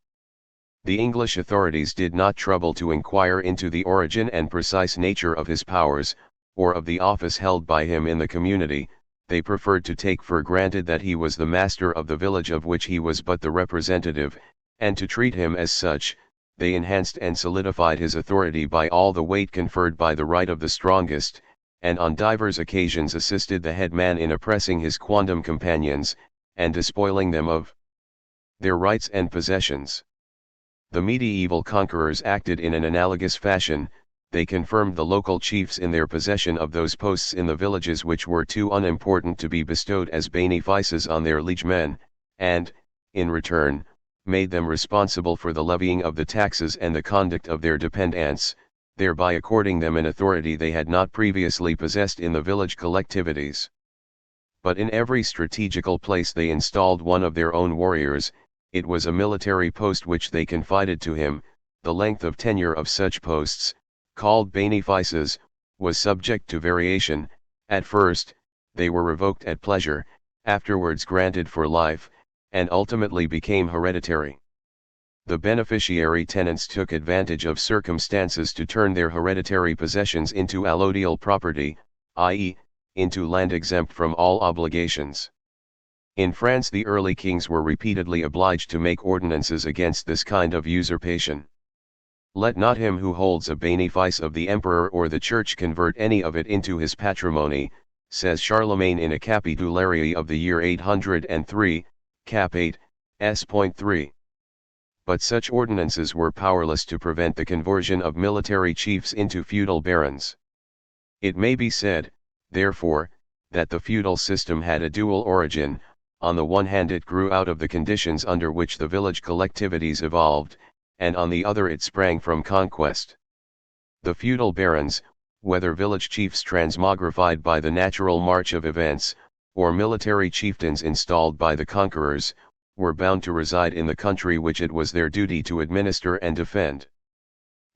The English authorities did not trouble to inquire into the origin and precise nature of his powers, or of the office held by him in the community. They preferred to take for granted that he was the master of the village of which he was but the representative, and to treat him as such. They enhanced and solidified his authority by all the weight conferred by the right of the strongest, and on divers occasions assisted the headman in oppressing his quondam companions, and despoiling them of their rights and possessions. The medieval conquerors acted in an analogous fashion. They confirmed the local chiefs in their possession of those posts in the villages which were too unimportant to be bestowed as benefices on their liegemen, and, in return, made them responsible for the levying of the taxes and the conduct of their dependants, thereby according them an authority they had not previously possessed in the village collectivities. But in every strategical place they installed one of their own warriors. It was a military post which they confided to him. The length of tenure of such posts, called benefices, was subject to variation. At first, they were revoked at pleasure, afterwards granted for life, and ultimately became hereditary. The beneficiary tenants took advantage of circumstances to turn their hereditary possessions into allodial property, i.e., into land exempt from all obligations. In France the early kings were repeatedly obliged to make ordinances against this kind of usurpation. Let not him who holds a benefice of the emperor or the church convert any of it into his patrimony, says Charlemagne in a Capitulary of the year 803, Cap 8, s.3. But such ordinances were powerless to prevent the conversion of military chiefs into feudal barons. It may be said, therefore, that the feudal system had a dual origin. On the one hand it grew out of the conditions under which the village collectivities evolved, and on the other it sprang from conquest. The feudal barons, whether village chiefs transmogrified by the natural march of events, or military chieftains installed by the conquerors, were bound to reside in the country which it was their duty to administer and defend.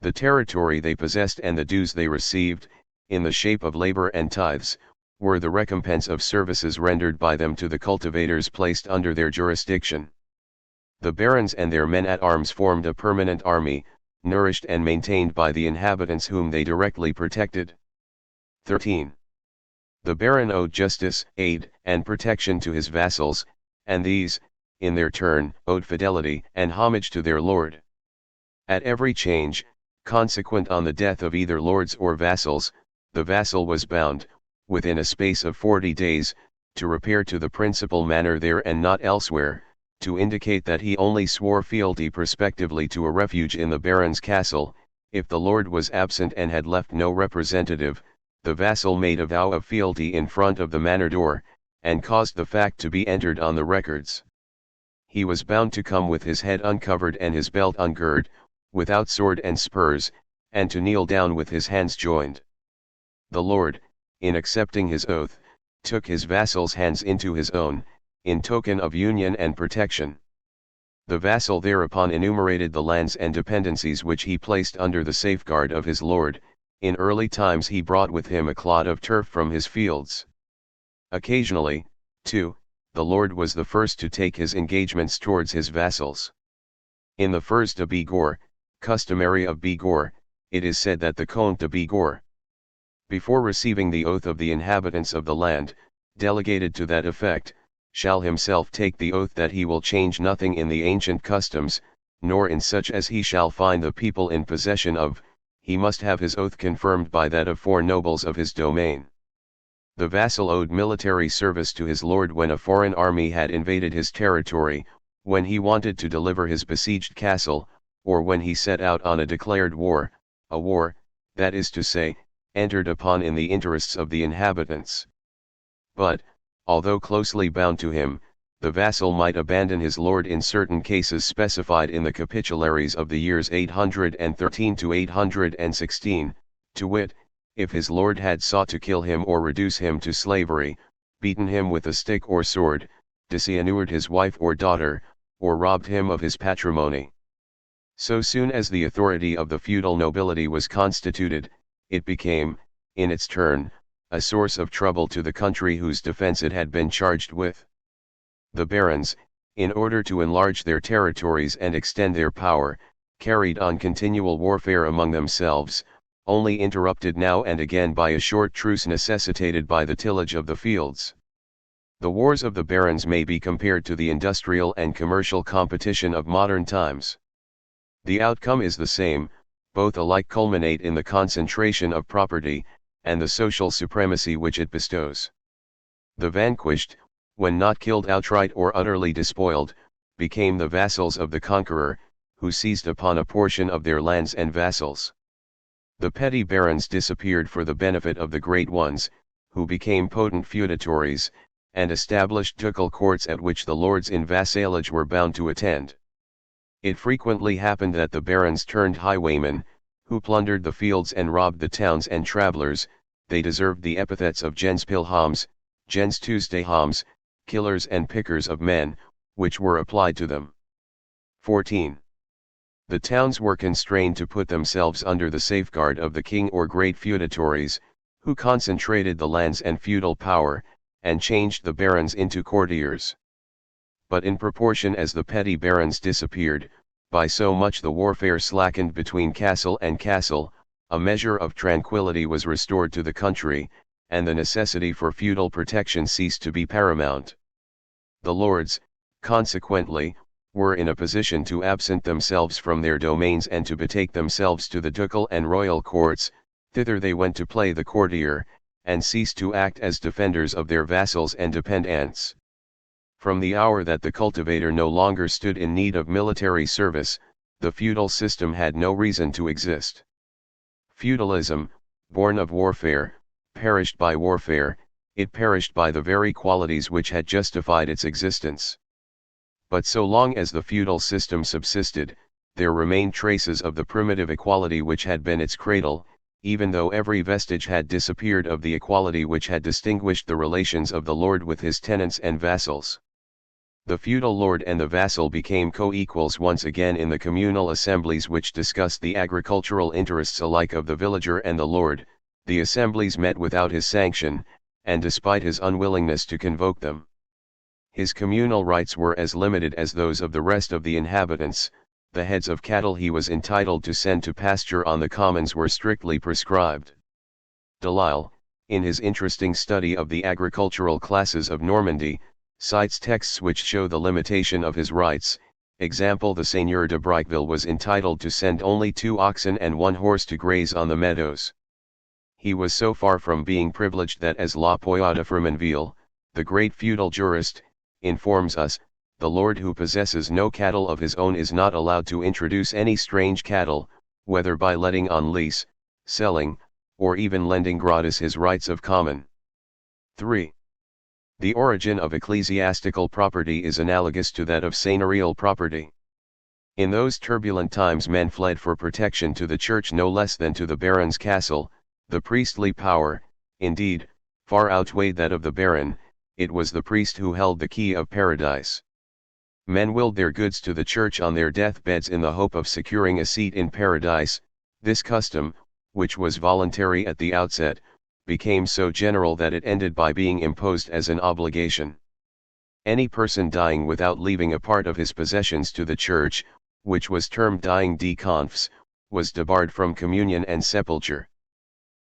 The territory they possessed and the dues they received, in the shape of labor and tithes, were the recompense of services rendered by them to the cultivators placed under their jurisdiction. The barons and their men-at-arms formed a permanent army, nourished and maintained by the inhabitants whom they directly protected. 13. The baron owed justice, aid, and protection to his vassals, and these, in their turn, owed fidelity and homage to their lord. At every change, consequent on the death of either lords or vassals, the vassal was bound, within a space of 40 days, to repair to the principal manor there and not elsewhere, to indicate that he only swore fealty prospectively to a refuge in the baron's castle. If the lord was absent and had left no representative, the vassal made a vow of fealty in front of the manor door, and caused the fact to be entered on the records. He was bound to come with his head uncovered and his belt ungirded, without sword and spurs, and to kneel down with his hands joined. The lord, in accepting his oath, took his vassal's hands into his own, in token of union and protection. The vassal thereupon enumerated the lands and dependencies which he placed under the safeguard of his lord. In early times he brought with him a clod of turf from his fields. Occasionally, too, the lord was the first to take his engagements towards his vassals. In the Furs de Bigorre, customary of Bigorre, it is said that the Comte de Bigorre, before receiving the oath of the inhabitants of the land, delegated to that effect, shall himself take the oath that he will change nothing in the ancient customs, nor in such as he shall find the people in possession of. He must have his oath confirmed by that of 4 nobles of his domain. The vassal owed military service to his lord when a foreign army had invaded his territory, when he wanted to deliver his besieged castle, or when he set out on a declared war, a war, that is to say, entered upon in the interests of the inhabitants. But, although closely bound to him, the vassal might abandon his lord in certain cases specified in the capitularies of the years 813 to 816, to wit, if his lord had sought to kill him or reduce him to slavery, beaten him with a stick or sword, disinured his wife or daughter, or robbed him of his patrimony. So soon as the authority of the feudal nobility was constituted, it became, in its turn, a source of trouble to the country whose defense it had been charged with. The barons, in order to enlarge their territories and extend their power, carried on continual warfare among themselves, only interrupted now and again by a short truce necessitated by the tillage of the fields. The wars of the barons may be compared to the industrial and commercial competition of modern times. The outcome is the same, both alike culminate in the concentration of property, and the social supremacy which it bestows. The vanquished, when not killed outright or utterly despoiled, became the vassals of the conqueror, who seized upon a portion of their lands and vassals. The petty barons disappeared for the benefit of the great ones, who became potent feudatories, and established ducal courts at which the lords in vassalage were bound to attend. It frequently happened that the barons turned highwaymen, who plundered the fields and robbed the towns and travellers. They deserved the epithets of gens pilhams, gens tuesdayhams, killers and pickers of men, which were applied to them. 14. The towns were constrained to put themselves under the safeguard of the king or great feudatories, who concentrated the lands and feudal power, and changed the barons into courtiers. But in proportion as the petty barons disappeared, by so much the warfare slackened between castle and castle, a measure of tranquility was restored to the country, and the necessity for feudal protection ceased to be paramount. The lords, consequently, were in a position to absent themselves from their domains and to betake themselves to the ducal and royal courts. Thither they went to play the courtier, and ceased to act as defenders of their vassals and dependants. From the hour that the cultivator no longer stood in need of military service, the feudal system had no reason to exist. Feudalism, born of warfare, perished by warfare. It perished by the very qualities which had justified its existence. But so long as the feudal system subsisted, there remained traces of the primitive equality which had been its cradle, even though every vestige had disappeared of the equality which had distinguished the relations of the lord with his tenants and vassals. The feudal lord and the vassal became co-equals once again in the communal assemblies which discussed the agricultural interests alike of the villager and the lord. The assemblies met without his sanction, and despite his unwillingness to convoke them. His communal rights were as limited as those of the rest of the inhabitants. The heads of cattle he was entitled to send to pasture on the commons were strictly prescribed. Delisle, in his interesting study of the agricultural classes of Normandy, cites texts which show the limitation of his rights. Example: the Seigneur de Briqueville was entitled to send only 2 oxen and 1 horse to graze on the meadows. He was so far from being privileged that, as La Poyade de Fréminville, the great feudal jurist, informs us, the lord who possesses no cattle of his own is not allowed to introduce any strange cattle, whether by letting on lease, selling, or even lending gratis his rights of common. 3. The origin of ecclesiastical property is analogous to that of seigneurial property. In those turbulent times men fled for protection to the church no less than to the baron's castle. The priestly power, indeed, far outweighed that of the baron. It was the priest who held the key of paradise. Men willed their goods to the church on their deathbeds in the hope of securing a seat in paradise. This custom, which was voluntary at the outset, became so general that it ended by being imposed as an obligation. Any person dying without leaving a part of his possessions to the church, which was termed dying de confs, was debarred from communion and sepulture.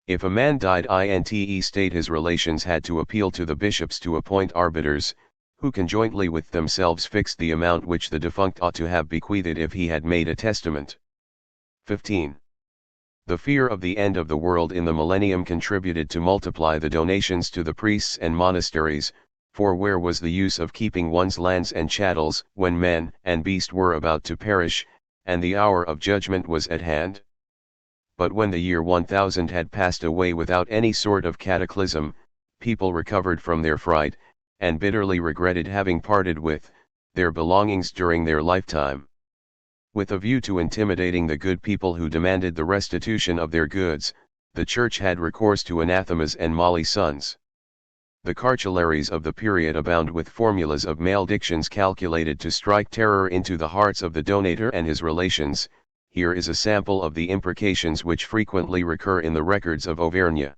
If a man died in state, his relations had to appeal to the bishops to appoint arbiters, who conjointly with themselves fixed the amount which the defunct ought to have bequeathed if he had made a testament. 15. The fear of the end of the world in the millennium contributed to multiply the donations to the priests and monasteries, for where was the use of keeping one's lands and chattels when men and beast were about to perish, and the hour of judgment was at hand? But when the year 1000 had passed away without any sort of cataclysm, people recovered from their fright, and bitterly regretted having parted with their belongings during their lifetime. With a view to intimidating the good people who demanded the restitution of their goods, the church had recourse to anathemas and maledicions. The cartularies of the period abound with formulas of maledictions calculated to strike terror into the hearts of the donator and his relations. Here is a sample of the imprecations which frequently recur in the records of Auvergne.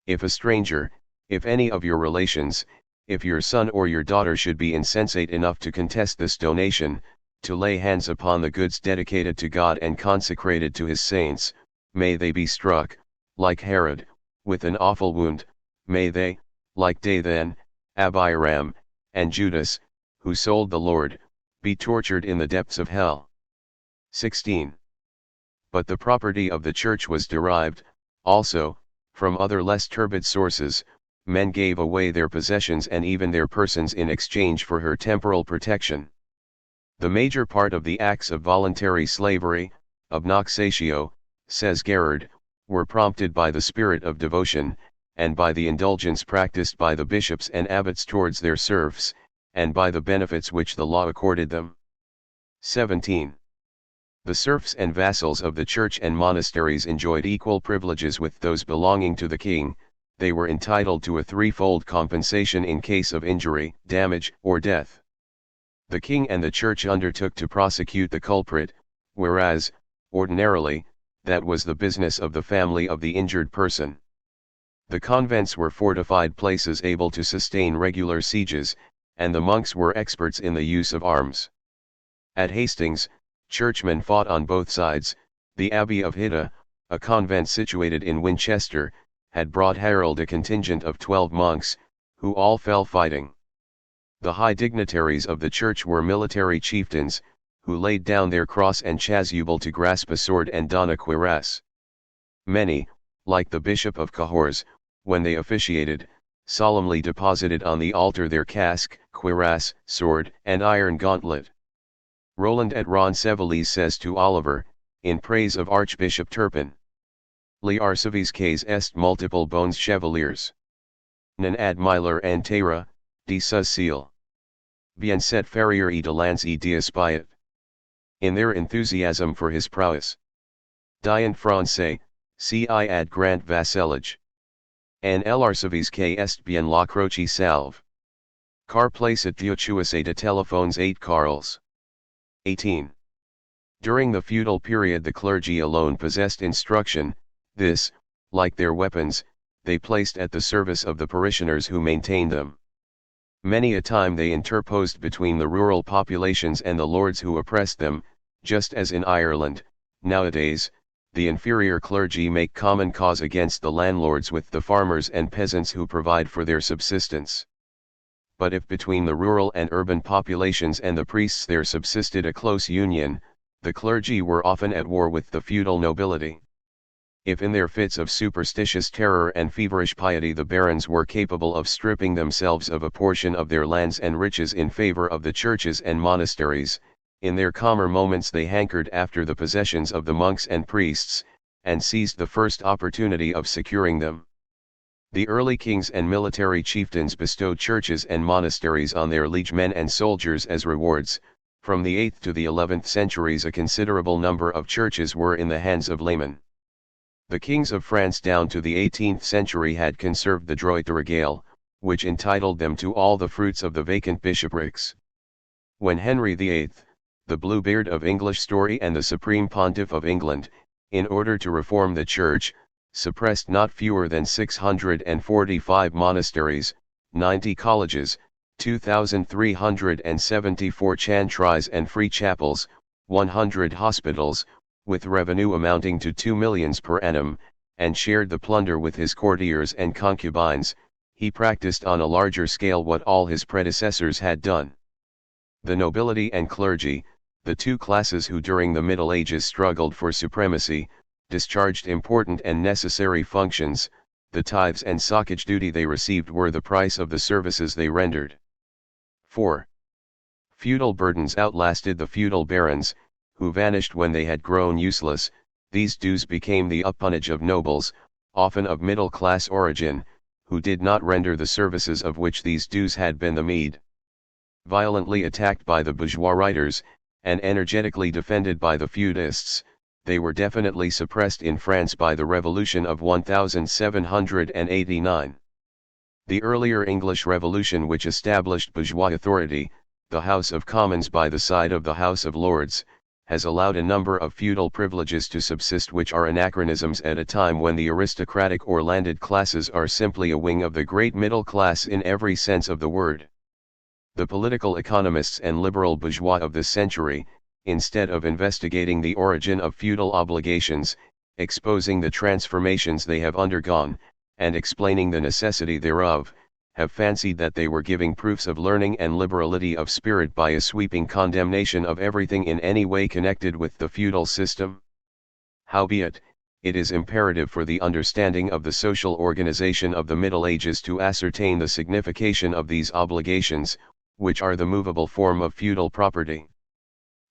If a stranger, if any of your relations, if your son or your daughter should be insensate enough to contest this donation, to lay hands upon the goods dedicated to God and consecrated to his saints, may they be struck, like Herod, with an awful wound. May they, like Dathan, Abiram, and Judas, who sold the Lord, be tortured in the depths of hell. 16. But the property of the church was derived, also, from other less turbid sources. Men gave away their possessions and even their persons in exchange for her temporal protection. The major part of the acts of voluntary slavery, obnoxatio, says Gerard, were prompted by the spirit of devotion, and by the indulgence practiced by the bishops and abbots towards their serfs, and by the benefits which the law accorded them. 17. The serfs and vassals of the church and monasteries enjoyed equal privileges with those belonging to the king. They were entitled to a threefold compensation in case of injury, damage, or death. The king and the church undertook to prosecute the culprit, whereas, ordinarily, that was the business of the family of the injured person. The convents were fortified places able to sustain regular sieges, and the monks were experts in the use of arms. At Hastings, churchmen fought on both sides. The Abbey of Hidda, a convent situated in Winchester, had brought Harold a contingent of 12 monks, who all fell fighting. The high dignitaries of the church were military chieftains, who laid down their cross and chasuble to grasp a sword and don a cuirass. Many, like the Bishop of Cahors, when they officiated, solemnly deposited on the altar their casque, cuirass, sword, and iron gauntlet. Roland at Roncesvalles says to Oliver, in praise of Archbishop Turpin, "Li arcivisques est multiple bones chevaliers. Non ad miler and terra, de sus ciel. Bien set ferrier e de lance e d'espiat." In their enthusiasm for his prowess. Dien français, ci ad grand vassalage. En l'arcivisque est bien la croce salve. Car placet diochuus de telephones 8 Carls. 18. During the feudal period the clergy alone possessed instruction, this, like their weapons, they placed at the service of the parishioners who maintained them. Many a time they interposed between the rural populations and the lords who oppressed them, just as in Ireland, nowadays, the inferior clergy make common cause against the landlords with the farmers and peasants who provide for their subsistence. But if between the rural and urban populations and the priests there subsisted a close union, the clergy were often at war with the feudal nobility. If in their fits of superstitious terror and feverish piety the barons were capable of stripping themselves of a portion of their lands and riches in favor of the churches and monasteries, in their calmer moments they hankered after the possessions of the monks and priests, and seized the first opportunity of securing them. The early kings and military chieftains bestowed churches and monasteries on their liegemen and soldiers as rewards. From the 8th to the 11th centuries a considerable number of churches were in the hands of laymen. The kings of France down to the 18th century had conserved the droit de regale, which entitled them to all the fruits of the vacant bishoprics. When Henry VIII, the Bluebeard of English story and the Supreme Pontiff of England, in order to reform the Church, suppressed not fewer than 645 monasteries, 90 colleges, 2,374 chantries and free chapels, 100 hospitals, with revenue amounting to 2 millions per annum, and shared the plunder with his courtiers and concubines, he practiced on a larger scale what all his predecessors had done. The nobility and clergy, the two classes who during the Middle Ages struggled for supremacy, discharged important and necessary functions. The tithes and soccage duty they received were the price of the services they rendered. 4. Feudal burdens outlasted the feudal barons, who vanished when they had grown useless. These dues became the appanage of nobles, often of middle-class origin, who did not render the services of which these dues had been the meed. Violently attacked by the bourgeois writers, and energetically defended by the feudists, they were definitely suppressed in France by the Revolution of 1789. The earlier English Revolution, which established bourgeois authority, the House of Commons by the side of the House of Lords, has allowed a number of feudal privileges to subsist which are anachronisms at a time when the aristocratic or landed classes are simply a wing of the great middle class in every sense of the word. The political economists and liberal bourgeois of this century, instead of investigating the origin of feudal obligations, exposing the transformations they have undergone, and explaining the necessity thereof, have fancied that they were giving proofs of learning and liberality of spirit by a sweeping condemnation of everything in any way connected with the feudal system. Howbeit, it is imperative for the understanding of the social organization of the Middle Ages to ascertain the signification of these obligations, which are the movable form of feudal property.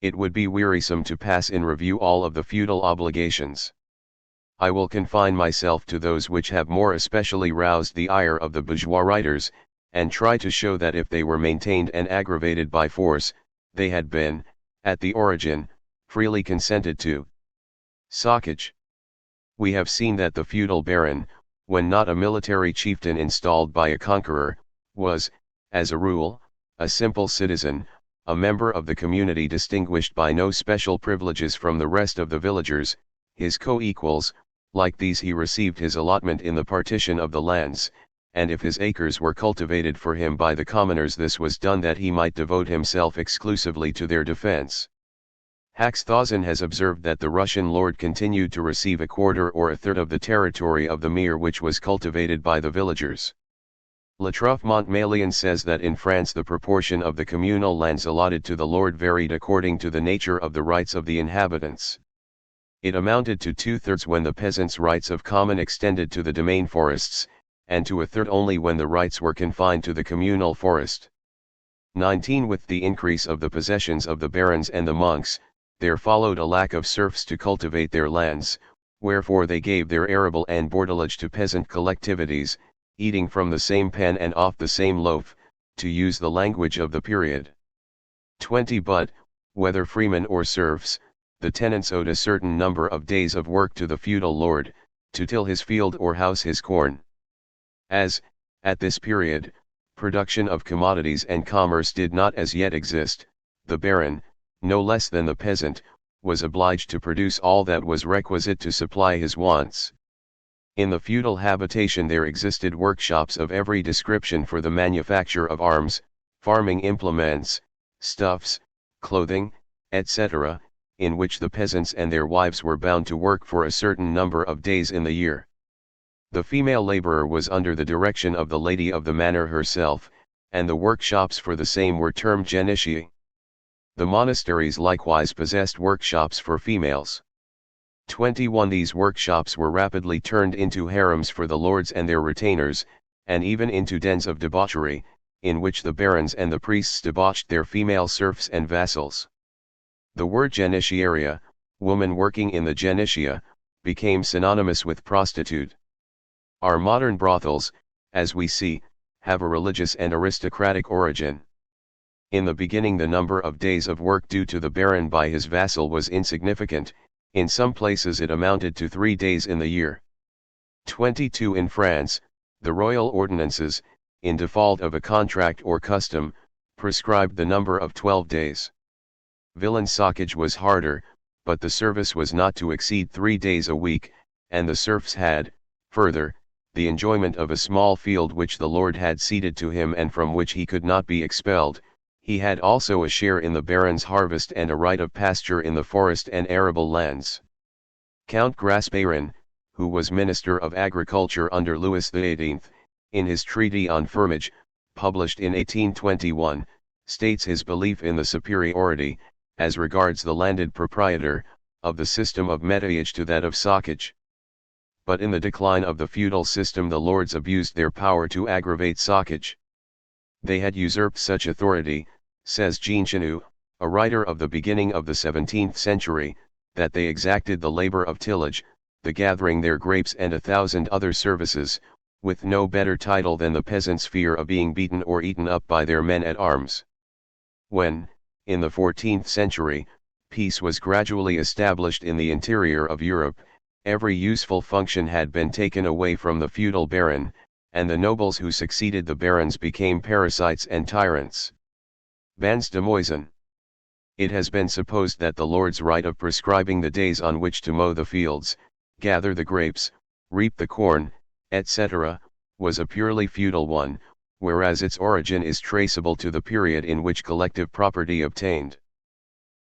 It would be wearisome to pass in review all of the feudal obligations. I will confine myself to those which have more especially roused the ire of the bourgeois writers, and try to show that if they were maintained and aggravated by force, they had been, at the origin, freely consented to. Soccage. We have seen that the feudal baron, when not a military chieftain installed by a conqueror, was, as a rule, a simple citizen, a member of the community distinguished by no special privileges from the rest of the villagers, his co-equals. Like these he received his allotment in the partition of the lands, and if his acres were cultivated for him by the commoners this was done that he might devote himself exclusively to their defense. Haxthausen has observed that the Russian lord continued to receive a quarter or a third of the territory of the mere which was cultivated by the villagers. Latreuf-Montmalian says that in France the proportion of the communal lands allotted to the lord varied according to the nature of the rights of the inhabitants. It amounted to 2/3 when the peasants' rights of common extended to the domain forests, and to 1/3 only when the rights were confined to the communal forest. 19. With the increase of the possessions of the barons and the monks, there followed a lack of serfs to cultivate their lands, wherefore they gave their arable and bordelage to peasant collectivities, eating from the same pan and off the same loaf, to use the language of the period. 20. But, whether freemen or serfs, the tenants owed a certain number of days of work to the feudal lord, to till his field or house his corn. As, at this period, production of commodities and commerce did not as yet exist, the baron, no less than the peasant, was obliged to produce all that was requisite to supply his wants. In the feudal habitation there existed workshops of every description for the manufacture of arms, farming implements, stuffs, clothing, etc., in which the peasants and their wives were bound to work for a certain number of days in the year. The female laborer was under the direction of the lady of the manor herself, and the workshops for the same were termed genitiae. The monasteries likewise possessed workshops for females. 21 These workshops were rapidly turned into harems for the lords and their retainers, and even into dens of debauchery, in which the barons and the priests debauched their female serfs and vassals. The word genitiaria, woman working in the genitia, became synonymous with prostitute. Our modern brothels, as we see, have a religious and aristocratic origin. In the beginning the number of days of work due to the baron by his vassal was insignificant, in some places it amounted to 3 days in the year. 22 In France, the royal ordinances, in default of a contract or custom, prescribed the number of 12 days. Villein soccage was harder, but the service was not to exceed 3 days a week, and the serfs had, further, the enjoyment of a small field which the lord had ceded to him and from which he could not be expelled. He had also a share in the baron's harvest and a right of pasture in the forest and arable lands. Count Grasparin, who was Minister of Agriculture under Louis XVIII, in his Treaty on Fermage, published in 1821, states his belief in the superiority, as regards the landed proprietor, of the system of metayage to that of soccage. But in the decline of the feudal system the lords abused their power to aggravate soccage. They had usurped such authority, says Jean Chenu, a writer of the beginning of the 17th century, that they exacted the labor of tillage, the gathering their grapes and 1,000 other services, with no better title than the peasants' fear of being beaten or eaten up by their men at arms. When, in the 14th century, peace was gradually established in the interior of Europe, every useful function had been taken away from the feudal baron, and the nobles who succeeded the barons became parasites and tyrants. Bans de moison. It has been supposed that the lord's right of prescribing the days on which to mow the fields, gather the grapes, reap the corn, etc., was a purely feudal one, whereas its origin is traceable to the period in which collective property obtained.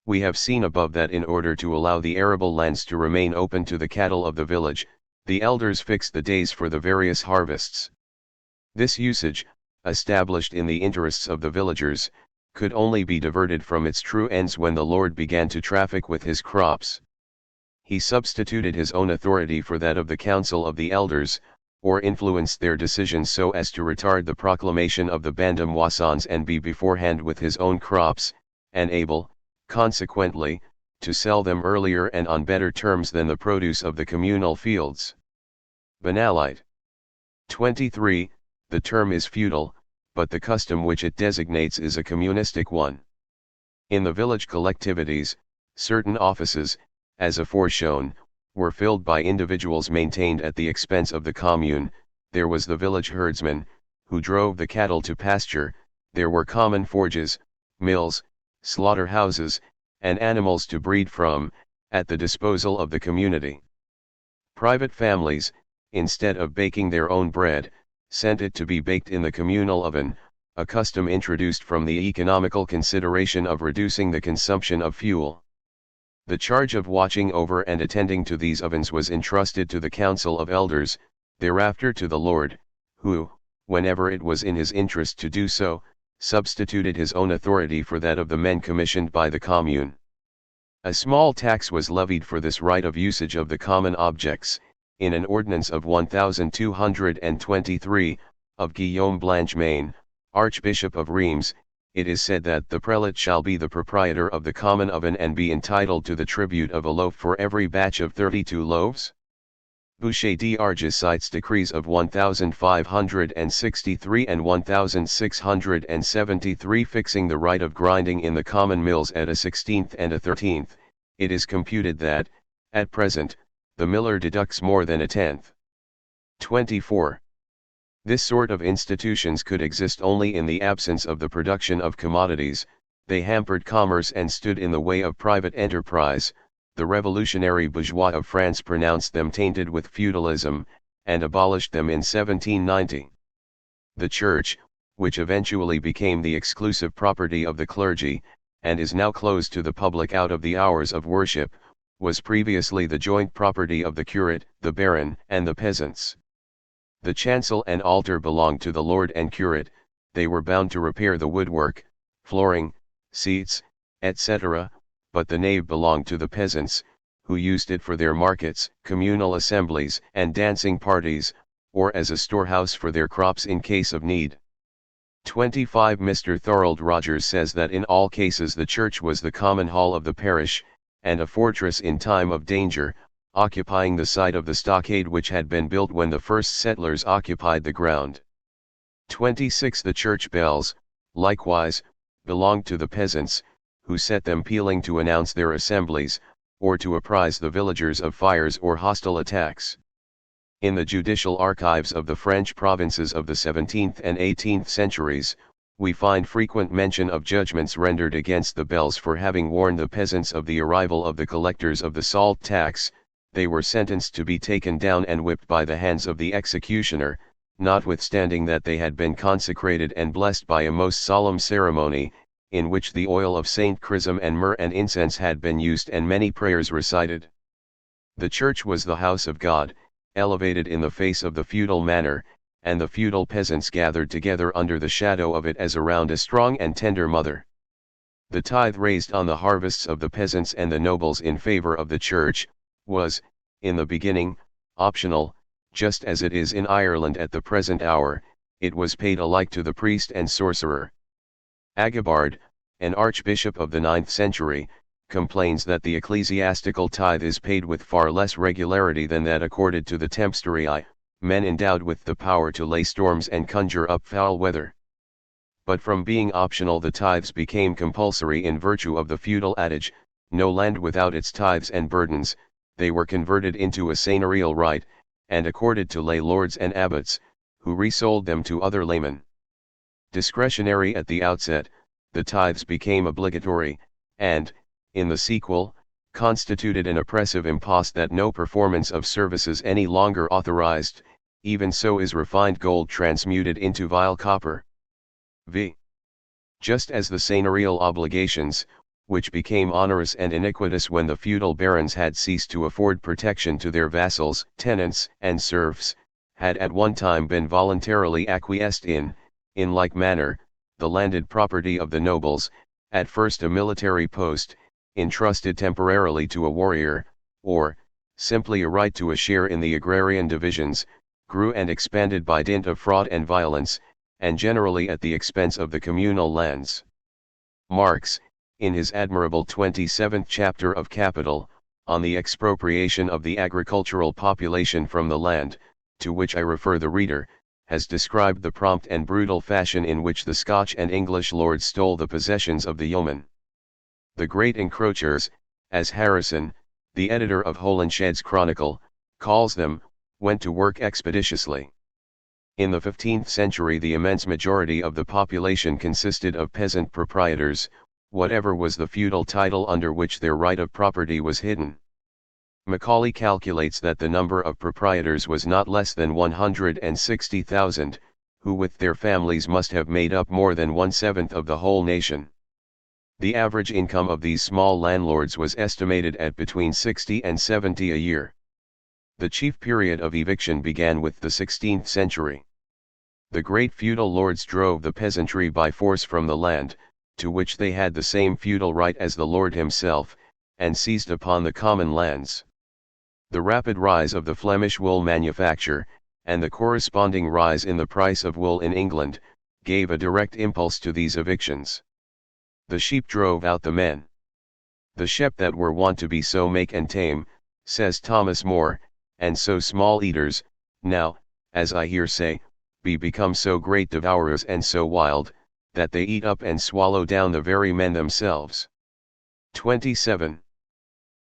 We have seen above that in order to allow the arable lands to remain open to the cattle of the village, the elders fixed the days for the various harvests. This usage, established in the interests of the villagers, could only be diverted from its true ends when the lord began to traffic with his crops. He substituted his own authority for that of the council of the elders, or influenced their decisions so as to retard the proclamation of the ban de moissons and be beforehand with his own crops, and able, consequently, to sell them earlier and on better terms than the produce of the communal fields. Banalite. 23. The term is feudal, but the custom which it designates is a communistic one. In the village collectivities, certain offices, as aforeshown, were filled by individuals maintained at the expense of the commune. There was the village herdsman, who drove the cattle to pasture. There were common forges, mills, slaughterhouses, and animals to breed from, at the disposal of the community. Private families, instead of baking their own bread, sent it to be baked in the communal oven, a custom introduced from the economical consideration of reducing the consumption of fuel. The charge of watching over and attending to these ovens was entrusted to the council of elders, thereafter to the lord, who, whenever it was in his interest to do so, substituted his own authority for that of the men commissioned by the commune. A small tax was levied for this right of usage of the common objects. In an ordinance of 1223, of Guillaume Blanchemain, Archbishop of Reims, it is said that the prelate shall be the proprietor of the common oven and be entitled to the tribute of a loaf for every batch of 32 loaves. Boucher d'Arges cites decrees of 1563 and 1673 fixing the right of grinding in the common mills at a 16th and a 13th. It is computed that, at present, the miller deducts more than a tenth. 24. This sort of institutions could exist only in the absence of the production of commodities. They hampered commerce and stood in the way of private enterprise. The revolutionary bourgeois of France pronounced them tainted with feudalism, and abolished them in 1790. The Church, which eventually became the exclusive property of the clergy, and is now closed to the public out of the hours of worship, was previously the joint property of the curate, the baron, and the peasants. The chancel and altar belonged to the lord and curate. They were bound to repair the woodwork, flooring, seats, etc., but the nave belonged to the peasants, who used it for their markets, communal assemblies, and dancing parties, or as a storehouse for their crops in case of need. 25 Mr. Thorold Rogers says that in all cases the church was the common hall of the parish, and a fortress in time of danger, occupying the site of the stockade which had been built when the first settlers occupied the ground. 26 The church bells, likewise, belonged to the peasants, who set them pealing to announce their assemblies, or to apprise the villagers of fires or hostile attacks. In the judicial archives of the French provinces of the 17th and 18th centuries, we find frequent mention of judgments rendered against the bells for having warned the peasants of the arrival of the collectors of the salt tax. They were sentenced to be taken down and whipped by the hands of the executioner, notwithstanding that they had been consecrated and blessed by a most solemn ceremony, in which the oil of Saint Chrism and myrrh and incense had been used and many prayers recited. The church was the house of God, elevated in the face of the feudal manor, and the feudal peasants gathered together under the shadow of it as around a strong and tender mother. The tithe raised on the harvests of the peasants and the nobles in favor of the church, was, in the beginning, optional. Just as it is in Ireland at the present hour, it was paid alike to the priest and sorcerer. Agobard, an archbishop of the 9th century, complains that the ecclesiastical tithe is paid with far less regularity than that accorded to the tempstorii, men endowed with the power to lay storms and conjure up foul weather. But from being optional the tithes became compulsory in virtue of the feudal adage, no land without its tithes and burdens. They were converted into a seigneurial right, and accorded to lay lords and abbots, who resold them to other laymen. Discretionary at the outset, the tithes became obligatory, and, in the sequel, constituted an oppressive impost that no performance of services any longer authorized. Even so is refined gold transmuted into vile copper. V. Just as the seigneurial obligations, which became onerous and iniquitous when the feudal barons had ceased to afford protection to their vassals, tenants, and serfs, had at one time been voluntarily acquiesced in like manner, the landed property of the nobles, at first a military post, entrusted temporarily to a warrior, or, simply a right to a share in the agrarian divisions, grew and expanded by dint of fraud and violence, and generally at the expense of the communal lands. Marx, in his admirable 27th chapter of Capital, on the expropriation of the agricultural population from the land, to which I refer the reader, has described the prompt and brutal fashion in which the Scotch and English lords stole the possessions of the yeomen. The great encroachers, as Harrison, the editor of Holinshed's Chronicle, calls them, went to work expeditiously. In the 15th century the immense majority of the population consisted of peasant proprietors, whatever was the feudal title under which their right of property was hidden. Macaulay calculates that the number of proprietors was not less than 160,000, who with their families must have made up more than 1/7 of the whole nation. The average income of these small landlords was estimated at between 60 and 70 a year. The chief period of eviction began with the 16th century. The great feudal lords drove the peasantry by force from the land, to which they had the same feudal right as the lord himself, and seized upon the common lands. The rapid rise of the Flemish wool manufacture, and the corresponding rise in the price of wool in England, gave a direct impulse to these evictions. The sheep drove out the men. The sheep that were wont to be so make and tame, says Thomas More, and so small eaters, now, as I hear say, be become so great devourers and so wild, that they eat up and swallow down the very men themselves. 27.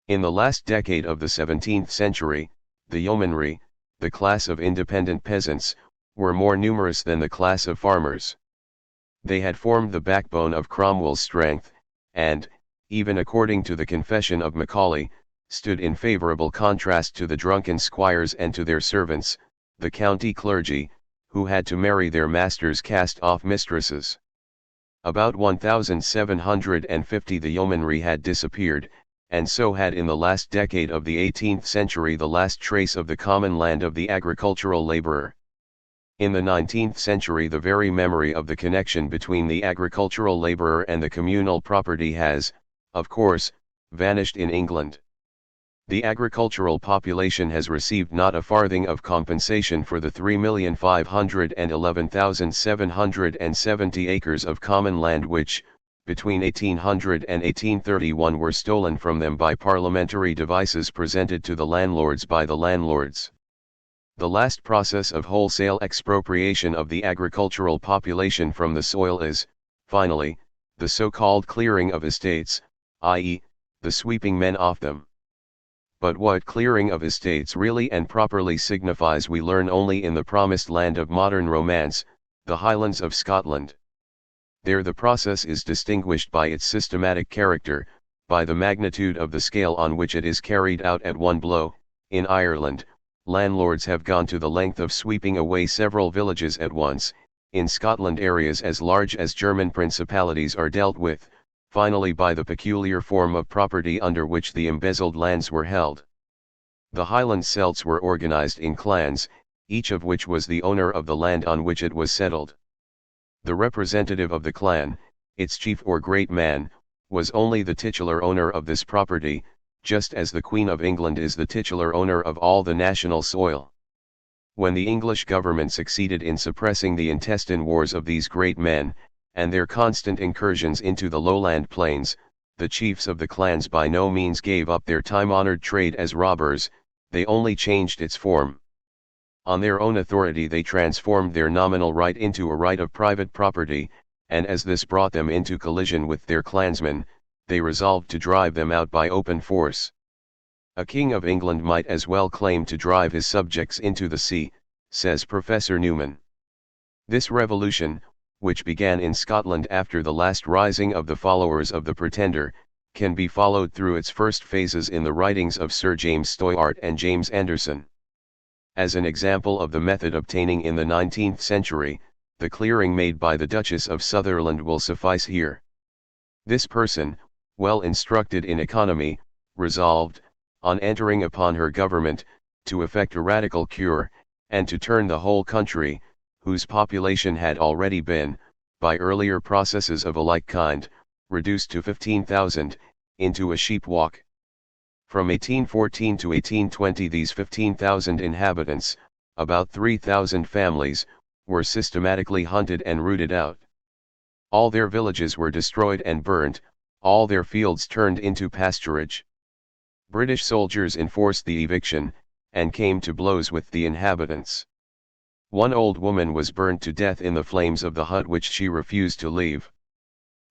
In the last decade of the 17th century, the yeomanry, the class of independent peasants, were more numerous than the class of farmers. They had formed the backbone of Cromwell's strength, and, even according to the confession of Macaulay, stood in favourable contrast to the drunken squires and to their servants, the county clergy, who had to marry their masters' cast-off mistresses. About 1750 the yeomanry had disappeared, and so had in the last decade of the 18th century the last trace of the common land of the agricultural labourer. In the 19th century the very memory of the connection between the agricultural labourer and the communal property has, of course, vanished in England. The agricultural population has received not a farthing of compensation for the 3,511,770 acres of common land which, between 1800 and 1831 were stolen from them by parliamentary devices presented to the landlords by the landlords. The last process of wholesale expropriation of the agricultural population from the soil is, finally, the so-called clearing of estates, i.e., the sweeping men off them. But what clearing of estates really and properly signifies we learn only in the promised land of modern romance, the Highlands of Scotland. There the process is distinguished by its systematic character, by the magnitude of the scale on which it is carried out at one blow. In Ireland, landlords have gone to the length of sweeping away several villages at once. In Scotland areas as large as German principalities are dealt with, finally by the peculiar form of property under which the embezzled lands were held. The Highland Celts were organized in clans, each of which was the owner of the land on which it was settled. The representative of the clan, its chief or great man, was only the titular owner of this property, just as the Queen of England is the titular owner of all the national soil. When the English government succeeded in suppressing the intestine wars of these great men, and their constant incursions into the lowland plains, the chiefs of the clans by no means gave up their time-honored trade as robbers, they only changed its form. On their own authority they transformed their nominal right into a right of private property, and as this brought them into collision with their clansmen, they resolved to drive them out by open force. A king of England might as well claim to drive his subjects into the sea, says Professor Newman. This revolution, which began in Scotland after the last rising of the followers of the Pretender, can be followed through its first phases in the writings of Sir James Stoyart and James Anderson. As an example of the method obtaining in the 19th century, the clearing made by the Duchess of Sutherland will suffice here. This person, well instructed in economy, resolved, on entering upon her government, to effect a radical cure, and to turn the whole country, whose population had already been, by earlier processes of a like kind, reduced to 15,000, into a sheep walk. From 1814 to 1820 these 15,000 inhabitants, about 3,000 families, were systematically hunted and rooted out. All their villages were destroyed and burnt, all their fields turned into pasturage. British soldiers enforced the eviction, and came to blows with the inhabitants. One old woman was burnt to death in the flames of the hut which she refused to leave.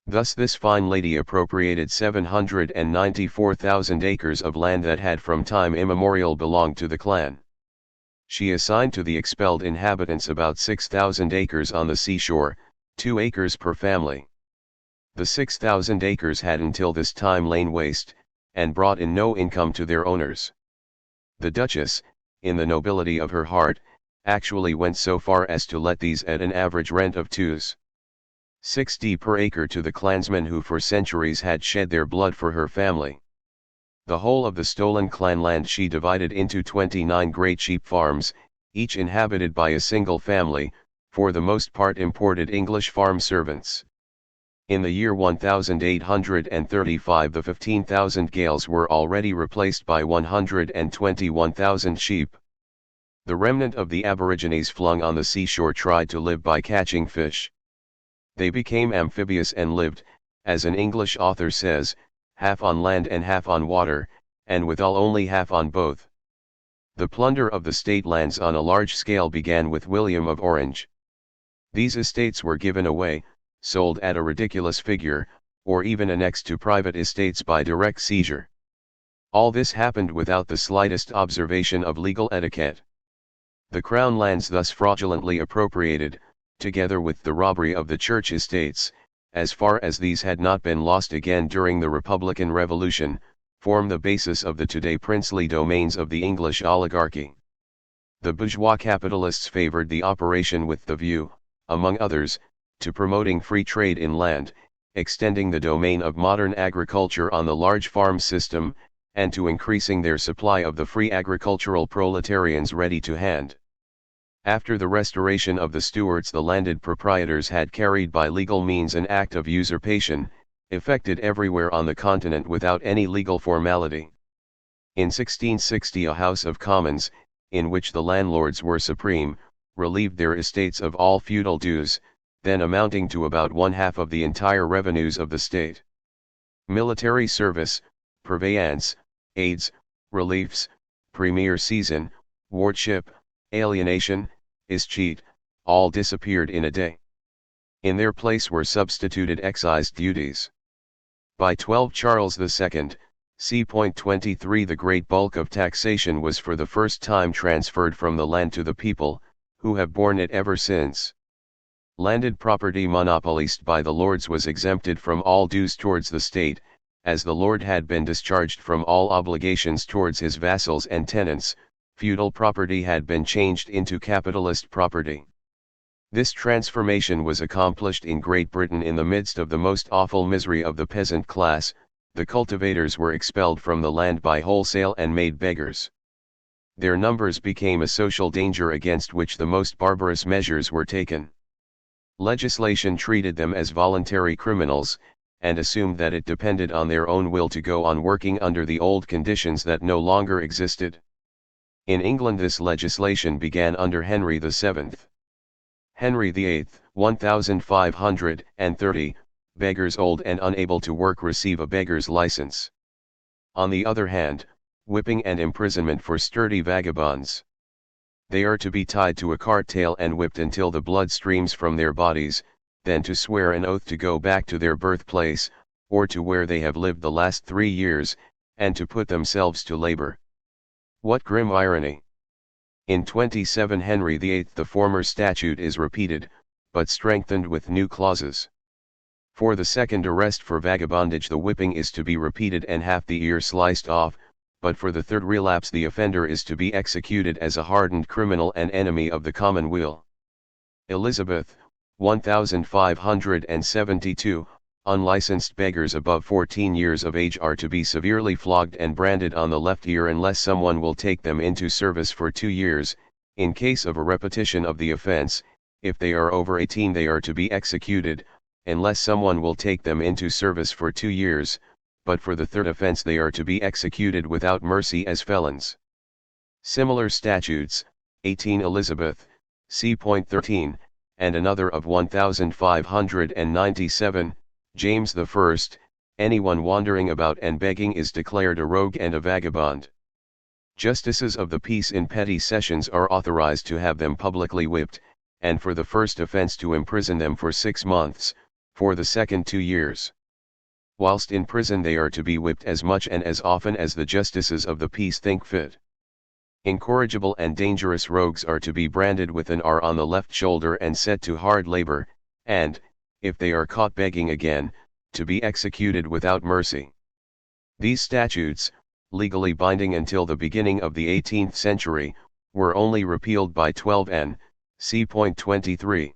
Thus this fine lady appropriated 794,000 acres of land that had from time immemorial belonged to the clan. She assigned to the expelled inhabitants about 6,000 acres on the seashore, 2 acres per family. The 6,000 acres had until this time lain waste, and brought in no income to their owners. The Duchess, in the nobility of her heart, actually went so far as to let these at an average rent of 2s. per acre to the clansmen who for centuries had shed their blood for her family. The whole of the stolen clan land she divided into 29 great sheep farms, each inhabited by a single family, for the most part imported English farm servants. In the year 1835 the 15,000 gales were already replaced by 121,000 sheep. The remnant of the aborigines flung on the seashore tried to live by catching fish. They became amphibious and lived, as an English author says, half on land and half on water, and withal only half on both. The plunder of the state lands on a large scale began with William of Orange. These estates were given away, sold at a ridiculous figure, or even annexed to private estates by direct seizure. All this happened without the slightest observation of legal etiquette. The crown lands thus fraudulently appropriated, together with the robbery of the church estates, as far as these had not been lost again during the Republican Revolution, form the basis of the today princely domains of the English oligarchy. The bourgeois capitalists favored the operation with the view, among others, to promoting free trade in land, extending the domain of modern agriculture on the large farm system, and to increasing their supply of the free agricultural proletarians ready to hand. After the restoration of the Stuarts, the landed proprietors had carried by legal means an act of usurpation, effected everywhere on the continent without any legal formality. In 1660 a House of Commons, in which the landlords were supreme, relieved their estates of all feudal dues, then amounting to about 1/2 of the entire revenues of the state. Military service, purveyance, aids, reliefs, premier season, wardship, alienation, escheat, all disappeared in a day. In their place were substituted excise duties. By 12 Charles II, c.23 the great bulk of taxation was for the first time transferred from the land to the people, who have borne it ever since. Landed property monopolised by the lords was exempted from all dues towards the state, as the lord had been discharged from all obligations towards his vassals and tenants. Feudal property had been changed into capitalist property. This transformation was accomplished in Great Britain in the midst of the most awful misery of the peasant class. The cultivators were expelled from the land by wholesale and made beggars. Their numbers became a social danger against which the most barbarous measures were taken. Legislation treated them as voluntary criminals, and assumed that it depended on their own will to go on working under the old conditions that no longer existed. In England this legislation began under Henry VII. Henry VIII, 1530, beggars old and unable to work receive a beggar's license. On the other hand, whipping and imprisonment for sturdy vagabonds. They are to be tied to a cart tail and whipped until the blood streams from their bodies, then to swear an oath to go back to their birthplace, or to where they have lived the last 3 years, and to put themselves to labor. What grim irony! In 27 Henry VIII the former statute is repeated, but strengthened with new clauses. For the second arrest for vagabondage the whipping is to be repeated and half the ear sliced off, but for the third relapse the offender is to be executed as a hardened criminal and enemy of the common weal. Elizabeth, 1572, unlicensed beggars above 14 years of age are to be severely flogged and branded on the left ear unless someone will take them into service for 2 years, in case of a repetition of the offense. If they are over 18 they are to be executed, unless someone will take them into service for 2 years, but for the third offense they are to be executed without mercy as felons. Similar statutes, 18 Elizabeth, c.13, and another of 1597, James I, anyone wandering about and begging is declared a rogue and a vagabond. Justices of the peace in petty sessions are authorized to have them publicly whipped, and for the first offense to imprison them for 6 months, for the second 2 years. Whilst in prison they are to be whipped as much and as often as the justices of the peace think fit. Incorrigible and dangerous rogues are to be branded with an R on the left shoulder and set to hard labor, and, if they are caught begging again, to be executed without mercy. These statutes, legally binding until the beginning of the 18th century, were only repealed by 12 c.23.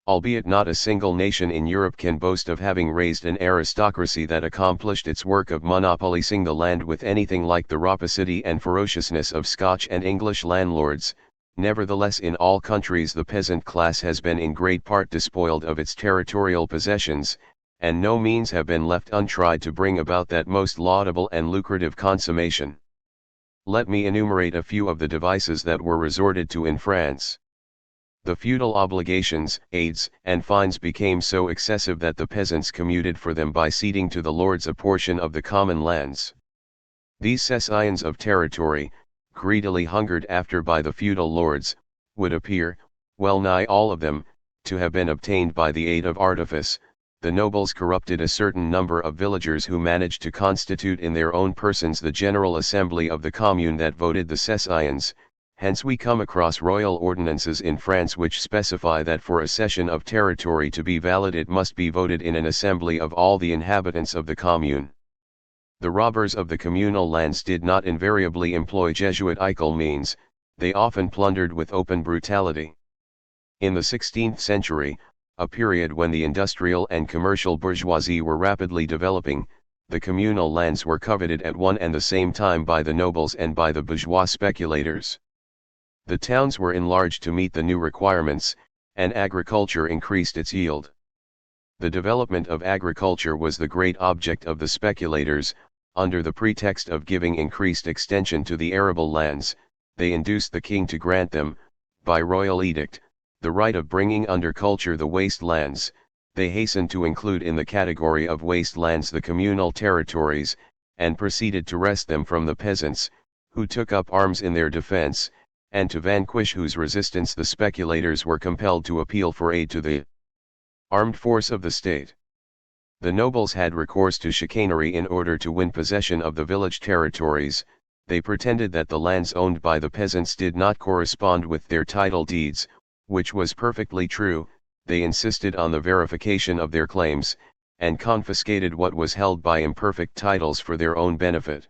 Albeit not a single nation in Europe can boast of having raised an aristocracy that accomplished its work of monopolising the land with anything like the rapacity and ferociousness of Scotch and English landlords. Nevertheless, in all countries the peasant class has been in great part despoiled of its territorial possessions, and no means have been left untried to bring about that most laudable and lucrative consummation. Let me enumerate a few of the devices that were resorted to in France. The feudal obligations, aids, and fines became so excessive that the peasants commuted for them by ceding to the lords a portion of the common lands. These cessions of territory, greedily hungered after by the feudal lords, would appear, well nigh all of them, to have been obtained by the aid of artifice. The nobles corrupted a certain number of villagers who managed to constitute in their own persons the general assembly of the commune that voted the cessions, Hence we come across royal ordinances in France which specify that for a cession of territory to be valid it must be voted in an assembly of all the inhabitants of the commune. The robbers of the communal lands did not invariably employ Jesuitical means, they often plundered with open brutality. In the 16th century, a period when the industrial and commercial bourgeoisie were rapidly developing, the communal lands were coveted at one and the same time by the nobles and by the bourgeois speculators. The towns were enlarged to meet the new requirements, and agriculture increased its yield. The development of agriculture was the great object of the speculators. Under the pretext of giving increased extension to the arable lands, they induced the king to grant them, by royal edict, the right of bringing under culture the waste lands. They hastened to include in the category of waste lands the communal territories, and proceeded to wrest them from the peasants, who took up arms in their defense, and to vanquish whose resistance the speculators were compelled to appeal for aid to the armed force of the state. The nobles had recourse to chicanery in order to win possession of the village territories. They pretended that the lands owned by the peasants did not correspond with their title deeds, which was perfectly true. They insisted on the verification of their claims, and confiscated what was held by imperfect titles for their own benefit.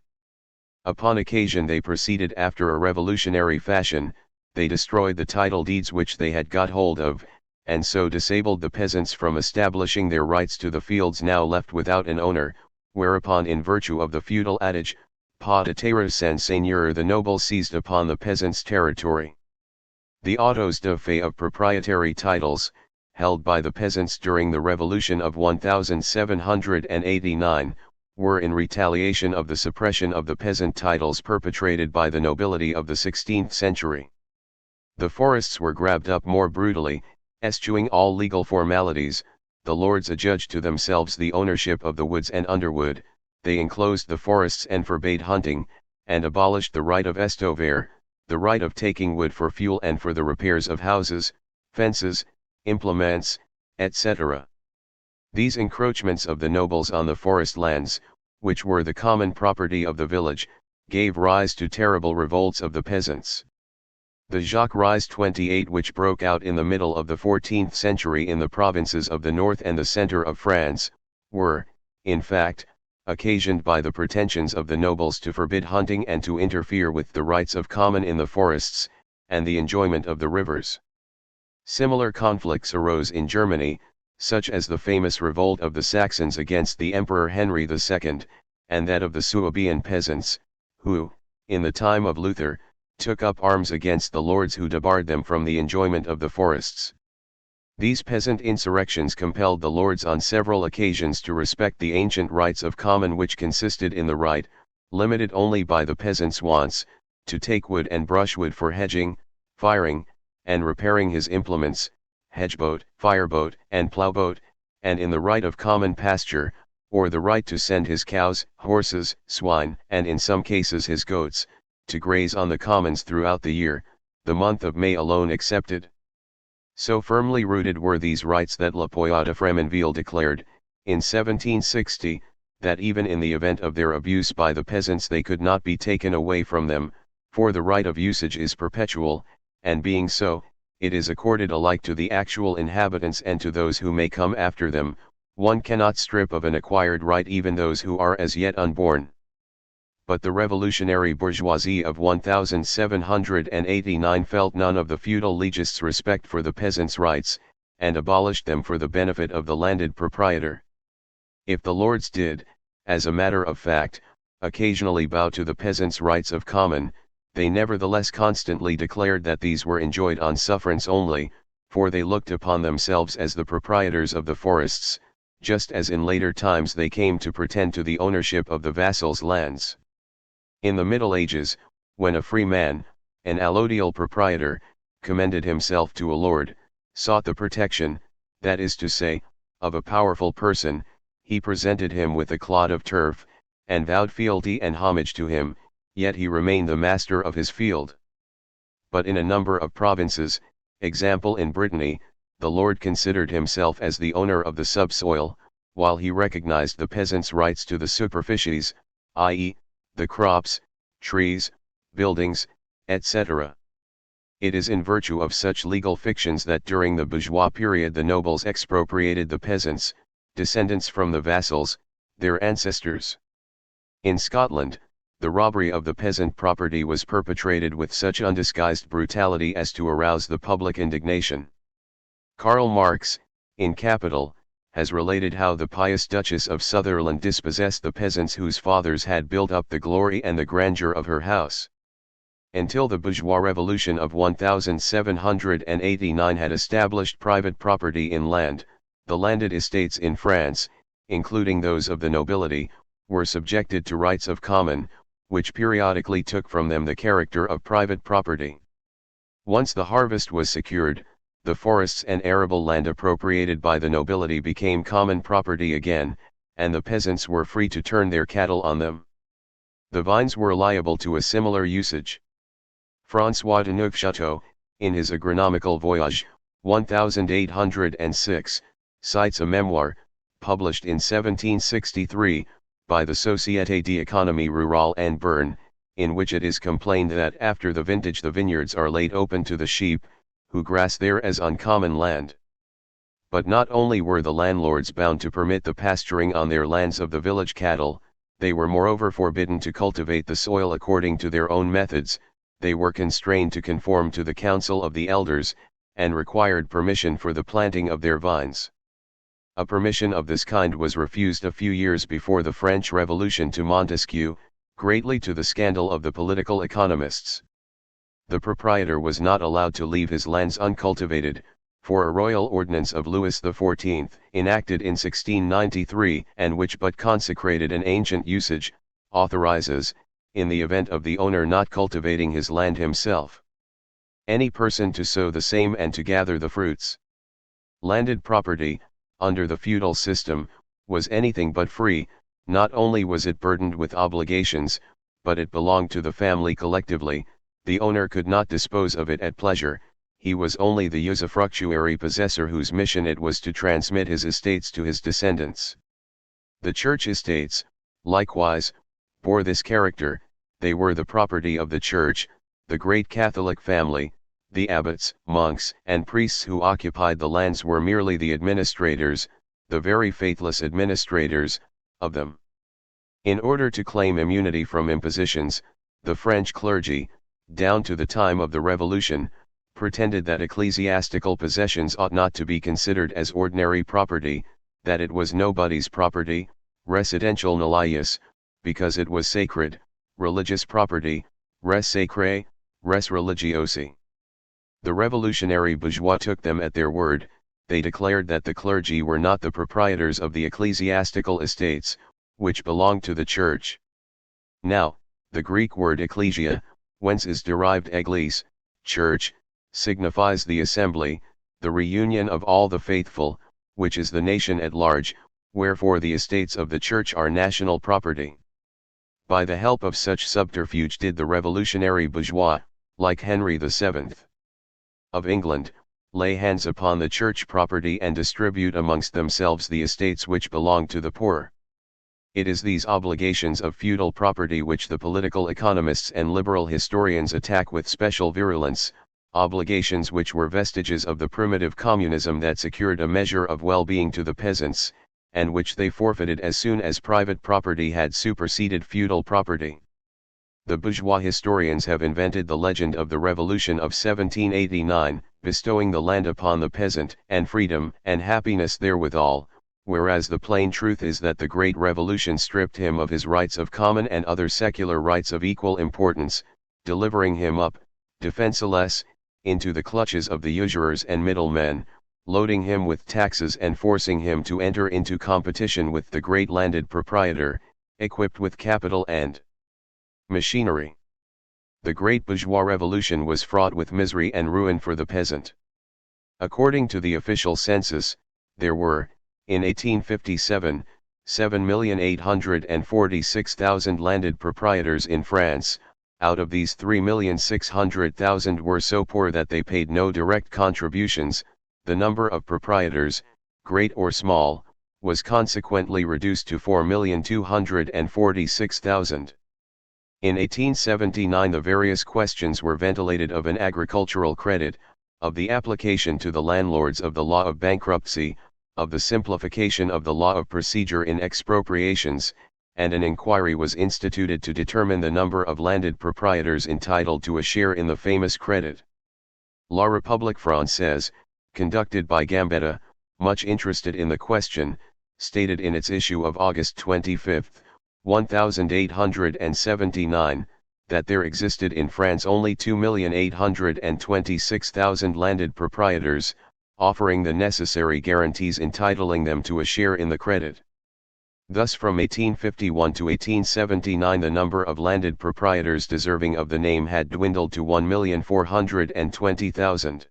Upon occasion they proceeded after a revolutionary fashion. They destroyed the title deeds which they had got hold of, and so disabled the peasants from establishing their rights to the fields now left without an owner, whereupon in virtue of the feudal adage, pas de terre sans seigneur, the nobles seized upon the peasants' territory. The autos de fait of proprietary titles, held by the peasants during the Revolution of 1789, were in retaliation of the suppression of the peasant titles perpetrated by the nobility of the 16th century. The forests were grabbed up more brutally, eschewing all legal formalities. The lords adjudged to themselves the ownership of the woods and underwood. They enclosed the forests and forbade hunting, and abolished the right of estover, the right of taking wood for fuel and for the repairs of houses, fences, implements, etc. These encroachments of the nobles on the forest lands, which were the common property of the village, gave rise to terrible revolts of the peasants. The Jacqueries 28, which broke out in the middle of the 14th century in the provinces of the north and the centre of France, were, in fact, occasioned by the pretensions of the nobles to forbid hunting and to interfere with the rights of common in the forests, and the enjoyment of the rivers. Similar conflicts arose in Germany, such as the famous revolt of the Saxons against the Emperor Henry II, and that of the Suabian peasants, who, in the time of Luther, took up arms against the lords who debarred them from the enjoyment of the forests. These peasant insurrections compelled the lords on several occasions to respect the ancient rights of common, which consisted in the right, limited only by the peasant's wants, to take wood and brushwood for hedging, firing, and repairing his implements, hedgeboat, fireboat, and plowboat, and in the right of common pasture, or the right to send his cows, horses, swine, and in some cases his goats, to graze on the commons throughout the year, the month of May alone excepted. So firmly rooted were these rights that La Poyat de Fremonville declared, in 1760, that even in the event of their abuse by the peasants they could not be taken away from them, for the right of usage is perpetual, and being so, it is accorded alike to the actual inhabitants and to those who may come after them. One cannot strip of an acquired right even those who are as yet unborn. But the revolutionary bourgeoisie of 1789 felt none of the feudal legists' respect for the peasants' rights, and abolished them for the benefit of the landed proprietor. If the lords did, as a matter of fact, occasionally bow to the peasants' rights of common, they nevertheless constantly declared that these were enjoyed on sufferance only, for they looked upon themselves as the proprietors of the forests, just as in later times they came to pretend to the ownership of the vassals' lands. In the Middle Ages, when a free man, an allodial proprietor, commended himself to a lord, sought the protection, that is to say, of a powerful person, he presented him with a clod of turf, and vowed fealty and homage to him, yet he remained the master of his field. But in a number of provinces, example in Brittany, the lord considered himself as the owner of the subsoil, while he recognized the peasants' rights to the superficies, i.e., the crops, trees, buildings, etc. It is in virtue of such legal fictions that during the bourgeois period the nobles expropriated the peasants, descendants from the vassals, their ancestors. In Scotland, the robbery of the peasant property was perpetrated with such undisguised brutality as to arouse the public indignation. Karl Marx, in Capital, has related how the pious Duchess of Sutherland dispossessed the peasants whose fathers had built up the glory and the grandeur of her house. Until the bourgeois revolution of 1789 had established private property in land, the landed estates in France, including those of the nobility, were subjected to rights of common, which periodically took from them the character of private property. Once the harvest was secured, the forests and arable land appropriated by the nobility became common property again, and the peasants were free to turn their cattle on them. The vines were liable to a similar usage. François de Neufchâteau, in his Agronomical Voyage, 1806, cites a memoir, published in 1763, by the Société d'économie rurale and Bern, in which it is complained that after the vintage the vineyards are laid open to the sheep, who grass there as on common land. But not only were the landlords bound to permit the pasturing on their lands of the village cattle, they were moreover forbidden to cultivate the soil according to their own methods, they were constrained to conform to the counsel of the elders, and required permission for the planting of their vines. A permission of this kind was refused a few years before the French Revolution to Montesquieu, greatly to the scandal of the political economists. The proprietor was not allowed to leave his lands uncultivated, for a royal ordinance of Louis XIV, enacted in 1693, and which but consecrated an ancient usage, authorizes, in the event of the owner not cultivating his land himself, any person to sow the same and to gather the fruits. Landed property, under the feudal system, was anything but free. Not only was it burdened with obligations, but it belonged to the family collectively. The owner could not dispose of it at pleasure, he was only the usufructuary possessor whose mission it was to transmit his estates to his descendants. The church estates, likewise, bore this character, they were the property of the church, the great Catholic family. The abbots, monks, and priests who occupied the lands were merely the administrators, the very faithless administrators, of them. In order to claim immunity from impositions, the French clergy, down to the time of the Revolution, pretended that ecclesiastical possessions ought not to be considered as ordinary property, that it was nobody's property, residential nullius, because it was sacred, religious property, res sacrae, res religiosi. The revolutionary bourgeois took them at their word. They declared that the clergy were not the proprietors of the ecclesiastical estates, which belonged to the church. Now, the Greek word ecclesia, whence is derived eglise, church, signifies the assembly, the reunion of all the faithful, which is the nation at large, wherefore the estates of the church are national property. By the help of such subterfuge did the revolutionary bourgeois, like Henry VII. Of England, lay hands upon the church property and distribute amongst themselves the estates which belonged to the poor. It is these obligations of feudal property which the political economists and liberal historians attack with special virulence, obligations which were vestiges of the primitive communism that secured a measure of well-being to the peasants, and which they forfeited as soon as private property had superseded feudal property. The bourgeois historians have invented the legend of the Revolution of 1789, bestowing the land upon the peasant, and freedom and happiness therewithal, whereas the plain truth is that the Great Revolution stripped him of his rights of common and other secular rights of equal importance, delivering him up, defenseless, into the clutches of the usurers and middlemen, loading him with taxes and forcing him to enter into competition with the great landed proprietor, equipped with capital and machinery. The great bourgeois revolution was fraught with misery and ruin for the peasant. According to the official census, there were, in 1857, 7,846,000 landed proprietors in France. Out of these 3,600,000 were so poor that they paid no direct contributions. The number of proprietors, great or small, was consequently reduced to 4,246,000. In 1879 the various questions were ventilated of an agricultural credit, of the application to the landlords of the law of bankruptcy, of the simplification of the law of procedure in expropriations, and an inquiry was instituted to determine the number of landed proprietors entitled to a share in the famous credit. La République Française, conducted by Gambetta, much interested in the question, stated in its issue of August 25, 1879, that there existed in France only 2,826,000 landed proprietors, offering the necessary guarantees entitling them to a share in the credit. Thus from 1851 to 1879 the number of landed proprietors deserving of the name had dwindled to 1,420,000.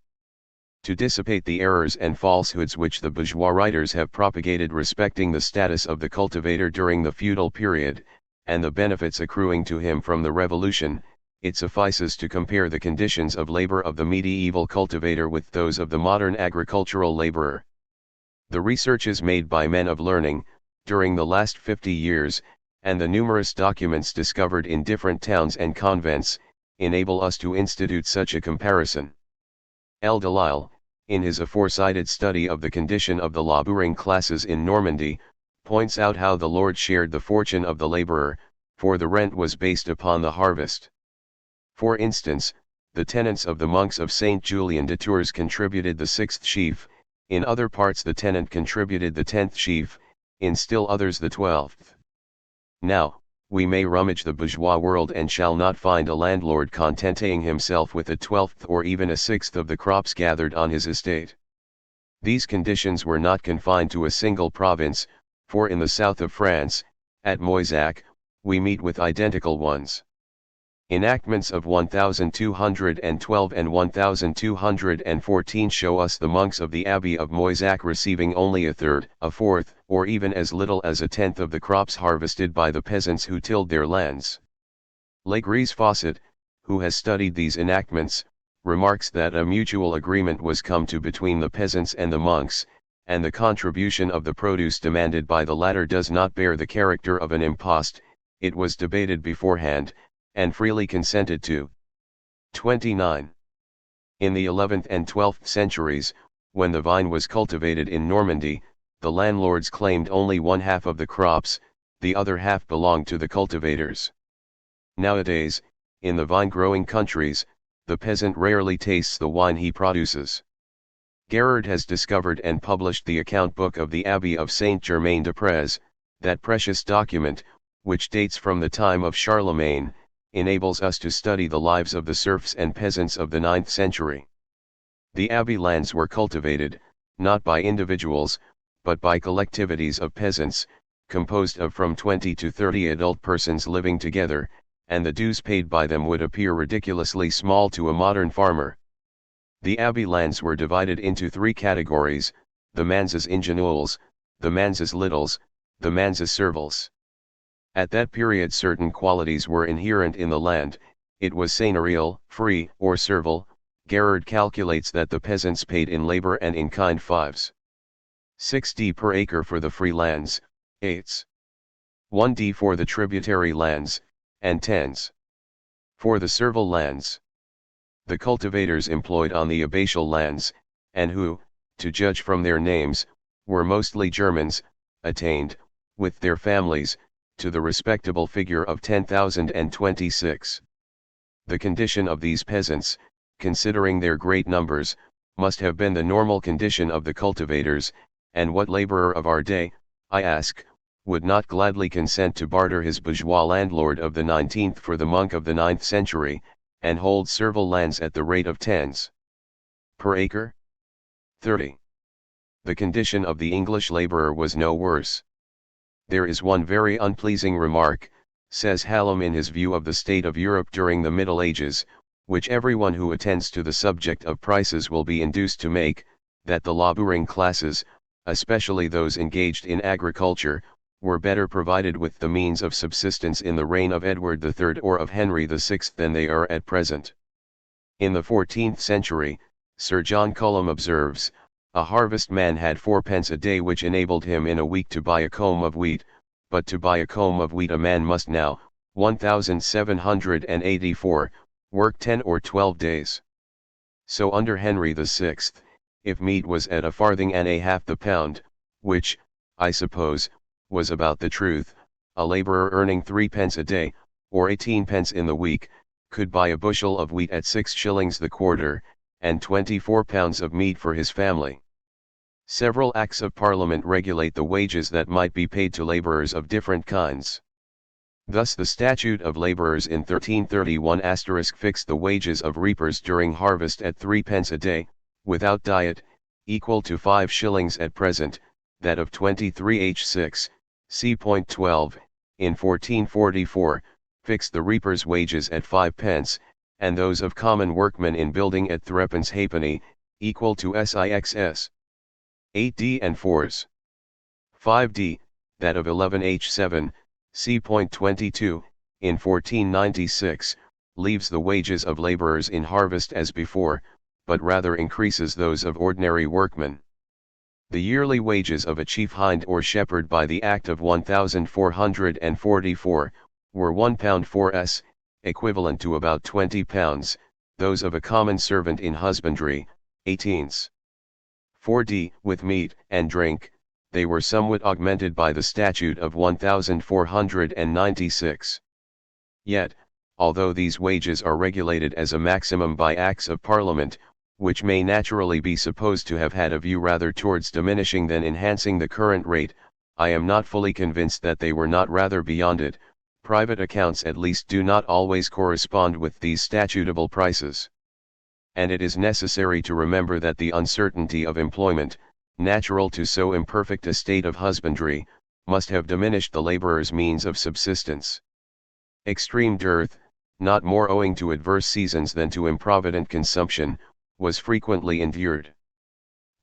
To dissipate the errors and falsehoods which the bourgeois writers have propagated respecting the status of the cultivator during the feudal period, and the benefits accruing to him from the Revolution, it suffices to compare the conditions of labor of the medieval cultivator with those of the modern agricultural laborer. The researches made by men of learning, during the last 50 years, and the numerous documents discovered in different towns and convents, enable us to institute such a comparison. L. Delisle, in his aforecited study of the condition of the labouring classes in Normandy, points out how the Lord shared the fortune of the labourer, for the rent was based upon the harvest. For instance, the tenants of the monks of Saint Julien de Tours contributed the 6th sheaf, in other parts the tenant contributed the 10th sheaf, in still others the 12th. Now, we may rummage the bourgeois world and shall not find a landlord contenting himself with a 12th or even a 6th of the crops gathered on his estate. These conditions were not confined to a single province, for in the south of France, at Moissac, we meet with identical ones. Enactments of 1212 and 1214 show us the monks of the Abbey of Moissac receiving only a third, a fourth, or even as little as a tenth of the crops harvested by the peasants who tilled their lands. Legris Fawcett, who has studied these enactments, remarks that a mutual agreement was come to between the peasants and the monks, and the contribution of the produce demanded by the latter does not bear the character of an impost, it was debated beforehand, and freely consented to. 29. In the 11th and 12th centuries, when the vine was cultivated in Normandy, the landlords claimed only one half of the crops, the other half belonged to the cultivators. Nowadays, in the vine-growing countries, the peasant rarely tastes the wine he produces. Gerard has discovered and published the account book of the Abbey of Saint-Germain-des-Prés, that precious document, which dates from the time of Charlemagne, enables us to study the lives of the serfs and peasants of the 9th century. The abbey lands were cultivated, not by individuals, but by collectivities of peasants, composed of from 20 to 30 adult persons living together, and the dues paid by them would appear ridiculously small to a modern farmer. The abbey lands were divided into 3 categories, the manses ingénuels, the manses littles, the manses serviles. At that period certain qualities were inherent in the land, it was seigneurial, free, or servile. Gerard calculates that the peasants paid in labor and in kind 5s. 6d per acre for the free lands, 8s. 1d for the tributary lands, and 10s. For the servile lands. The cultivators employed on the abbatial lands, and who, to judge from their names, were mostly Germans, attained, with their families, to the respectable figure of 10,026. The condition of these peasants, considering their great numbers, must have been the normal condition of the cultivators, and what laborer of our day, I ask, would not gladly consent to barter his bourgeois landlord of the 19th for the monk of the 9th century, and hold servile lands at the rate of 10s per acre? 30. The condition of the English laborer was no worse. There is one very unpleasing remark, says Hallam in his view of the state of Europe during the Middle Ages, which everyone who attends to the subject of prices will be induced to make, that the labouring classes, especially those engaged in agriculture, were better provided with the means of subsistence in the reign of Edward III or of Henry VI than they are at present. In the 14th century, Sir John Cullum observes, a harvest man had 4d a day which enabled him in a week to buy a comb of wheat, but to buy a comb of wheat a man must now, 1784, work 10 or 12 days. So under Henry VI, if meat was at a farthing and a half the pound, which, I suppose, was about the truth, a labourer earning 3d a day, or 18d in the week, could buy a bushel of wheat at 6 shillings the quarter, and 24 pounds of meat for his family. Several Acts of Parliament regulate the wages that might be paid to labourers of different kinds. Thus the Statute of Labourers in 1331 fixed the wages of reapers during harvest at 3d a day, without diet, equal to 5 shillings at present, that of 23h6, c.12, in 1444, fixed the reapers' wages at 5d, and those of common workmen in building at 3d halfpenny, equal to six. 8d and 4s. 5d, that of 11h7, c.22, in 1496, leaves the wages of labourers in harvest as before, but rather increases those of ordinary workmen. The yearly wages of a chief hind or shepherd by the Act of 1444, were £1 4s, equivalent to about £20, those of a common servant in husbandry, 18s. 4d, with meat and drink, they were somewhat augmented by the Statute of 1496. Yet, although these wages are regulated as a maximum by Acts of Parliament, which may naturally be supposed to have had a view rather towards diminishing than enhancing the current rate, I am not fully convinced that they were not rather beyond it. Private accounts at least do not always correspond with these statutable prices. And it is necessary to remember that the uncertainty of employment, natural to so imperfect a state of husbandry, must have diminished the labourer's means of subsistence. Extreme dearth, not more owing to adverse seasons than to improvident consumption, was frequently endured.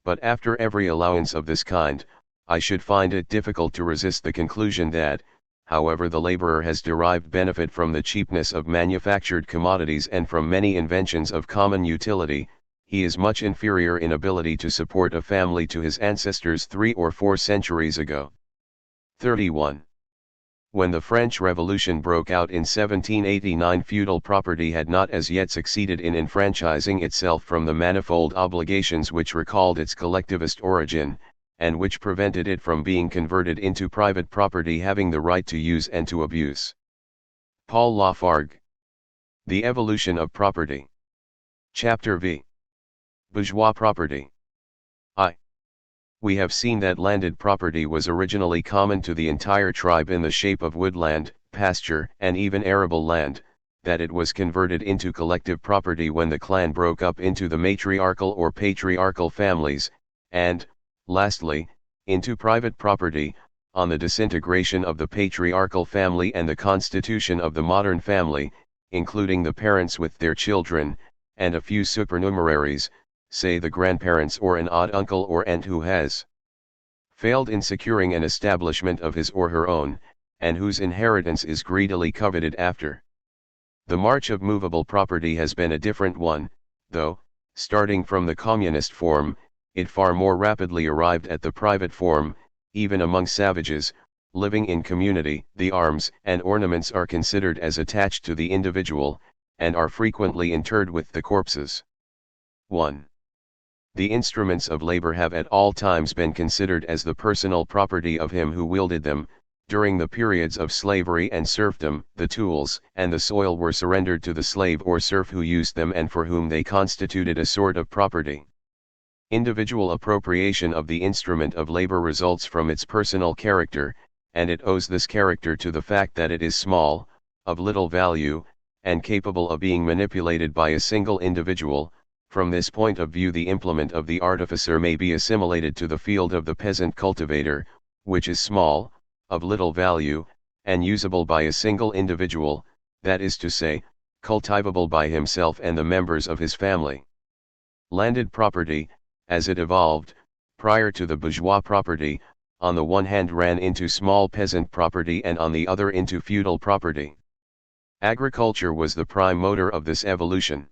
But after every allowance of this kind, I should find it difficult to resist the conclusion that, however the laborer has derived benefit from the cheapness of manufactured commodities and from many inventions of common utility, he is much inferior in ability to support a family to his ancestors 3 or 4 centuries ago. 31. When the French Revolution broke out in 1789, feudal property had not as yet succeeded in enfranchising itself from the manifold obligations which recalled its collectivist origin, and which prevented it from being converted into private property having the right to use and to abuse. Paul Lafargue. The Evolution of Property. Chapter V. Bourgeois Property. We have seen that landed property was originally common to the entire tribe in the shape of woodland, pasture, and even arable land, that it was converted into collective property when the clan broke up into the matriarchal or patriarchal families, and, lastly, into private property, on the disintegration of the patriarchal family and the constitution of the modern family, including the parents with their children, and a few supernumeraries, say the grandparents or an odd uncle or aunt who has failed in securing an establishment of his or her own, and whose inheritance is greedily coveted after. The march of movable property has been a different one, though, starting from the communist form, it far more rapidly arrived at the private form. Even among savages, living in community, the arms and ornaments are considered as attached to the individual, and are frequently interred with the corpses. 1. The instruments of labor have at all times been considered as the personal property of him who wielded them. During the periods of slavery and serfdom, the tools and the soil were surrendered to the slave or serf who used them and for whom they constituted a sort of property. Individual appropriation of the instrument of labor results from its personal character, and it owes this character to the fact that it is small, of little value, and capable of being manipulated by a single individual. From this point of view, the implement of the artificer may be assimilated to the field of the peasant cultivator, which is small, of little value, and usable by a single individual, that is to say, cultivable by himself and the members of his family. Landed property, as it evolved, prior to the bourgeois property, on the one hand ran into small peasant property and on the other into feudal property. Agriculture was the prime motor of this evolution.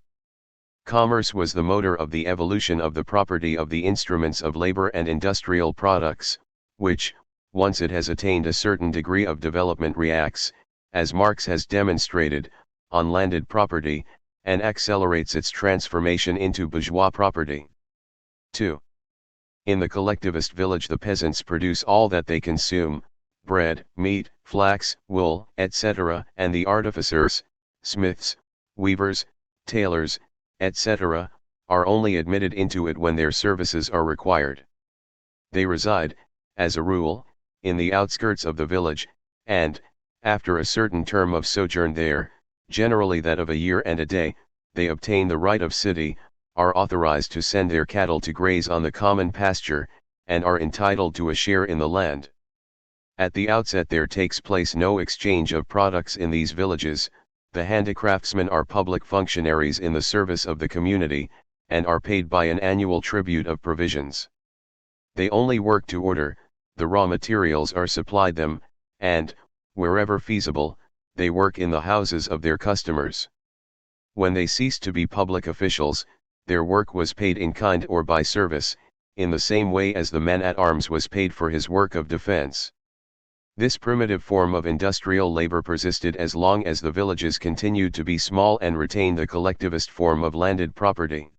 Commerce was the motor of the evolution of the property of the instruments of labor and industrial products, which, once it has attained a certain degree of development, reacts, as Marx has demonstrated, on landed property, and accelerates its transformation into bourgeois property. 2. In the collectivist village the peasants produce all that they consume, bread, meat, flax, wool, etc., and the artificers, smiths, weavers, tailors, etc., are only admitted into it when their services are required. They reside, as a rule, in the outskirts of the village, and, after a certain term of sojourn there, generally that of a year and a day, they obtain the right of city, are authorized to send their cattle to graze on the common pasture, and are entitled to a share in the land. At the outset there takes place no exchange of products in these villages. The handicraftsmen are public functionaries in the service of the community, and are paid by an annual tribute of provisions. They only work to order, the raw materials are supplied them, and, wherever feasible, they work in the houses of their customers. When they ceased to be public officials, their work was paid in kind or by service, in the same way as the man-at-arms was paid for his work of defense. This primitive form of industrial labor persisted as long as the villages continued to be small and retained the collectivist form of landed property.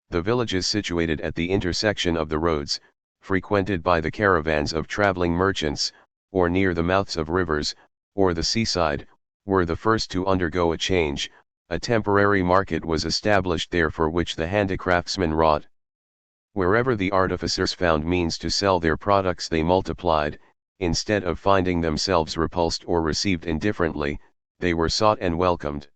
The villages situated at the intersection of the roads, frequented by the caravans of traveling merchants, or near the mouths of rivers, or the seaside, were the first to undergo a change. A temporary market was established there for which the handicraftsmen wrought. Wherever the artificers found means to sell their products they multiplied. Instead of finding themselves repulsed or received indifferently, they were sought and welcomed.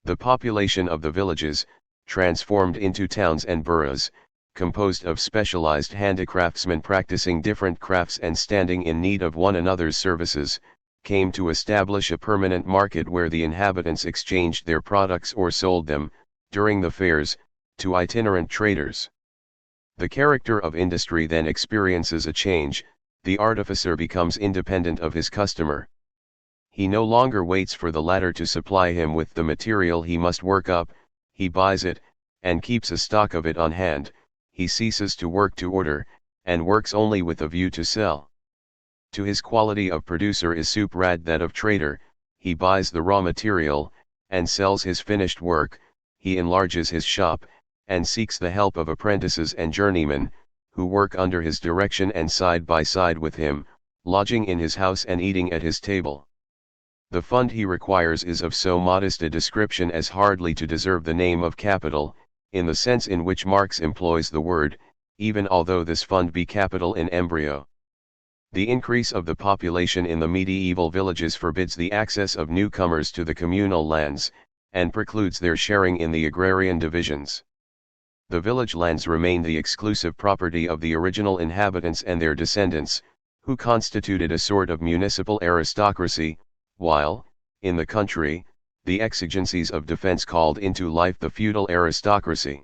The population of the villages, transformed into towns and boroughs, composed of specialized handicraftsmen practicing different crafts and standing in need of one another's services, came to establish a permanent market where the inhabitants exchanged their products or sold them, during the fairs, to itinerant traders. The character of industry then experiences a change. The artificer becomes independent of his customer. He no longer waits for the latter to supply him with the material he must work up, he buys it, and keeps a stock of it on hand. He ceases to work to order, and works only with a view to sell. To his quality of producer is superadded that of trader. He buys the raw material, and sells his finished work. He enlarges his shop, and seeks the help of apprentices and journeymen, who work under his direction and side by side with him, lodging in his house and eating at his table. The fund he requires is of so modest a description as hardly to deserve the name of capital, in the sense in which Marx employs the word, even although this fund be capital in embryo. The increase of the population in the medieval villages forbids the access of newcomers to the communal lands, and precludes their sharing in the agrarian divisions. The village lands remain the exclusive property of the original inhabitants and their descendants, who constituted a sort of municipal aristocracy, while, in the country, the exigencies of defense called into life the feudal aristocracy.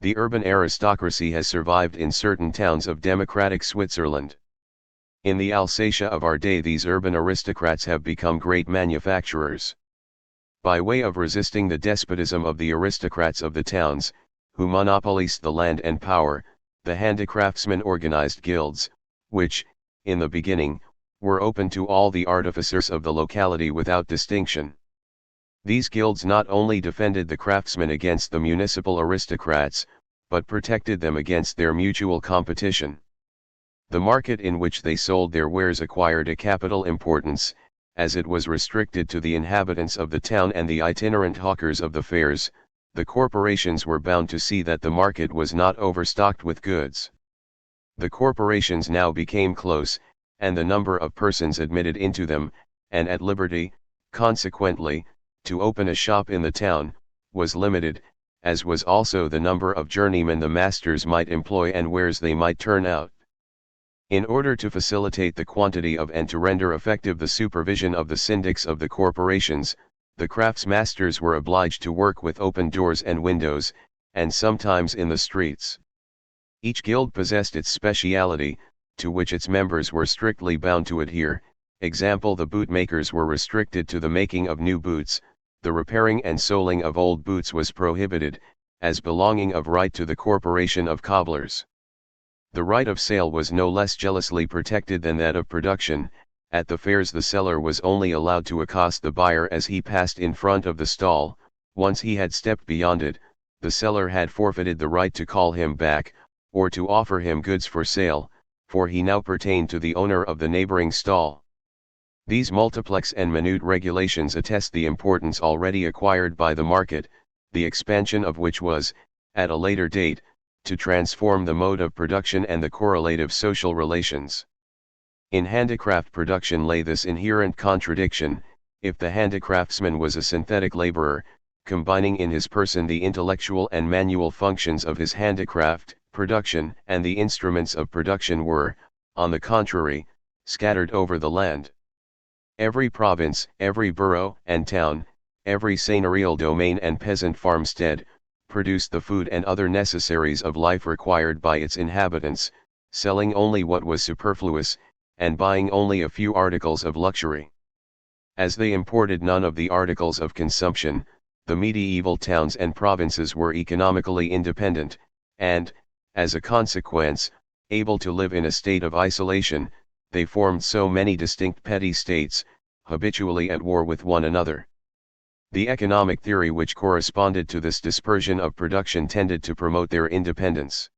The urban aristocracy has survived in certain towns of democratic Switzerland. In the Alsatia of our day these urban aristocrats have become great manufacturers. By way of resisting the despotism of the aristocrats of the towns, who monopolized the land and power, the handicraftsmen organized guilds, which, in the beginning, were open to all the artificers of the locality without distinction. These guilds not only defended the craftsmen against the municipal aristocrats, but protected them against their mutual competition. The market in which they sold their wares acquired a capital importance, as it was restricted to the inhabitants of the town and the itinerant hawkers of the fairs. The corporations were bound to see that the market was not overstocked with goods. The corporations now became close, and the number of persons admitted into them, and at liberty, consequently, to open a shop in the town, was limited, as was also the number of journeymen the masters might employ and wares they might turn out. In order to facilitate the quantity of and to render effective the supervision of the syndics of the corporations, the craftsmasters were obliged to work with open doors and windows, and sometimes in the streets. Each guild possessed its speciality, to which its members were strictly bound to adhere. Example: the bootmakers were restricted to the making of new boots, the repairing and soling of old boots was prohibited, as belonging of right to the corporation of cobblers. The right of sale was no less jealously protected than that of production, At the fairs the seller was only allowed to accost the buyer as he passed in front of the stall. Once he had stepped beyond it, the seller had forfeited the right to call him back, or to offer him goods for sale, for he now pertained to the owner of the neighboring stall. These multiplex and minute regulations attest the importance already acquired by the market, the expansion of which was, at a later date, to transform the mode of production and the correlative social relations. In handicraft production lay this inherent contradiction: if the handicraftsman was a synthetic laborer, combining in his person the intellectual and manual functions of his handicraft, production and the instruments of production were, on the contrary, scattered over the land. Every province, every borough and town, every seigneurial domain and peasant farmstead, produced the food and other necessaries of life required by its inhabitants, selling only what was superfluous, and buying only a few articles of luxury. As they imported none of the articles of consumption, the medieval towns and provinces were economically independent, and, as a consequence, able to live in a state of isolation. They formed so many distinct petty states, habitually at war with one another. The economic theory which corresponded to this dispersion of production tended to promote their independence.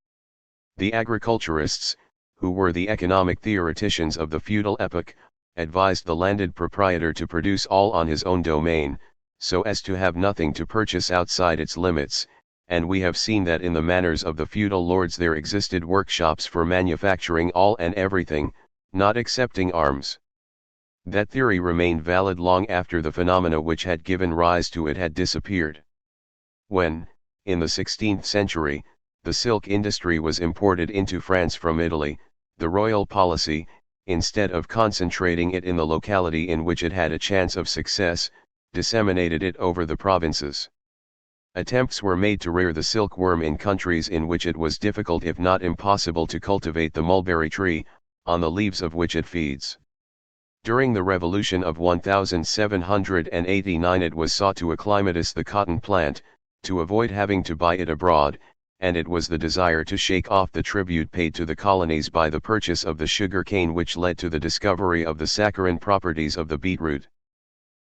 The agriculturists, who were the economic theoreticians of the feudal epoch, advised the landed proprietor to produce all on his own domain, so as to have nothing to purchase outside its limits, and we have seen that in the manors of the feudal lords there existed workshops for manufacturing all and everything, not excepting arms. That theory remained valid long after the phenomena which had given rise to it had disappeared. When, in the 16th century, the silk industry was imported into France from Italy, the royal policy, instead of concentrating it in the locality in which it had a chance of success, disseminated it over the provinces. Attempts were made to rear the silkworm in countries in which it was difficult if not impossible to cultivate the mulberry tree, on the leaves of which it feeds. During the Revolution of 1789 it was sought to acclimatise the cotton plant, to avoid having to buy it abroad, and it was the desire to shake off the tribute paid to the colonies by the purchase of the sugar cane which led to the discovery of the saccharine properties of the beetroot.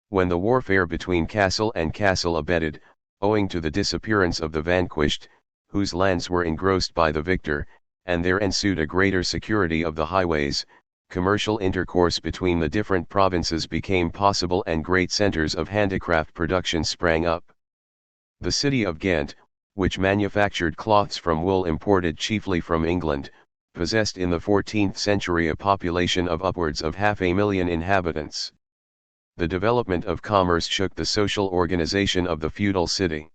When the warfare between castle and castle abated, owing to the disappearance of the vanquished, whose lands were engrossed by the victor, and there ensued a greater security of the highways, commercial intercourse between the different provinces became possible and great centres of handicraft production sprang up. The city of Ghent, which manufactured cloths from wool imported chiefly from England, possessed in the 14th century a population of upwards of 500,000 inhabitants. The development of commerce shook the social organization of the feudal city.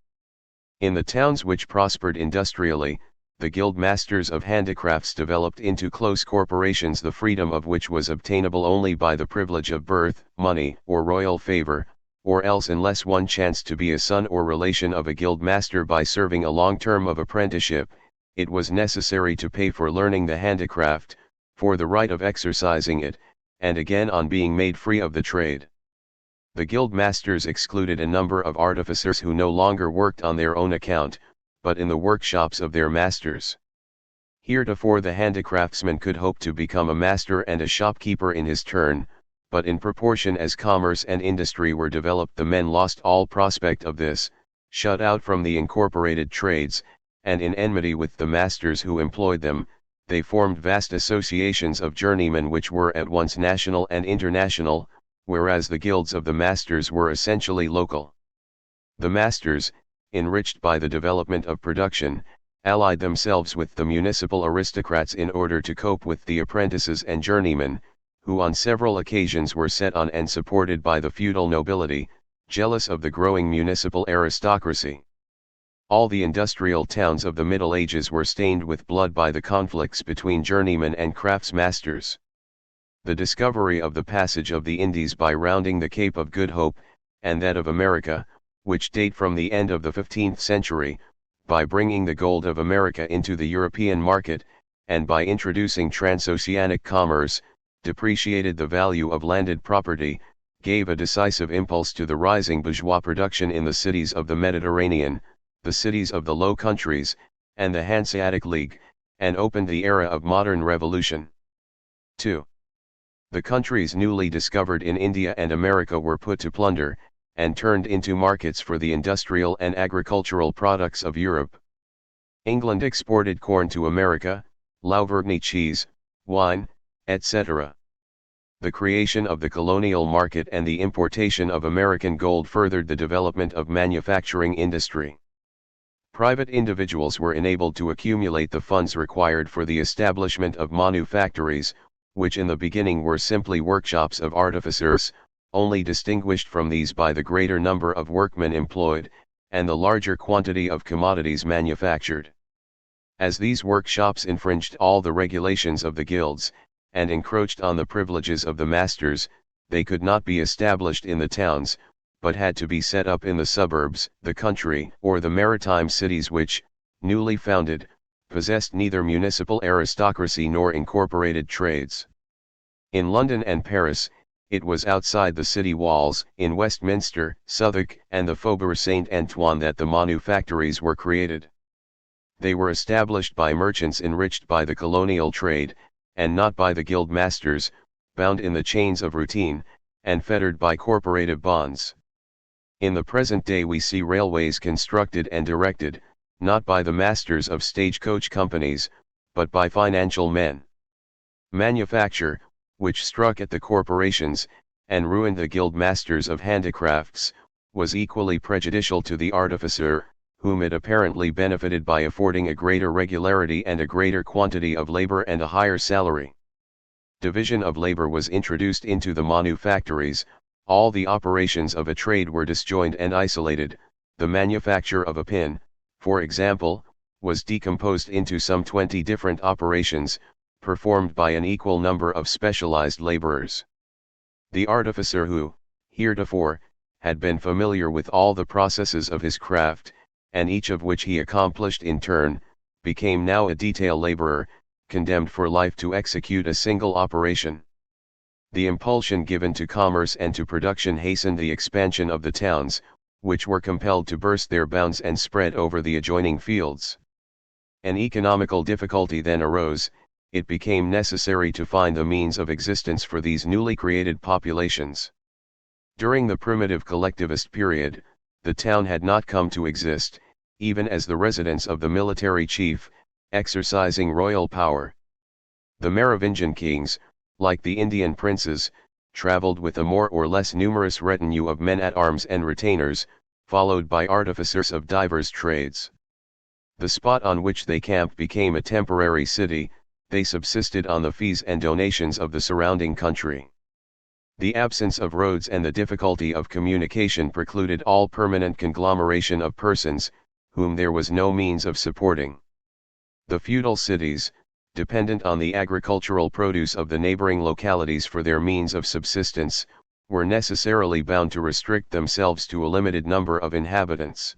In the towns which prospered industrially, the guild masters of handicrafts developed into close corporations, the freedom of which was obtainable only by the privilege of birth, money, or royal favor, or else unless one chanced to be a son or relation of a guild master by serving a long term of apprenticeship, it was necessary to pay for learning the handicraft, for the right of exercising it, and again on being made free of the trade. The guild masters excluded a number of artificers who no longer worked on their own account, but in the workshops of their masters. Heretofore the handicraftsman could hope to become a master and a shopkeeper in his turn, but in proportion as commerce and industry were developed the men lost all prospect of this, shut out from the incorporated trades, and in enmity with the masters who employed them, they formed vast associations of journeymen which were at once national and international, whereas the guilds of the masters were essentially local. The masters, enriched by the development of production, allied themselves with the municipal aristocrats in order to cope with the apprentices and journeymen, who on several occasions were set on and supported by the feudal nobility, jealous of the growing municipal aristocracy. All the industrial towns of the Middle Ages were stained with blood by the conflicts between journeymen and craftsmasters. The discovery of the passage of the Indies by rounding the Cape of Good Hope, and that of America, which date from the end of the 15th century, by bringing the gold of America into the European market, and by introducing transoceanic commerce, depreciated the value of landed property, gave a decisive impulse to the rising bourgeois production in the cities of the Mediterranean, the cities of the Low Countries, and the Hanseatic League, and opened the era of modern revolution. 2. The countries newly discovered in India and America were put to plunder, and turned into markets for the industrial and agricultural products of Europe. England exported corn to America, L'Auvergne cheese, wine, etc. The creation of the colonial market and the importation of American gold furthered the development of manufacturing industry. Private individuals were enabled to accumulate the funds required for the establishment of manufactories, which in the beginning were simply workshops of artificers, only distinguished from these by the greater number of workmen employed, and the larger quantity of commodities manufactured. As these workshops infringed all the regulations of the guilds, and encroached on the privileges of the masters, they could not be established in the towns, but had to be set up in the suburbs, the country, or the maritime cities which, newly founded, possessed neither municipal aristocracy nor incorporated trades. In London and Paris, it was outside the city walls, in Westminster, Southwark, and the Faubourg Saint-Antoine that the manufactories were created. They were established by merchants enriched by the colonial trade, and not by the guild masters, bound in the chains of routine, and fettered by corporative bonds. In the present day we see railways constructed and directed, not by the masters of stagecoach companies, but by financial men. Manufacture, which struck at the corporations, and ruined the guild masters of handicrafts, was equally prejudicial to the artificer, whom it apparently benefited by affording a greater regularity and a greater quantity of labor and a higher salary. Division of labor was introduced into the manufactories. All the operations of a trade were disjoined and isolated. The manufacture of a pin, for example, was decomposed into some 20 different operations, performed by an equal number of specialized laborers. The artificer who, heretofore, had been familiar with all the processes of his craft, and each of which he accomplished in turn, became now a detail laborer, condemned for life to execute a single operation. The impulsion given to commerce and to production hastened the expansion of the towns, which were compelled to burst their bounds and spread over the adjoining fields. An economical difficulty then arose. It became necessary to find the means of existence for these newly created populations. During the primitive collectivist period, the town had not come to exist, even as the residence of the military chief, exercising royal power. The Merovingian kings, like the Indian princes, traveled with a more or less numerous retinue of men-at-arms and retainers, followed by artificers of divers trades. The spot on which they camped became a temporary city. They subsisted on the fees and donations of the surrounding country. The absence of roads and the difficulty of communication precluded all permanent conglomeration of persons, whom there was no means of supporting. The feudal cities, dependent on the agricultural produce of the neighboring localities for their means of subsistence, were necessarily bound to restrict themselves to a limited number of inhabitants.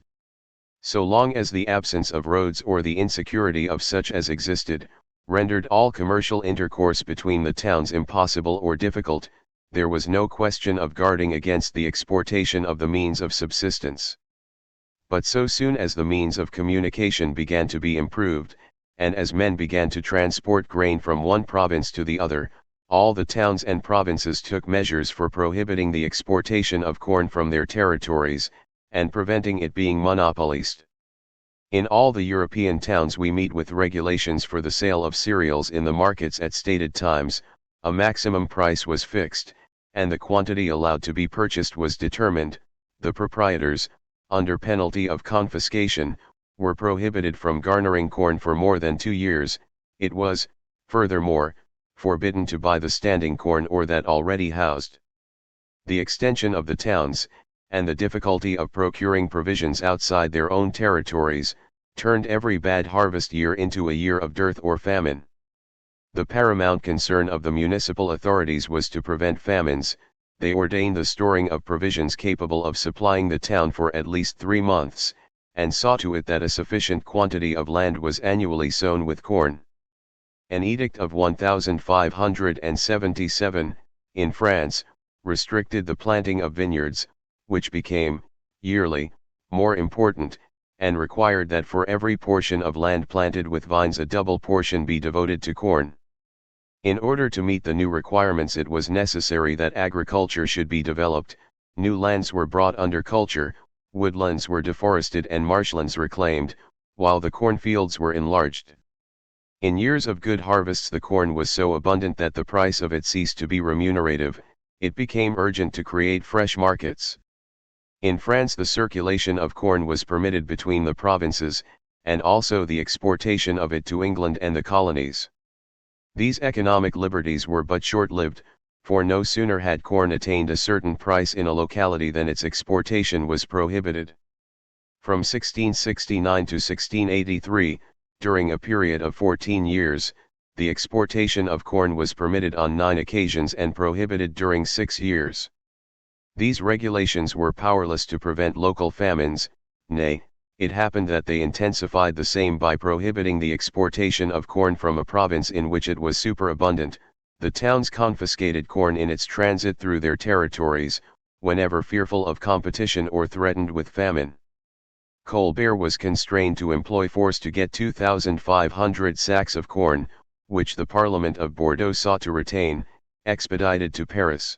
So long as the absence of roads or the insecurity of such as existed, rendered all commercial intercourse between the towns impossible or difficult, there was no question of guarding against the exportation of the means of subsistence. But so soon as the means of communication began to be improved, and as men began to transport grain from one province to the other, all the towns and provinces took measures for prohibiting the exportation of corn from their territories, and preventing it being monopolized. In all the European towns we meet with regulations for the sale of cereals in the markets at stated times. A maximum price was fixed, and the quantity allowed to be purchased was determined. The proprietors, under penalty of confiscation, were prohibited from garnering corn for more than 2 years. It was, furthermore, forbidden to buy the standing corn or that already housed. The extension of the towns, and the difficulty of procuring provisions outside their own territories, turned every bad harvest year into a year of dearth or famine. The paramount concern of the municipal authorities was to prevent famines. They ordained the storing of provisions capable of supplying the town for at least 3 months, and saw to it that a sufficient quantity of land was annually sown with corn. An edict of 1577, in France, restricted the planting of vineyards, which became, yearly, more important, and required that for every portion of land planted with vines a double portion be devoted to corn. In order to meet the new requirements, it was necessary that agriculture should be developed, new lands were brought under culture, woodlands were deforested and marshlands reclaimed, while the cornfields were enlarged. In years of good harvests the corn was so abundant that the price of it ceased to be remunerative, it became urgent to create fresh markets. In France the circulation of corn was permitted between the provinces, and also the exportation of it to England and the colonies. These economic liberties were but short-lived, for no sooner had corn attained a certain price in a locality than its exportation was prohibited. From 1669 to 1683, during a period of 14 years, the exportation of corn was permitted on 9 occasions and prohibited during 6 years. These regulations were powerless to prevent local famines, nay, it happened that they intensified the same by prohibiting the exportation of corn from a province in which it was superabundant. The towns confiscated corn in its transit through their territories, whenever fearful of competition or threatened with famine. Colbert was constrained to employ force to get 2,500 sacks of corn, which the Parliament of Bordeaux sought to retain, expedited to Paris.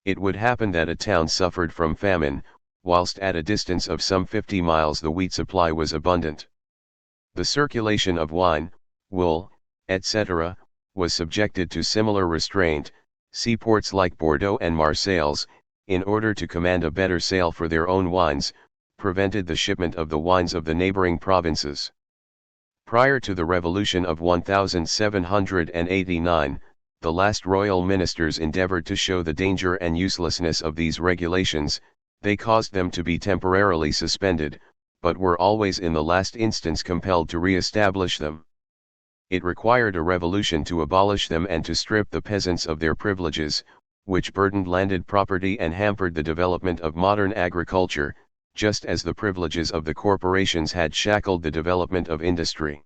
It would happen that a town suffered from famine, whilst at a distance of some 50 miles the wheat supply was abundant. The circulation of wine, wool, etc., was subjected to similar restraint. Seaports like Bordeaux and Marseilles, in order to command a better sale for their own wines, prevented the shipment of the wines of the neighboring provinces. Prior to the Revolution of 1789, the last royal ministers endeavored to show the danger and uselessness of these regulations. They caused them to be temporarily suspended, but were always in the last instance compelled to re-establish them. It required a revolution to abolish them and to strip the peasants of their privileges, which burdened landed property and hampered the development of modern agriculture, just as the privileges of the corporations had shackled the development of industry.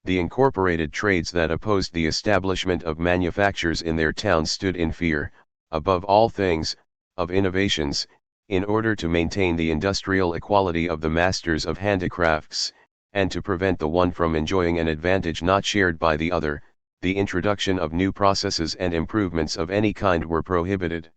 The incorporated trades that opposed the establishment of manufactures in their towns stood in fear, above all things, of innovations, in order to maintain the industrial equality of the masters of handicrafts, and to prevent the one from enjoying an advantage not shared by the other. The introduction of new processes and improvements of any kind were prohibited.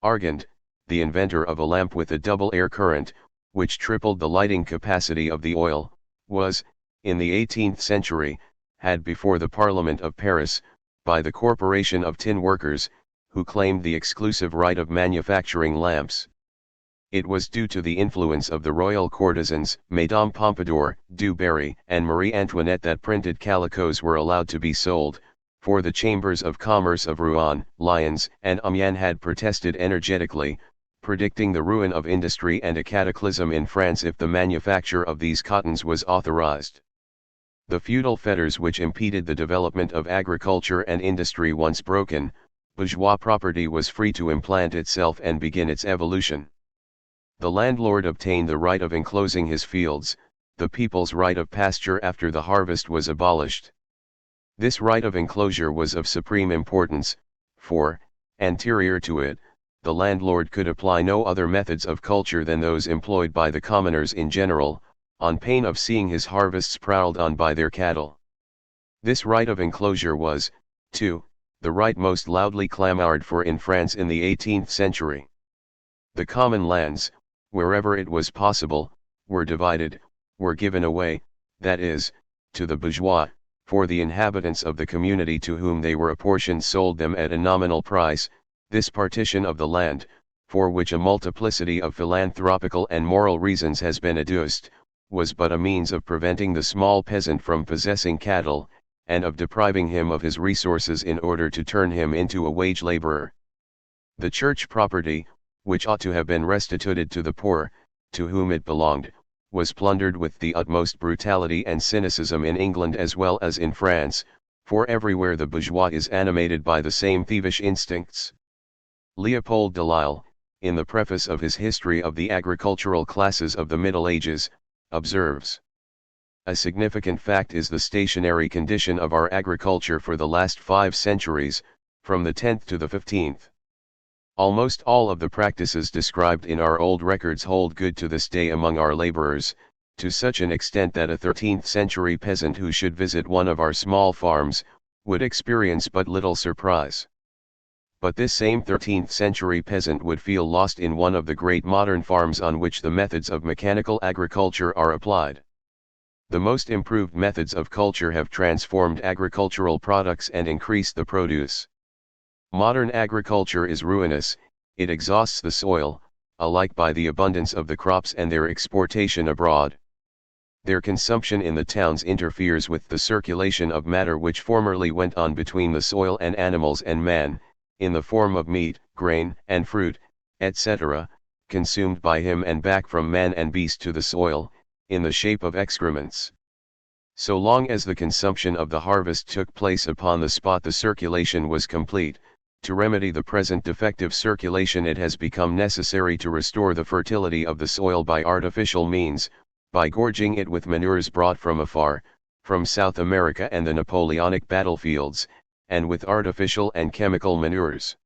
Argand, the inventor of a lamp with a double air current, which tripled the lighting capacity of the oil, was, in the 18th century, had before the Parliament of Paris, by the Corporation of Tin Workers, who claimed the exclusive right of manufacturing lamps. It was due to the influence of the royal courtesans, Madame Pompadour, Du Barry, and Marie Antoinette that printed calicoes were allowed to be sold, for the chambers of commerce of Rouen, Lyons, and Amiens had protested energetically, predicting the ruin of industry and a cataclysm in France if the manufacture of these cottons was authorized. The feudal fetters which impeded the development of agriculture and industry once broken, bourgeois property was free to implant itself and begin its evolution. The landlord obtained the right of enclosing his fields, the people's right of pasture after the harvest was abolished. This right of enclosure was of supreme importance, for, anterior to it, the landlord could apply no other methods of culture than those employed by the commoners in general, on pain of seeing his harvests prowled on by their cattle. This right of enclosure was, too, the right most loudly clamored for in France in the 18th century. The common lands, wherever it was possible, were divided, were given away, that is, to the bourgeois, for the inhabitants of the community to whom they were apportioned sold them at a nominal price. This partition of the land, for which a multiplicity of philanthropical and moral reasons has been adduced, was but a means of preventing the small peasant from possessing cattle, and of depriving him of his resources in order to turn him into a wage laborer. The church property, which ought to have been restituted to the poor, to whom it belonged, was plundered with the utmost brutality and cynicism in England as well as in France, for everywhere the bourgeois is animated by the same thievish instincts. Leopold Delisle, in the preface of his History of the Agricultural Classes of the Middle Ages, observes: "A significant fact is the stationary condition of our agriculture for the last 5 centuries, from the 10th to the 15th. Almost all of the practices described in our old records hold good to this day among our laborers, to such an extent that a 13th century peasant who should visit one of our small farms, would experience but little surprise. But this same 13th century peasant would feel lost in one of the great modern farms on which the methods of mechanical agriculture are applied. The most improved methods of culture have transformed agricultural products and increased the produce. Modern agriculture is ruinous, it exhausts the soil, alike by the abundance of the crops and their exportation abroad. Their consumption in the towns interferes with the circulation of matter which formerly went on between the soil and animals and man, in the form of meat, grain, and fruit, etc., consumed by him and back from man and beast to the soil, in the shape of excrements. So long as the consumption of the harvest took place upon the spot the circulation was complete. To remedy the present defective circulation it has become necessary to restore the fertility of the soil by artificial means, by gorging it with manures brought from afar, from South America and the Napoleonic battlefields, and with artificial and chemical manures.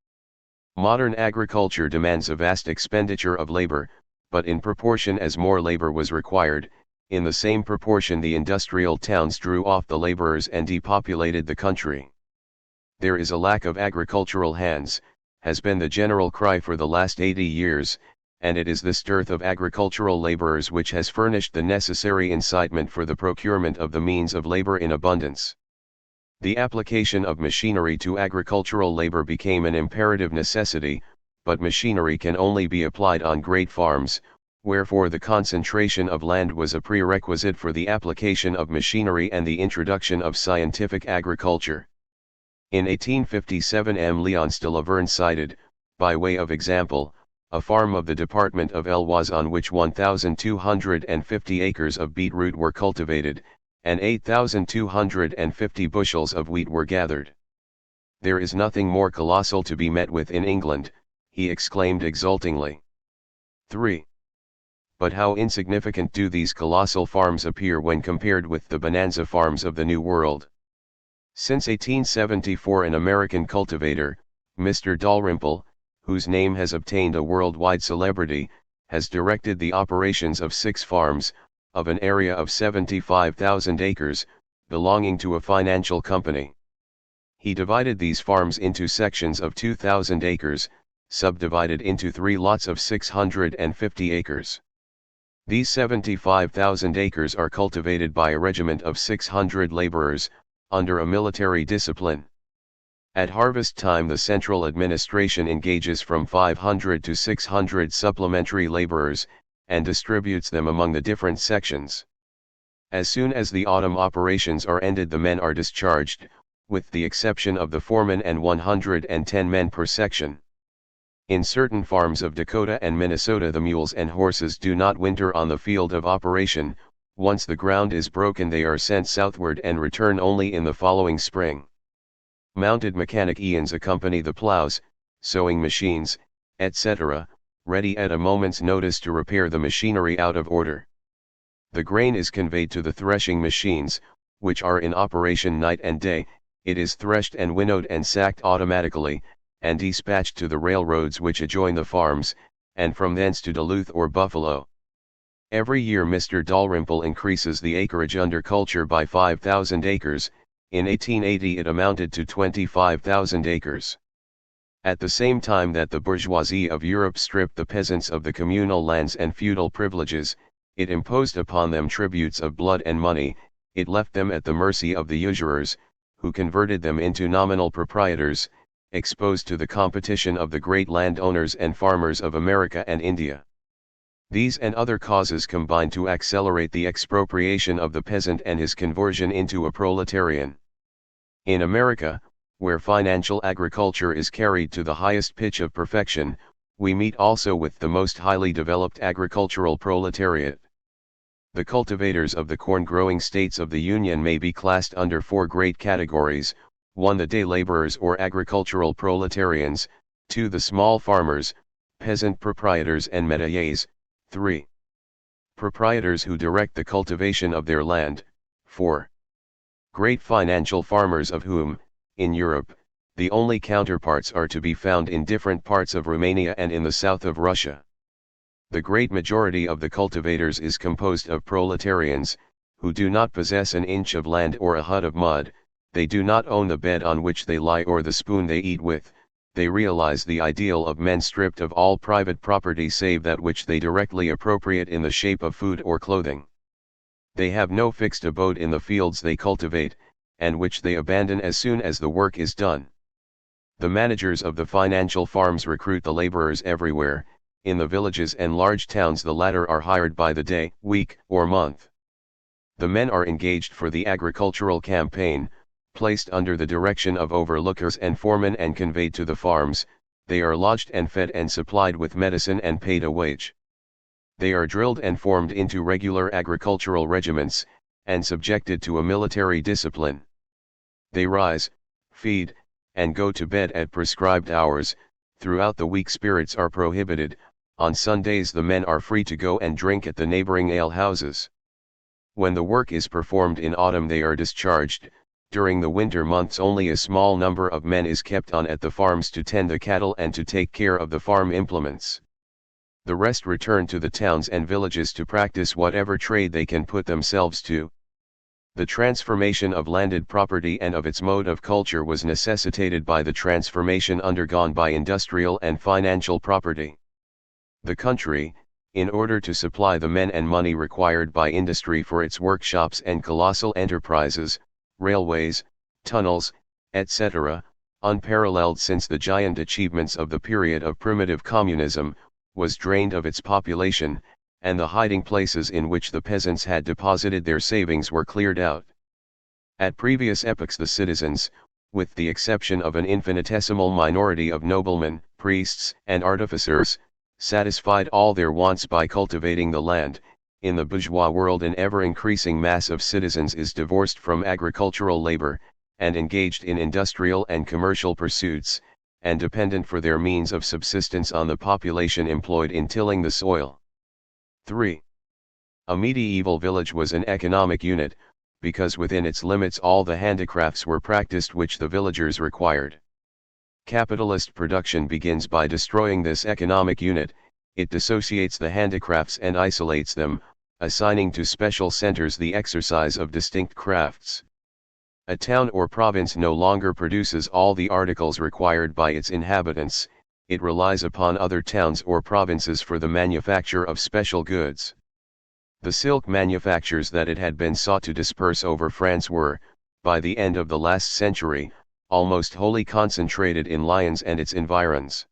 Modern agriculture demands a vast expenditure of labor, but in proportion as more labor was required, in the same proportion the industrial towns drew off the laborers and depopulated the country. There is a lack of agricultural hands, has been the general cry for the last 80 years, and it is this dearth of agricultural laborers which has furnished the necessary incitement for the procurement of the means of labor in abundance. The application of machinery to agricultural labor became an imperative necessity, but machinery can only be applied on great farms, wherefore the concentration of land was a prerequisite for the application of machinery and the introduction of scientific agriculture. In 1857 M. Léon de Laverne cited, by way of example, a farm of the department of L'Oise on which 1,250 acres of beetroot were cultivated, and 8,250 bushels of wheat were gathered. "There is nothing more colossal to be met with in England," he exclaimed exultingly. 3. But how insignificant do these colossal farms appear when compared with the bonanza farms of the New World. Since 1874 an American cultivator, Mr. Dalrymple, whose name has obtained a worldwide celebrity, has directed the operations of 6 farms, of an area of 75,000 acres, belonging to a financial company. He divided these farms into sections of 2,000 acres, subdivided into 3 lots of 650 acres. These 75,000 acres are cultivated by a regiment of 600 laborers, under a military discipline. At harvest time the central administration engages from 500 to 600 supplementary laborers, and distributes them among the different sections. As soon as the autumn operations are ended the men are discharged, with the exception of the foreman and 110 men per section. In certain farms of Dakota and Minnesota the mules and horses do not winter on the field of operation. Once the ground is broken they are sent southward and return only in the following spring. Mounted mechanic eons accompany the plows, sowing machines, etc., ready at a moment's notice to repair the machinery out of order. The grain is conveyed to the threshing machines, which are in operation night and day. It is threshed and winnowed and sacked automatically, and dispatched to the railroads which adjoin the farms, and from thence to Duluth or Buffalo. Every year Mr. Dalrymple increases the acreage under culture by 5,000 acres, in 1880 it amounted to 25,000 acres. At the same time that the bourgeoisie of Europe stripped the peasants of the communal lands and feudal privileges, it imposed upon them tributes of blood and money, it left them at the mercy of the usurers, who converted them into nominal proprietors, exposed to the competition of the great landowners and farmers of America and India. These and other causes combine to accelerate the expropriation of the peasant and his conversion into a proletarian. In America, where financial agriculture is carried to the highest pitch of perfection, we meet also with the most highly developed agricultural proletariat. The cultivators of the corn-growing states of the Union may be classed under 4 great categories: 1. The day laborers or agricultural proletarians; 2. The small farmers, peasant proprietors and métayers; 3. Proprietors who direct the cultivation of their land; 4. Great financial farmers of whom, in Europe, the only counterparts are to be found in different parts of Romania and in the south of Russia. The great majority of the cultivators is composed of proletarians, who do not possess an inch of land or a hut of mud, They do not own the bed on which they lie or the spoon they eat with. They realize the ideal of men stripped of all private property save that which they directly appropriate in the shape of food or clothing. They have no fixed abode in the fields they cultivate, and which they abandon as soon as the work is done. The managers of the financial farms recruit the laborers everywhere. In the villages and large towns the latter are hired by the day, week, or month. The men are engaged for the agricultural campaign, placed under the direction of overlookers and foremen and conveyed to the farms. They are lodged and fed and supplied with medicine and paid a wage. They are drilled and formed into regular agricultural regiments, and subjected to a military discipline. They rise, feed, and go to bed at prescribed hours. Throughout the week spirits are prohibited. On Sundays the men are free to go and drink at the neighboring alehouses. When the work is performed in autumn they are discharged. During the winter months only a small number of men is kept on at the farms to tend the cattle and to take care of the farm implements. The rest return to the towns and villages to practice whatever trade they can put themselves to. The transformation of landed property and of its mode of culture was necessitated by the transformation undergone by industrial and financial property. The country, in order to supply the men and money required by industry for its workshops and colossal enterprises, railways, tunnels, etc., unparalleled since the giant achievements of the period of primitive communism, was drained of its population, and the hiding places in which the peasants had deposited their savings were cleared out. At previous epochs the citizens, with the exception of an infinitesimal minority of noblemen, priests, and artificers, satisfied all their wants by cultivating the land. In the bourgeois world an ever-increasing mass of citizens is divorced from agricultural labor, and engaged in industrial and commercial pursuits, and dependent for their means of subsistence on the population employed in tilling the soil. 3. A medieval village was an economic unit, because within its limits all the handicrafts were practiced which the villagers required. Capitalist production begins by destroying this economic unit. It dissociates the handicrafts and isolates them, assigning to special centers the exercise of distinct crafts. A town or province no longer produces all the articles required by its inhabitants. It relies upon other towns or provinces for the manufacture of special goods. The silk manufactures that it had been sought to disperse over France were, by the end of the last century, almost wholly concentrated in Lyons and its environs.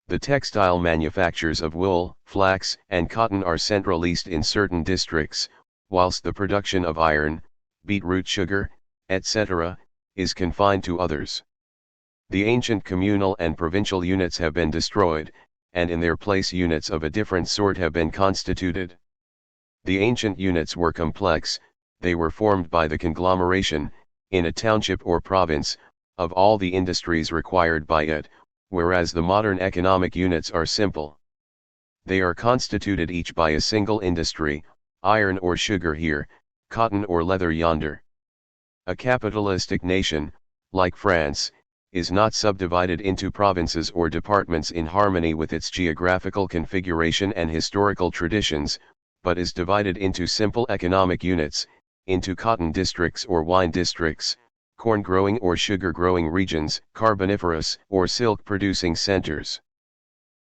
The textile manufactures of wool, flax, and cotton are centralized in certain districts, whilst the production of iron, beetroot sugar, etc., is confined to others. The ancient communal and provincial units have been destroyed, and in their place units of a different sort have been constituted. The ancient units were complex. They were formed by the conglomeration, in a township or province, of all the industries required by it, whereas the modern economic units are simple. They are constituted each by a single industry, iron or sugar here, cotton or leather yonder. A capitalistic nation, like France, is not subdivided into provinces or departments in harmony with its geographical configuration and historical traditions, but is divided into simple economic units, into cotton districts or wine districts, corn-growing or sugar-growing regions, carboniferous or silk-producing centers.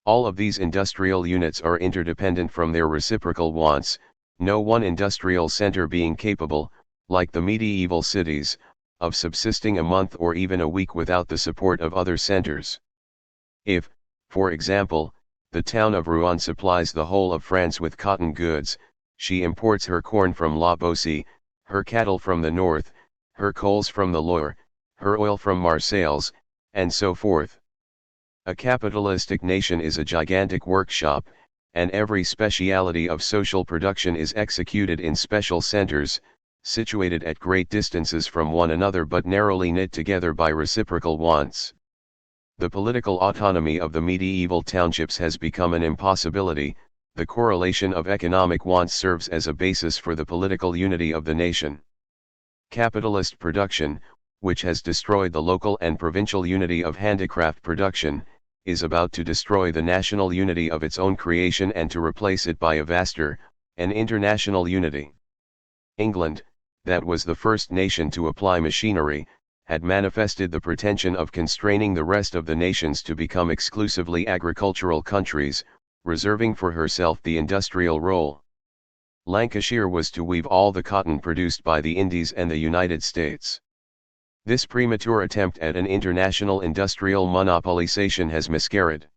All of these industrial units are interdependent from their reciprocal wants, no one industrial center being capable, like the medieval cities, of subsisting a month or even a week without the support of other centers. If, for example, the town of Rouen supplies the whole of France with cotton goods, she imports her corn from La Beaucie, her cattle from the north, her coals from the Loire, her oil from Marseilles, and so forth. A capitalistic nation is a gigantic workshop, and every speciality of social production is executed in special centers, situated at great distances from one another but narrowly knit together by reciprocal wants. The political autonomy of the medieval townships has become an impossibility. The correlation of economic wants serves as a basis for the political unity of the nation. Capitalist production, which has destroyed the local and provincial unity of handicraft production, is about to destroy the national unity of its own creation and to replace it by a vaster, an international unity. England, that was the first nation to apply machinery, had manifested the pretension of constraining the rest of the nations to become exclusively agricultural countries, reserving for herself the industrial role. Lancashire was to weave all the cotton produced by the Indies and the United States. This premature attempt at an international industrial monopolization has miscarried.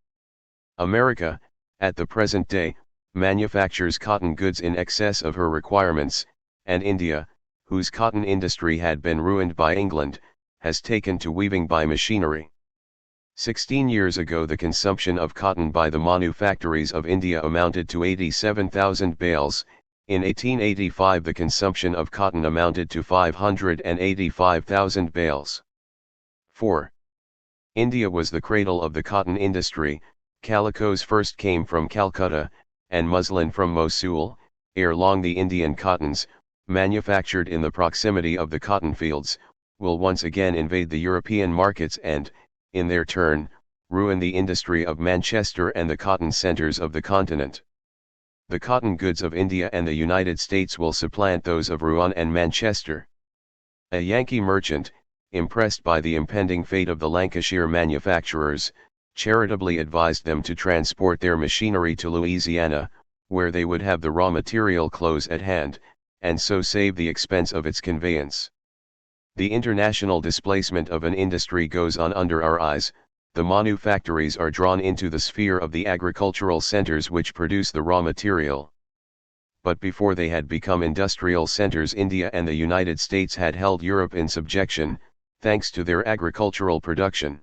America, at the present day, manufactures cotton goods in excess of her requirements, and India, whose cotton industry had been ruined by England, has taken to weaving by machinery. 16 years ago the consumption of cotton by the manufactories of India amounted to 87,000 bales, in 1885 the consumption of cotton amounted to 585,000 bales. 4. India was the cradle of the cotton industry. Calicoes first came from Calcutta, and muslin from Mosul. Ere long the Indian cottons, manufactured in the proximity of the cotton fields, will once again invade the European markets and, in their turn, ruin the industry of Manchester and the cotton centers of the continent. The cotton goods of India and the United States will supplant those of Rouen and Manchester. A Yankee merchant, impressed by the impending fate of the Lancashire manufacturers, charitably advised them to transport their machinery to Louisiana, where they would have the raw material close at hand, and so save the expense of its conveyance. The international displacement of an industry goes on under our eyes. The manufactories are drawn into the sphere of the agricultural centers which produce the raw material. But before they had become industrial centers, India and the United States had held Europe in subjection, thanks to their agricultural production.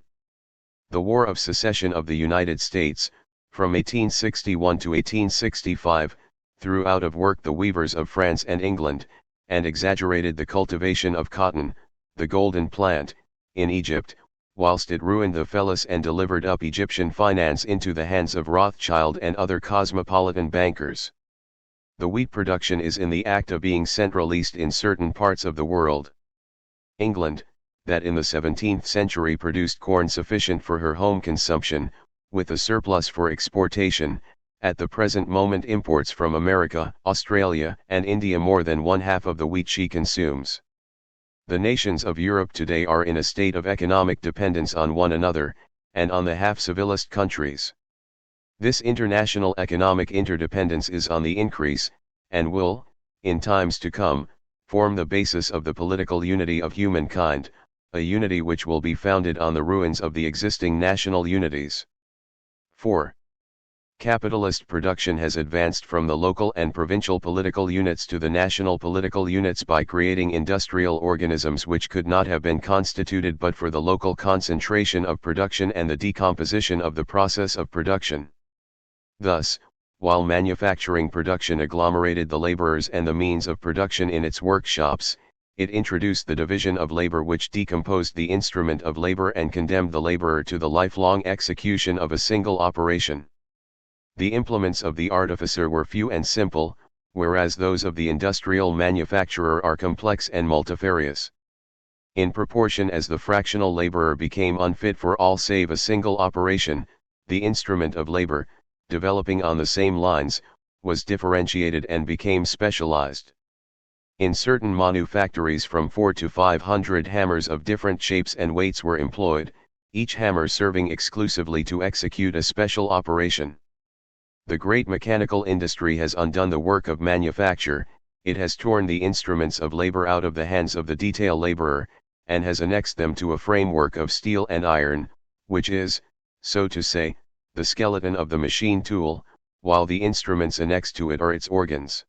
The War of Secession of the United States, from 1861 to 1865, threw out of work the weavers of France and England, and exaggerated the cultivation of cotton, the golden plant, in Egypt, whilst it ruined the Fellahs and delivered up Egyptian finance into the hands of Rothschild and other cosmopolitan bankers. The wheat production is in the act of being centralized in certain parts of the world. England, that in the 17th century produced corn sufficient for her home consumption, with a surplus for exportation, at the present moment imports from America, Australia, and India more than one half of the wheat she consumes. The nations of Europe today are in a state of economic dependence on one another, and on the half-civilized countries. This international economic interdependence is on the increase, and will, in times to come, form the basis of the political unity of humankind, a unity which will be founded on the ruins of the existing national unities. 4. Capitalist production has advanced from the local and provincial political units to the national political units by creating industrial organisms which could not have been constituted but for the local concentration of production and the decomposition of the process of production. Thus, while manufacturing production agglomerated the laborers and the means of production in its workshops, it introduced the division of labor which decomposed the instrument of labor and condemned the laborer to the lifelong execution of a single operation. The implements of the artificer were few and simple, whereas those of the industrial manufacturer are complex and multifarious. In proportion as the fractional laborer became unfit for all save a single operation, the instrument of labor, developing on the same lines, was differentiated and became specialized. In certain manufactories from 400 to 500 hammers of different shapes and weights were employed, each hammer serving exclusively to execute a special operation. The great mechanical industry has undone the work of manufacture, it has torn the instruments of labor out of the hands of the detail laborer, and has annexed them to a framework of steel and iron, which is, so to say, the skeleton of the machine tool, while the instruments annexed to it are its organs.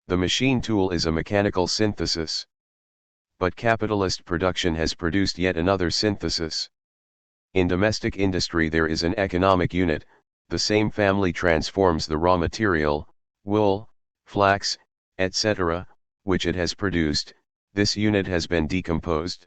The machine tool is a mechanical synthesis. But capitalist production has produced yet another synthesis. In domestic industry there is an economic unit. The same family transforms the raw material, wool, flax, etc., which it has produced. This unit has been decomposed.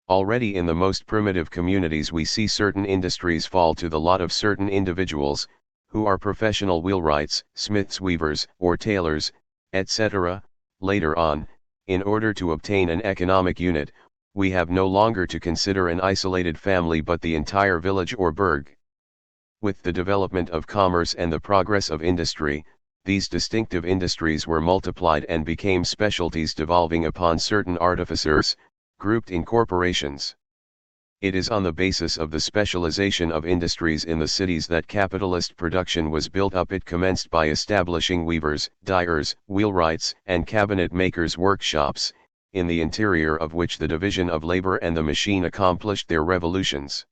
Already in the most primitive communities we see certain industries fall to the lot of certain individuals, who are professional wheelwrights, smiths, weavers, or tailors, etc. Later on, in order to obtain an economic unit, we have no longer to consider an isolated family but the entire village or burg. With the development of commerce and the progress of industry, these distinctive industries were multiplied and became specialties devolving upon certain artificers, grouped in corporations. It is on the basis of the specialization of industries in the cities that capitalist production was built up. It commenced by establishing weavers, dyers, wheelwrights, and cabinet makers' workshops, in the interior of which the division of labor and the machine accomplished their revolutions.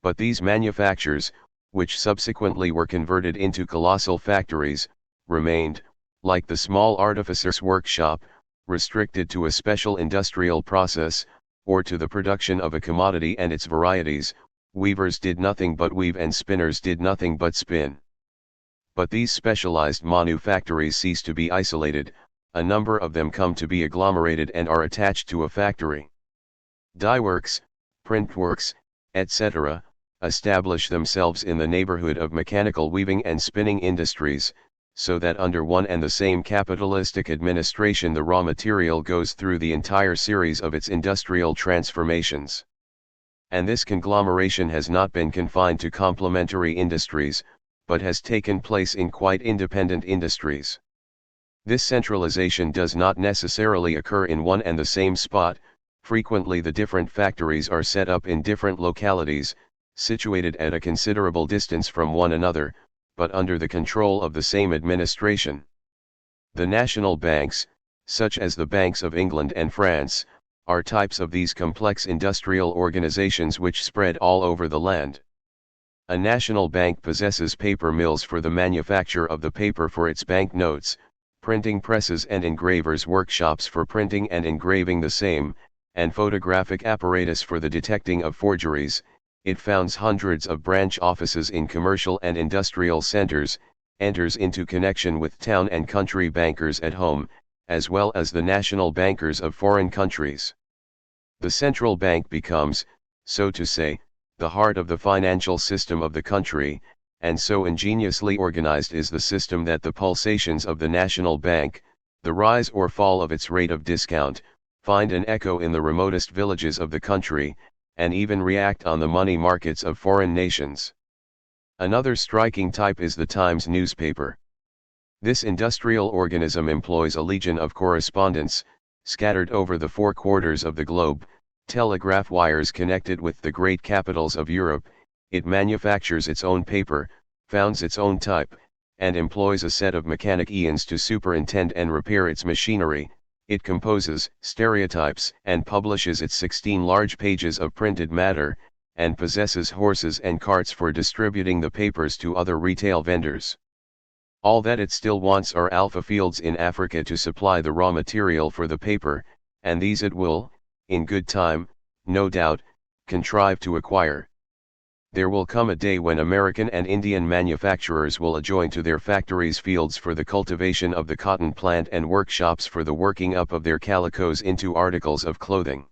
But these manufactures, which subsequently were converted into colossal factories, remained, like the small artificer's workshop, restricted to a special industrial process, or to the production of a commodity and its varieties. Weavers did nothing but weave and spinners did nothing but spin. But these specialized manufactories cease to be isolated, a number of them come to be agglomerated and are attached to a factory. Dyeworks, printworks, etc., establish themselves in the neighborhood of mechanical weaving and spinning industries, so that under one and the same capitalistic administration the raw material goes through the entire series of its industrial transformations. And this conglomeration has not been confined to complementary industries, but has taken place in quite independent industries. This centralization does not necessarily occur in one and the same spot. Frequently the different factories are set up in different localities, situated at a considerable distance from one another, but under the control of the same administration. The national banks, such as the banks of England and France, are types of these complex industrial organizations which spread all over the land. A national bank possesses paper mills for the manufacture of the paper for its bank notes, printing presses and engravers' workshops for printing and engraving the same, and photographic apparatus for the detecting of forgeries. It founds hundreds of branch offices in commercial and industrial centers, enters into connection with town and country bankers at home, as well as the national bankers of foreign countries. The central bank becomes, so to say, the heart of the financial system of the country, and so ingeniously organized is the system that the pulsations of the national bank, the rise or fall of its rate of discount, find an echo in the remotest villages of the country, and even react on the money markets of foreign nations. Another striking type is the Times newspaper. This industrial organism employs a legion of correspondents, scattered over the four quarters of the globe, telegraph wires connected with the great capitals of Europe. It manufactures its own paper, founds its own type, and employs a set of mechanicians to superintend and repair its machinery. It composes, stereotypes, and publishes its 16 large pages of printed matter, and possesses horses and carts for distributing the papers to other retail vendors. All that it still wants are alpha fields in Africa to supply the raw material for the paper, and these it will, in good time, no doubt, contrive to acquire. There will come a day when American and Indian manufacturers will adjoin to their factories fields for the cultivation of the cotton plant and workshops for the working up of their calicoes into articles of clothing.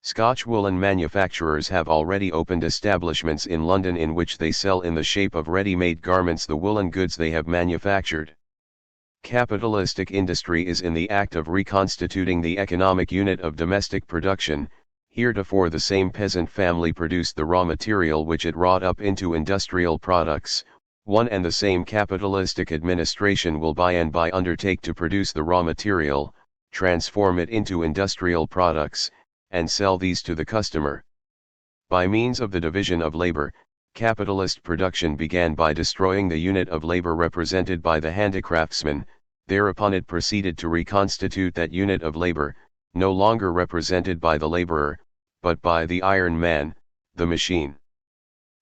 Scotch woolen manufacturers have already opened establishments in London in which they sell in the shape of ready-made garments the woolen goods they have manufactured. Capitalistic industry is in the act of reconstituting the economic unit of domestic production. Heretofore the same peasant family produced the raw material which it wrought up into industrial products. One and the same capitalistic administration will by and by undertake to produce the raw material, transform it into industrial products, and sell these to the customer. By means of the division of labor, capitalist production began by destroying the unit of labor represented by the handicraftsman. Thereupon it proceeded to reconstitute that unit of labor, no longer represented by the laborer, but by the iron man, the machine.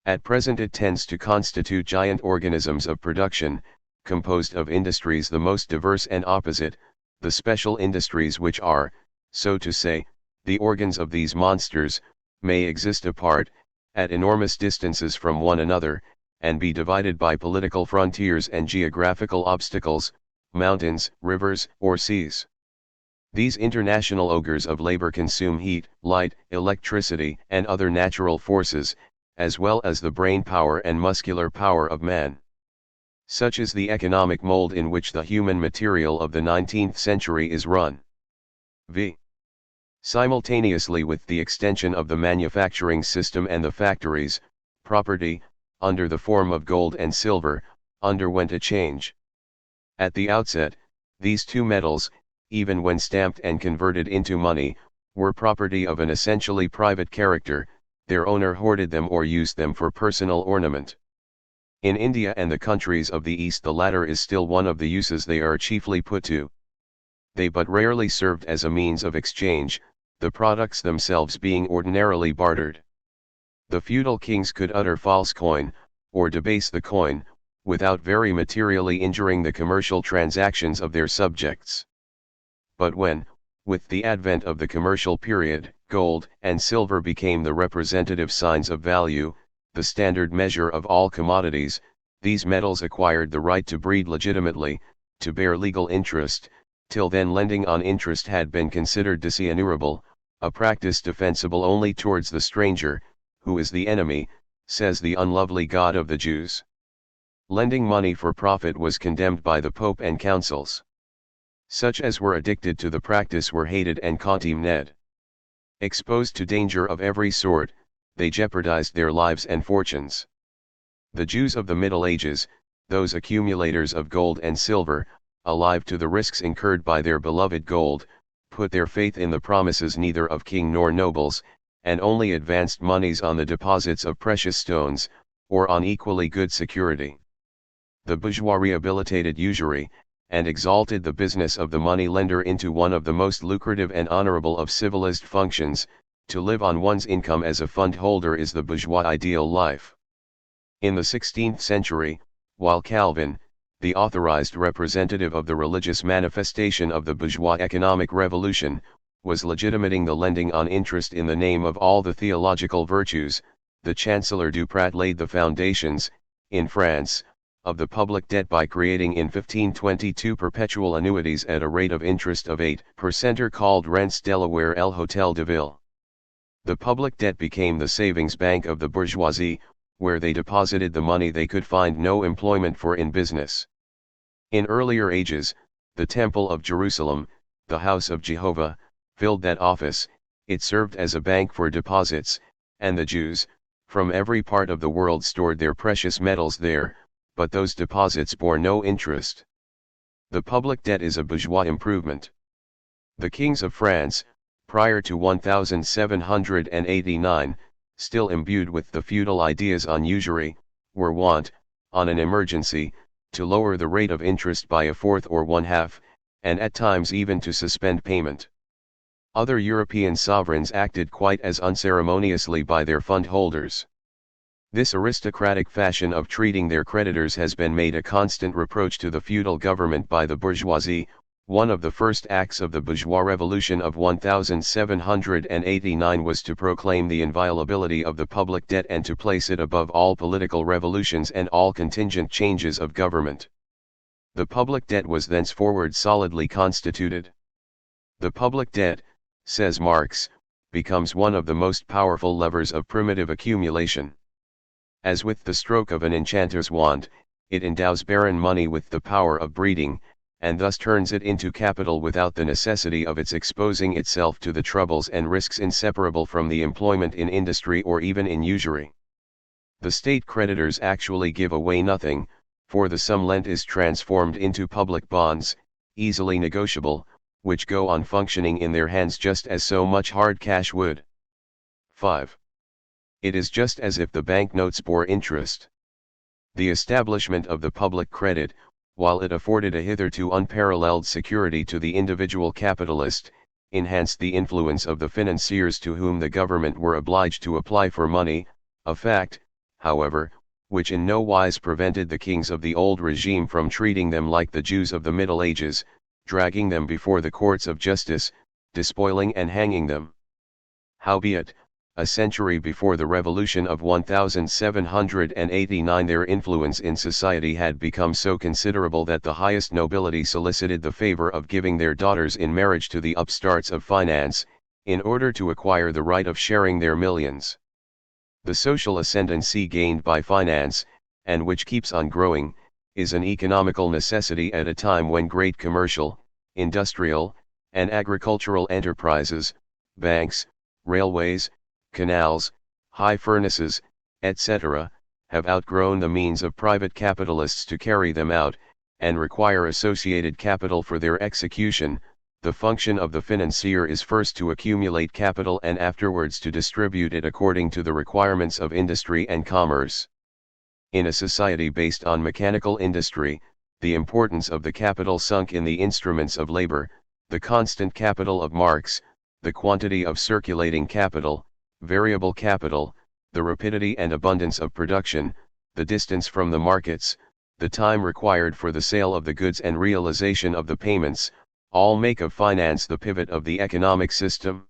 At present it tends to constitute giant organisms of production, composed of industries the most diverse and opposite, the special industries which are, so to say, the organs of these monsters, may exist apart, at enormous distances from one another, and be divided by political frontiers and geographical obstacles, mountains, rivers, or seas. These international ogres of labor consume heat, light, electricity, and other natural forces, as well as the brain power and muscular power of man. Such is the economic mold in which the human material of the 19th century is run. v. Simultaneously with the extension of the manufacturing system and the factories, property, under the form of gold and silver, underwent a change. At the outset, these two metals, even when stamped and converted into money, were property of an essentially private character. Their owner hoarded them or used them for personal ornament. In India and the countries of the East, the latter is still one of the uses they are chiefly put to. They but rarely served as a means of exchange, the products themselves being ordinarily bartered. The feudal kings could utter false coin, or debase the coin, without very materially injuring the commercial transactions of their subjects. But when, with the advent of the commercial period, gold and silver became the representative signs of value, the standard measure of all commodities, these metals acquired the right to breed legitimately, to bear legal interest. Till then lending on interest had been considered dishonorable, a practice defensible only towards the stranger, who is the enemy, says the unlovely God of the Jews. Lending money for profit was condemned by the Pope and councils. Such as were addicted to the practice were hated and contemned. Exposed to danger of every sort, they jeopardized their lives and fortunes. The Jews of the Middle Ages, those accumulators of gold and silver, alive to the risks incurred by their beloved gold, put their faith in the promises neither of king nor nobles, and only advanced monies on the deposits of precious stones, or on equally good security. The bourgeois rehabilitated usury, and exalted the business of the money lender into one of the most lucrative and honorable of civilized functions. To live on one's income as a fund holder is the bourgeois ideal life. In the 16th century, while Calvin, the authorized representative of the religious manifestation of the bourgeois economic revolution, was legitimating the lending on interest in the name of all the theological virtues, the Chancellor Duprat laid the foundations, in France, of the public debt by creating in 1522 perpetual annuities at a rate of interest of 8% called rentes Delaware El Hotel de Ville. The public debt became the savings bank of the bourgeoisie, where they deposited the money they could find no employment for in business. In earlier ages, the Temple of Jerusalem, the House of Jehovah, filled that office. It served as a bank for deposits, and the Jews, from every part of the world stored their precious metals there, but those deposits bore no interest. The public debt is a bourgeois improvement. The kings of France, prior to 1789, still imbued with the feudal ideas on usury, were wont, on an emergency, to lower the rate of interest by a fourth or one-half, and at times even to suspend payment. Other European sovereigns acted quite as unceremoniously by their fund holders. This aristocratic fashion of treating their creditors has been made a constant reproach to the feudal government by the bourgeoisie. One of the first acts of the bourgeois revolution of 1789 was to proclaim the inviolability of the public debt and to place it above all political revolutions and all contingent changes of government. The public debt was thenceforward solidly constituted. The public debt, says Marx, becomes one of the most powerful levers of primitive accumulation. As with the stroke of an enchanter's wand, it endows barren money with the power of breeding, and thus turns it into capital without the necessity of its exposing itself to the troubles and risks inseparable from the employment in industry or even in usury. The state creditors actually give away nothing, for the sum lent is transformed into public bonds, easily negotiable, which go on functioning in their hands just as so much hard cash would. 5. It is just as if the banknotes bore interest. The establishment of the public credit, while it afforded a hitherto unparalleled security to the individual capitalist, enhanced the influence of the financiers to whom the government were obliged to apply for money, a fact, however, which in no wise prevented the kings of the old regime from treating them like the Jews of the Middle Ages, dragging them before the courts of justice, despoiling and hanging them. Howbeit, a century before the revolution of 1789 their influence in society had become so considerable that the highest nobility solicited the favor of giving their daughters in marriage to the upstarts of finance, in order to acquire the right of sharing their millions. The social ascendancy gained by finance, and which keeps on growing, is an economical necessity at a time when great commercial, industrial, and agricultural enterprises, banks, railways, canals, high furnaces, etc., have outgrown the means of private capitalists to carry them out, and require associated capital for their execution. The function of the financier is first to accumulate capital and afterwards to distribute it according to the requirements of industry and commerce. In a society based on mechanical industry, the importance of the capital sunk in the instruments of labor, the constant capital of Marx, the quantity of circulating capital, variable capital, the rapidity and abundance of production, the distance from the markets, the time required for the sale of the goods and realization of the payments, all make of finance the pivot of the economic system.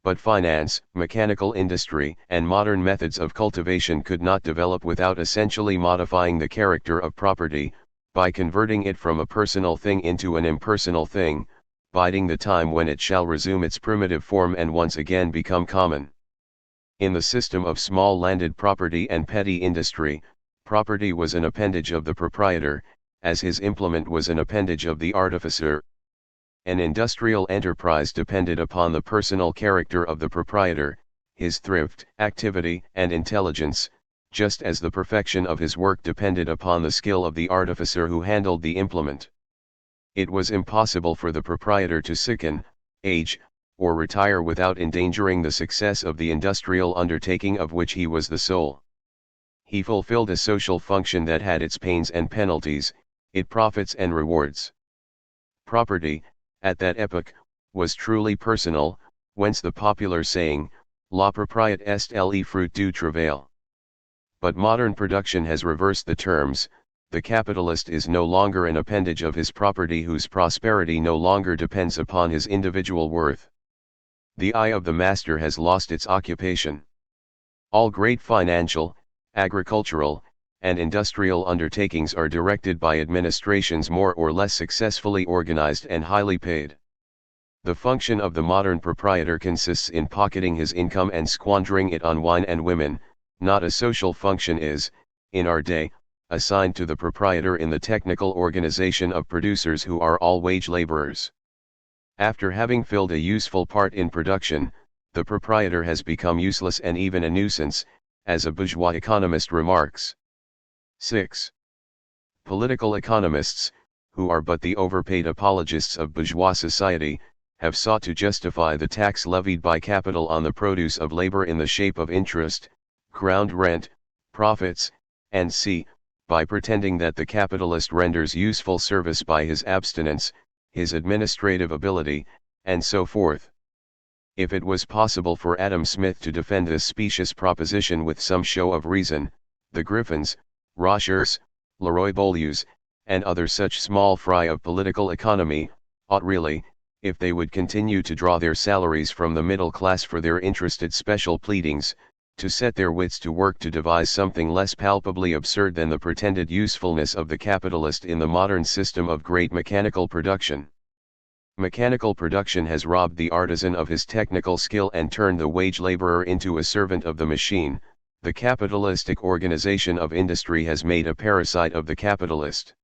But finance, mechanical industry, and modern methods of cultivation could not develop without essentially modifying the character of property, by converting it from a personal thing into an impersonal thing, biding the time when it shall resume its primitive form and once again become common. In the system of small landed property and petty industry, property was an appendage of the proprietor, as his implement was an appendage of the artificer. An industrial enterprise depended upon the personal character of the proprietor, his thrift, activity, and intelligence, just as the perfection of his work depended upon the skill of the artificer who handled the implement. It was impossible for the proprietor to sicken, age, or retire without endangering the success of the industrial undertaking of which he was the soul. He fulfilled a social function that had its pains and penalties, its profits and rewards. Property, at that epoch, was truly personal, whence the popular saying, La propriété est le fruit du travail. But modern production has reversed the terms. The capitalist is no longer an appendage of his property whose prosperity no longer depends upon his individual worth. The eye of the master has lost its occupation. All great financial, agricultural, and industrial undertakings are directed by administrations more or less successfully organized and highly paid. The function of the modern proprietor consists in pocketing his income and squandering it on wine and women. Not a social function is, in our day, assigned to the proprietor in the technical organization of producers who are all wage laborers. After having filled a useful part in production, the proprietor has become useless and even a nuisance, as a bourgeois economist remarks. 6. Political economists, who are but the overpaid apologists of bourgeois society, have sought to justify the tax levied by capital on the produce of labor in the shape of interest, ground rent, profits, and by pretending that the capitalist renders useful service by his abstinence, his administrative ability, and so forth. If it was possible for Adam Smith to defend this specious proposition with some show of reason, the Griffins, Rochers, Leroy Beaulieu, and other such small fry of political economy, ought really, if they would continue to draw their salaries from the middle class for their interested special pleadings, to set their wits to work to devise something less palpably absurd than the pretended usefulness of the capitalist in the modern system of great mechanical production. Mechanical production has robbed the artisan of his technical skill and turned the wage laborer into a servant of the machine. The capitalistic organization of industry has made a parasite of the capitalist.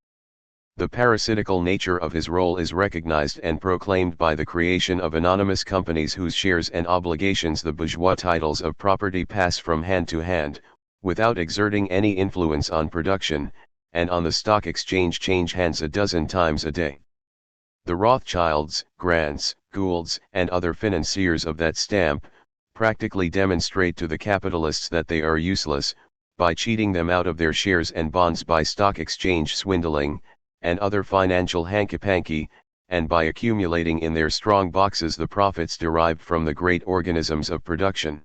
The parasitical nature of his role is recognized and proclaimed by the creation of anonymous companies whose shares and obligations the bourgeois titles of property pass from hand to hand, without exerting any influence on production, and on the stock exchange change hands a dozen times a day. The Rothschilds, Grants, Goulds, and other financiers of that stamp, practically demonstrate to the capitalists that they are useless, by cheating them out of their shares and bonds by stock exchange swindling, and other financial hanky-panky, and by accumulating in their strong boxes the profits derived from the great organisms of production.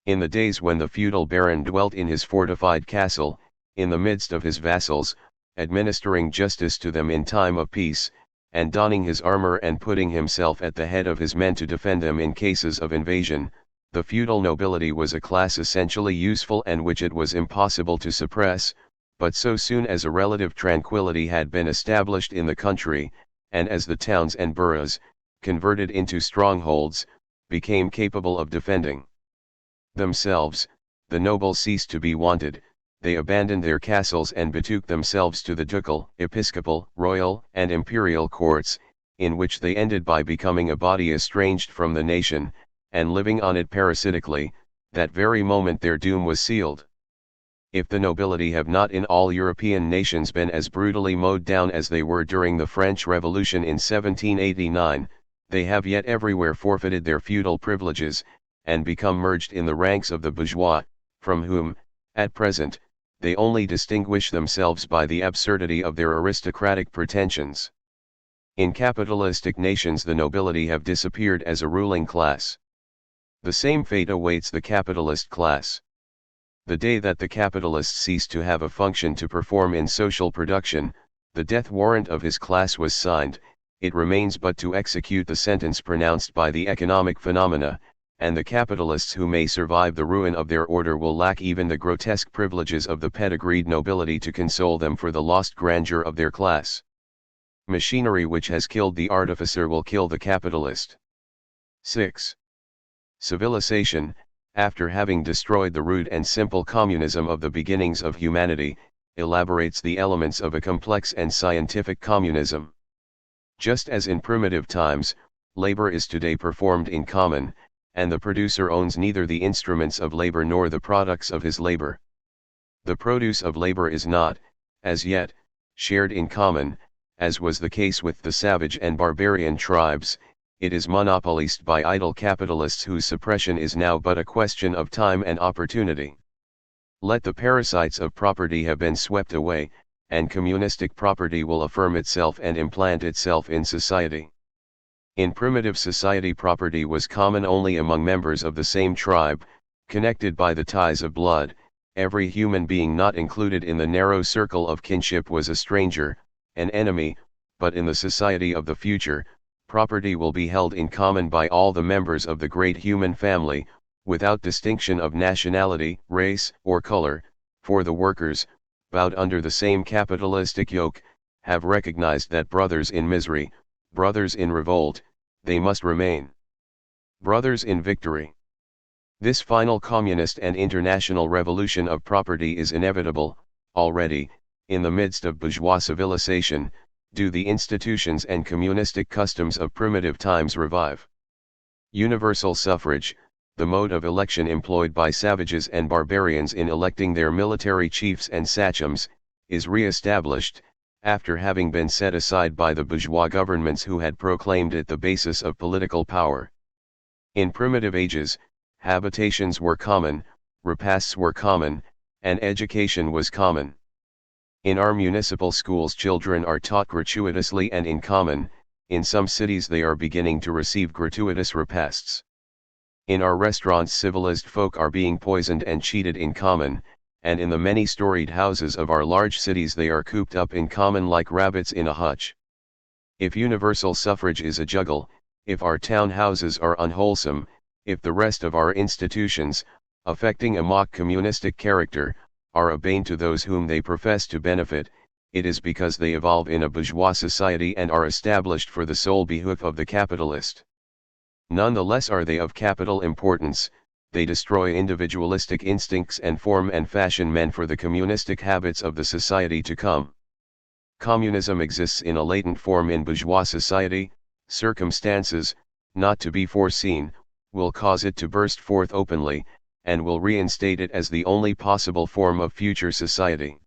In the days when the feudal baron dwelt in his fortified castle, in the midst of his vassals, administering justice to them in time of peace, and donning his armor and putting himself at the head of his men to defend them in cases of invasion, the feudal nobility was a class essentially useful and which it was impossible to suppress, but so soon as a relative tranquility had been established in the country, and as the towns and boroughs, converted into strongholds, became capable of defending themselves, the nobles ceased to be wanted. They abandoned their castles and betook themselves to the ducal, episcopal, royal, and imperial courts, in which they ended by becoming a body estranged from the nation, and living on it parasitically. That very moment their doom was sealed. If the nobility have not in all European nations been as brutally mowed down as they were during the French Revolution in 1789, they have yet everywhere forfeited their feudal privileges, and become merged in the ranks of the bourgeois, from whom, at present, they only distinguish themselves by the absurdity of their aristocratic pretensions. In capitalistic nations the nobility have disappeared as a ruling class. The same fate awaits the capitalist class. The day that the capitalist ceased to have a function to perform in social production, the death warrant of his class was signed. It remains but to execute the sentence pronounced by the economic phenomena, and the capitalists who may survive the ruin of their order will lack even the grotesque privileges of the pedigreed nobility to console them for the lost grandeur of their class. Machinery which has killed the artificer will kill the capitalist. 6. Civilization, after having destroyed the rude and simple communism of the beginnings of humanity, elaborates the elements of a complex and scientific communism. Just as in primitive times, labor is today performed in common, and the producer owns neither the instruments of labor nor the products of his labor. The produce of labor is not, as yet, shared in common, as was the case with the savage and barbarian tribes. It is monopolized by idle capitalists whose suppression is now but a question of time and opportunity. Let the parasites of property have been swept away, and communistic property will affirm itself and implant itself in society. In primitive society property was common only among members of the same tribe, connected by the ties of blood. Every human being not included in the narrow circle of kinship was a stranger, an enemy, but in the society of the future, property will be held in common by all the members of the great human family, without distinction of nationality, race, or color, for the workers, bowed under the same capitalistic yoke, have recognized that brothers in misery, brothers in revolt, they must remain brothers in victory. This final communist and international revolution of property is inevitable. Already, in the midst of bourgeois civilization, do the institutions and communistic customs of primitive times revive. Universal suffrage, the mode of election employed by savages and barbarians in electing their military chiefs and sachems, is re-established, after having been set aside by the bourgeois governments who had proclaimed it the basis of political power. In primitive ages, habitations were common, repasts were common, and education was common. In our municipal schools children are taught gratuitously and in common. In some cities they are beginning to receive gratuitous repasts. In our restaurants civilized folk are being poisoned and cheated in common, and in the many-storied houses of our large cities they are cooped up in common like rabbits in a hutch. If universal suffrage is a juggle, if our town houses are unwholesome, if the rest of our institutions, affecting a mock communistic character, are a bane to those whom they profess to benefit, it is because they evolve in a bourgeois society and are established for the sole behoof of the capitalist. None the less are they of capital importance. They destroy individualistic instincts and form and fashion men for the communistic habits of the society to come. Communism exists in a latent form in bourgeois society. Circumstances, not to be foreseen, will cause it to burst forth openly, and will reinstate it as the only possible form of future society.